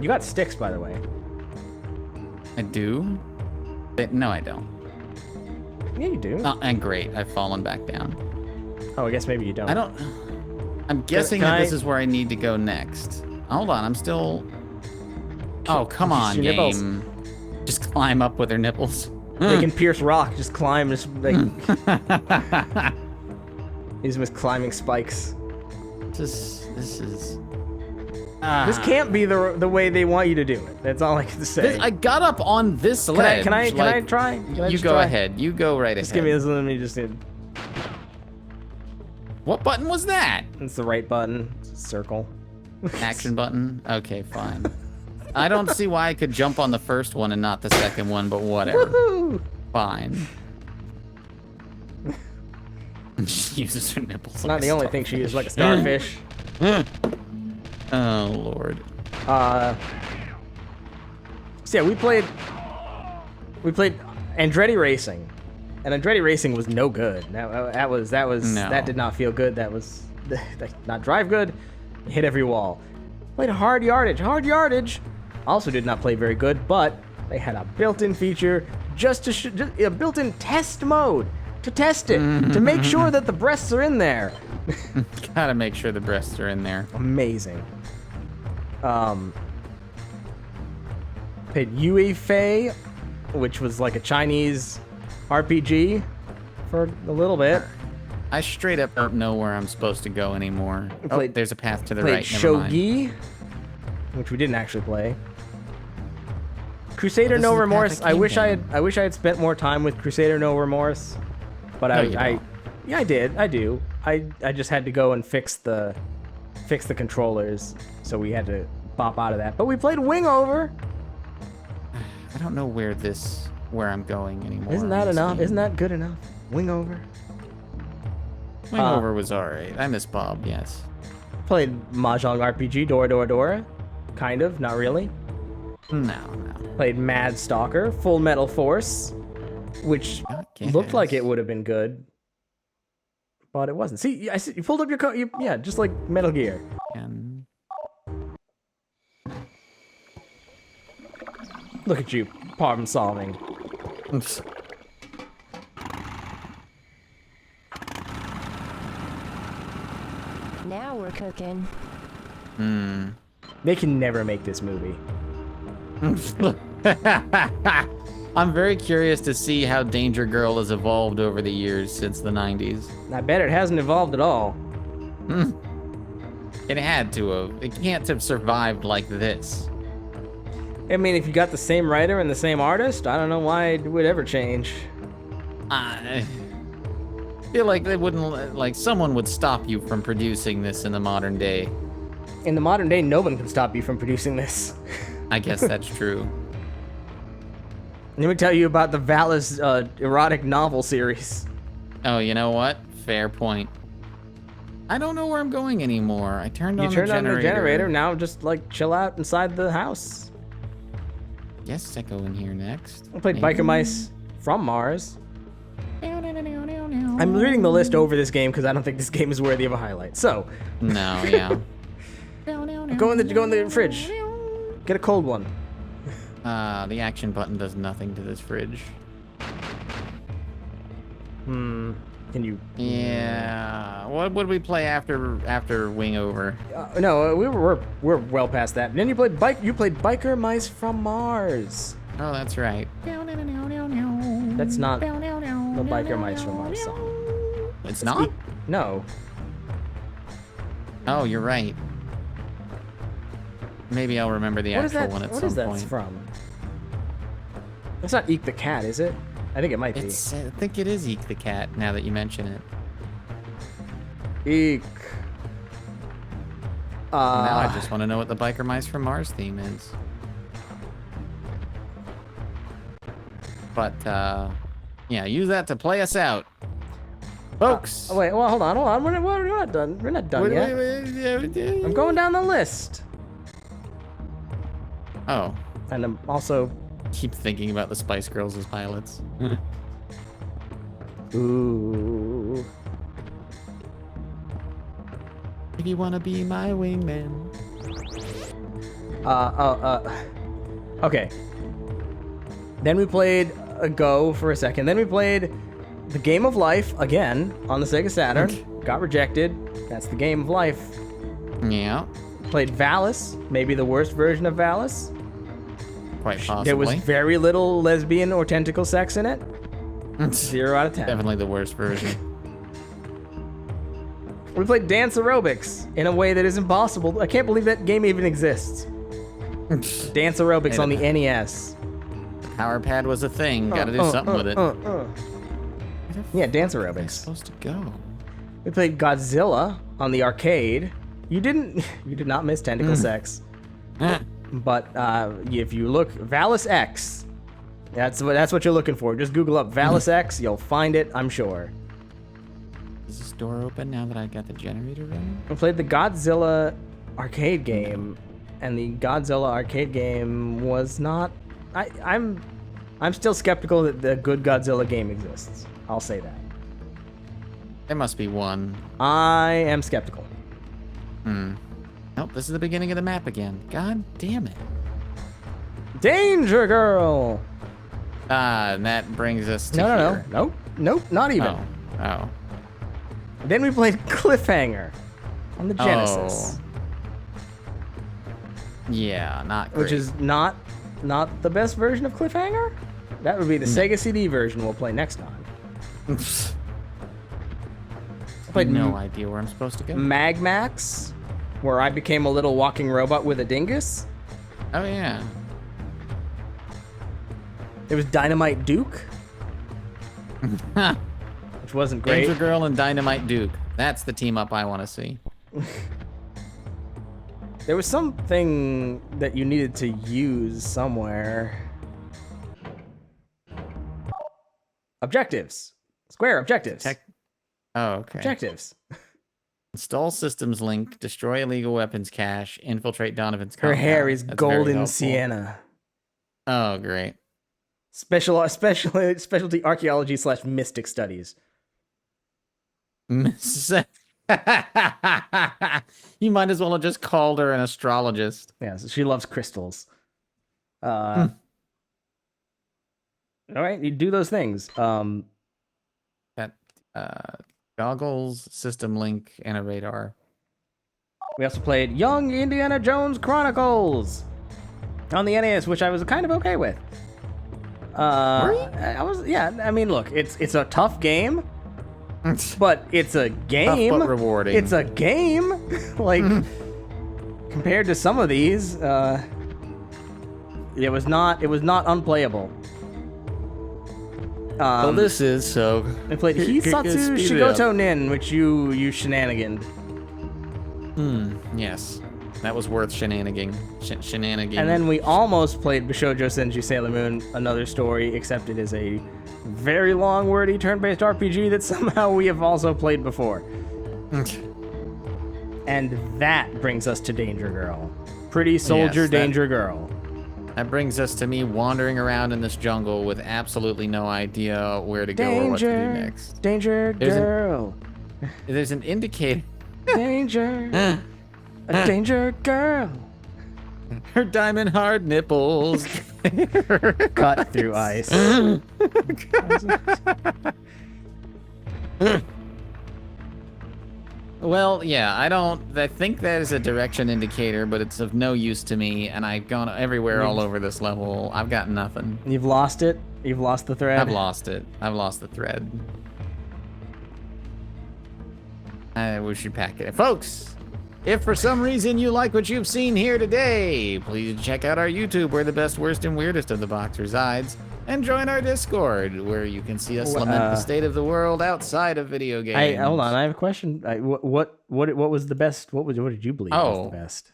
You got sticks, by the way. I do? No, I don't. Yeah, you do. Oh, and great. I've fallen back down. Oh, I guess maybe you don't. I don't... I'm guessing that this is where I need to go next. Hold on, I'm still... Oh, come on, Your nipples. game. Just climb up with her nipples. They can pierce rock. Just climb. Just like... Use them as climbing spikes. This is... This can't be the way they want you to do it. That's all I can say. I got up on this ledge. Can I try? Can I you just go try? ahead. You go right Just ahead. give me this. Let me just. What button was that? It's the right button. It's a circle. Action button? Okay, fine. I don't see why I could jump on the first one and not the second one, but whatever. Woohoo! Fine. She uses her nipples. It's like not the a only thing she uses, like a starfish. Oh Lord. So yeah, we played Andretti Racing, and Andretti Racing was no good. That did not feel good. That did not drive good. Hit every wall. Played a hard yardage. Hard yardage also did not play very good, but they had a built-in feature just a built-in test mode to test it to make sure that the breasts are in there. Gotta make sure the breasts are in there. Amazing. Played Yuefei, which was like a Chinese RPG for a little bit. I straight up don't know where I'm supposed to go anymore. There's a path to the Played right. Never mind. Shogi, which we didn't actually play. Crusader No Remorse. I wish I had spent more time with Crusader No Remorse, but I did. I do. I just had to go and fix the controllers, so we had to pop out of that. But we played Wingover. I don't know where I'm going anymore. Isn't that enough? Isn't that good enough? Wingover. Wingover was alright. I miss Bob. Yes. Played Mahjong RPG. Dora. Kind of. Not really. No. Played Mad Stalker. Full Metal Force, which looked like it would have been good. But it wasn't. See, I see you pulled up your code. Yeah, just like Metal Gear. Look at you, problem solving. Now we're cooking. They can never make this movie. I'm very curious to see how Danger Girl has evolved over the years since the 90s. I bet it hasn't evolved at all. It had to have. It can't have survived like this. I mean, if you got the same writer and the same artist, I don't know why it would ever change. I feel like they wouldn't, like someone would stop you from producing this in the modern day. In the modern day, no one can stop you from producing this. I guess that's true. Let me tell you about the Valis erotic novel series. Oh, you know what? Fair point. I don't know where I'm going anymore. I turned on the generator. You turned on the generator, now just like chill out inside the house. Yes, I go in here next. I played Biker Mice from Mars. I'm reading the list over this game because I don't think this game is worthy of a highlight. So. No, yeah. Go in the fridge. Get a cold one. The action button does nothing to this fridge. Can you? Yeah. What would we play after Wingover? No, we're well past that. And then you played Biker Mice from Mars. Oh, that's right. That's not the Biker Mice from Mars song. It's not? No. Oh, you're right. Maybe I'll remember the actual one at some point. What is that from? It's not Eek the Cat, is it? I think it might be. I think it is Eek the Cat, now that you mention it. Eek. Now I just want to know what the Biker Mice from Mars theme is. But, yeah, use that to play us out. Folks. Wait, well, hold on. We're not done. We're not done yet. I'm going down the list. Oh. And I'm also... Keep thinking about the Spice Girls as pilots. Ooh. If you wanna be my wingman. Okay. Then we played Go for a second. Then we played the Game of Life again on the Sega Saturn. Got rejected. That's the Game of Life. Yeah. Played Valis, maybe the worst version of Valis. Quite possibly. There was very little lesbian or tentacle sex in it. 0 out of 10. Definitely the worst version. We played Dance Aerobics in a way that is impossible. I can't believe that game even exists. Dance Aerobics on the NES. Power pad was a thing. Gotta do something with it. Yeah, Dance Aerobics. Supposed to go. We played Godzilla on the arcade. You did not miss tentacle sex. But if you look, Valis X, that's what you're looking for. Just Google up Valis X, you'll find it, I'm sure. Is this door open now that I got the generator running? We played the Godzilla arcade game, and the Godzilla arcade game was not. I'm still skeptical that the good Godzilla game exists. I'll say that. There must be one. I am skeptical. Nope, this is the beginning of the map again. God damn it. Danger Girl! And that brings us to here. Nope, not even. Oh. Then we played Cliffhanger on the Genesis. Yeah, not great. Which is not the best version of Cliffhanger? That would be the Sega CD version we'll play next time. I played no idea where I'm supposed to go. Magmax, where I became a little walking robot with a dingus. Oh, yeah. There was Dynamite Duke, which wasn't great. Danger Girl and Dynamite Duke. That's the team up I want to see. There was something that you needed to use somewhere. Objectives. Square objectives. Oh, okay. Objectives. Install systems link, destroy illegal weapons cache, infiltrate Donovan's Her compound. hair is That's very golden helpful. sienna. Oh, great. Specialty archaeology / mystic studies. You might as well have just called her an astrologist. Yeah, so she loves crystals. All right, you do those things. Goggles, system link, and a radar. We also played Young Indiana Jones Chronicles on the NES, which I was kind of okay with. I mean, look, it's a tough game, but it's a game. Tough but rewarding. It's a game. Like compared to some of these, it was not unplayable. Well, this is so. I played Hissatsu Shigoto Nin, which you shenaniganed. Yes. That was worth shenanigan. And then we almost played Bishoujo Senju Sailor Moon, another story, except it is a very long, wordy, turn-based RPG that somehow we have also played before. And that brings us to Danger Girl. Pretty Soldier Danger Girl. That brings us to me wandering around in this jungle with absolutely no idea where to go or what to do next. Danger Girl. There's an indicator. Danger. A danger girl. Her diamond hard nipples. Cut through ice. Well, yeah, I think that is a direction indicator, but it's of no use to me, and I've gone everywhere all over this level. I've got nothing. You've lost it? You've lost the thread? I've lost it. I've lost the thread. We should pack it. Folks, if for some reason you like what you've seen here today, please check out our YouTube where the best, worst, and weirdest of the box resides, and join our Discord where you can see us lament the state of the world outside of video games. Hold on, I have a question. What was the best? What did you believe was the best?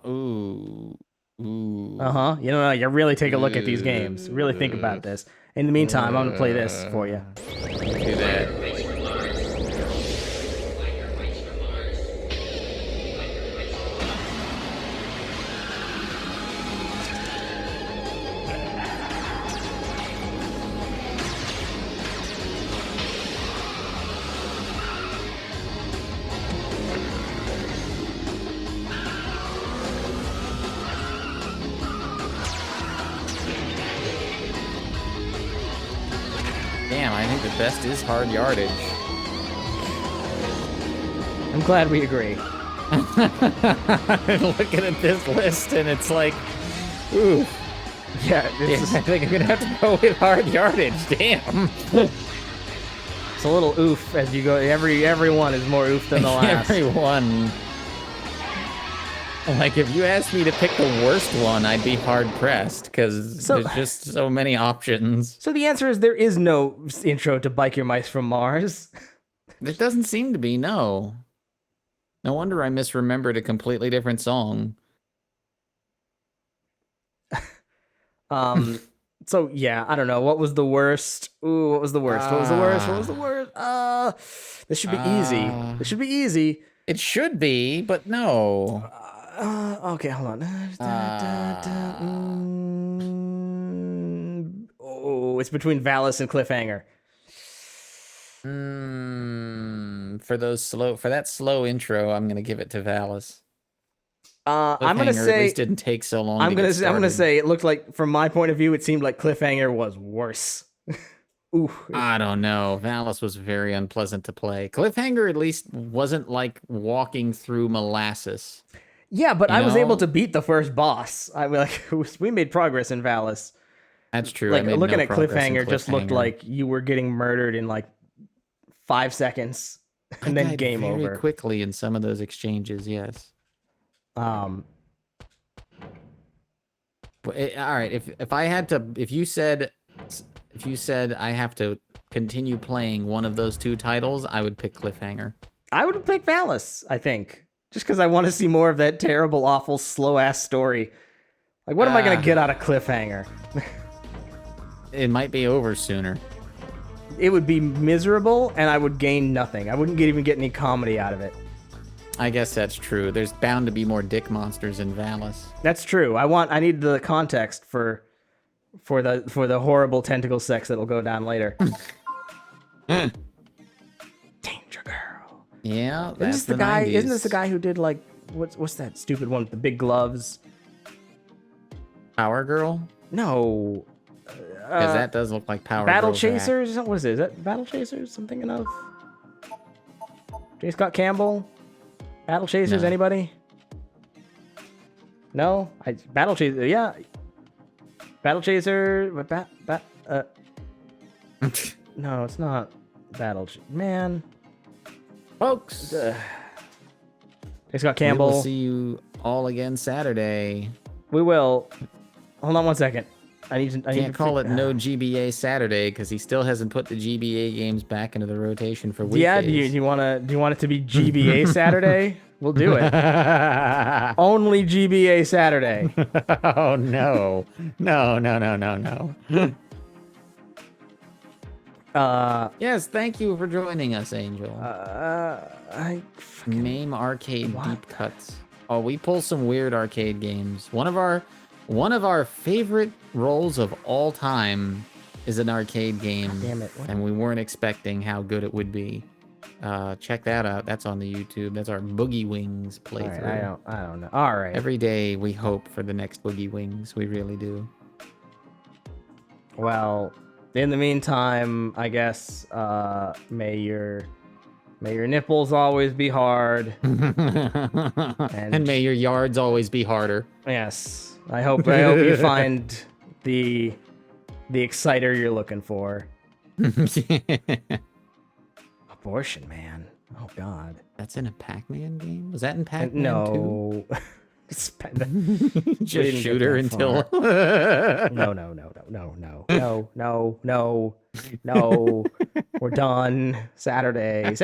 Ooh. You really take a look at these games. Really think about this. In the meantime, I'm gonna play this for you. Do that. Damn, I think the best is Hard Yardage. I'm glad we agree. Looking at this list, and it's like, ooh. Yeah, I think I'm gonna have to go with Hard Yardage. Damn. It's a little oof as you go. Every one is more oof than the last. Every one. Like, if you asked me to pick the worst one, I'd be hard-pressed, because there's just so many options. So the answer is there is no intro to Bike Your Mice from Mars. There doesn't seem to be, no. No wonder I misremembered a completely different song. So, yeah, I don't know. What was the worst? Ooh, what was the worst? What was the worst? What was the worst? This should be easy. This should be easy. It should be, but no. Okay, hold on. Oh, it's between Valis and Cliffhanger. For that slow intro, I'm gonna give it to Valis. I'm gonna say at least didn't take so long. I'm gonna say it looked like, from my point of view, it seemed like Cliffhanger was worse. Ooh. I don't know. Valis was very unpleasant to play. Cliffhanger at least wasn't like walking through molasses. Yeah, but I was able to beat the first boss. I mean, like, we made progress in Valis. That's true. Like, looking at Cliffhanger just looked like you were getting murdered in like 5 seconds, and then game over. Very quickly in some of those exchanges, yes. All right. If you said I have to continue playing one of those two titles, I would pick Cliffhanger. I would pick Valis, I think. Just because I want to see more of that terrible, awful, slow-ass story. Like, what am I going to get out of Cliffhanger? It might be over sooner. It would be miserable, and I would gain nothing. I wouldn't even get any comedy out of it. I guess that's true. There's bound to be more dick monsters in Valis. That's true. I need the context for the horrible tentacle sex that'll go down later. Danger Girl. Yeah, Isn't this the guy? 90s. Isn't this the guy who did like what's that stupid one with the big gloves? Power Girl? No. Because that does look like Power Battle Girl's Chasers? What is it? Is that Battle Chasers? I'm thinking of J. Scott Campbell. Battle Chasers? No. Anybody? No. Battle Chaser. Yeah. Battle Chaser. No, it's not Battle. Man. Folks. J. Scott Campbell. We will see you all again Saturday. We will. Hold on 1 second. I can't call it no GBA Saturday because he still hasn't put the GBA games back into the rotation for weekdays. Yeah, do you want it to be GBA Saturday? We'll do it. Only GBA Saturday. Oh no. No. Yes, thank you for joining us, Angel. MAME arcade deep cuts. Oh, we pull some weird arcade games. One of our favorite roles of all time is an arcade game. Damn it. And we weren't expecting how good it would be. Check that out. That's on the YouTube. That's our Boogie Wings playthrough. Right, I don't know. All right. Every day we hope for the next Boogie Wings. We really do. Well, in the meantime, I guess may your nipples always be hard. and may your yards always be harder. Yes. I hope you find the exciter you're looking for. Abortion, man. Oh God. That's in a Pac-Man game? Was that in Pac-Man No. Just shoot her until No. We're done. Saturday.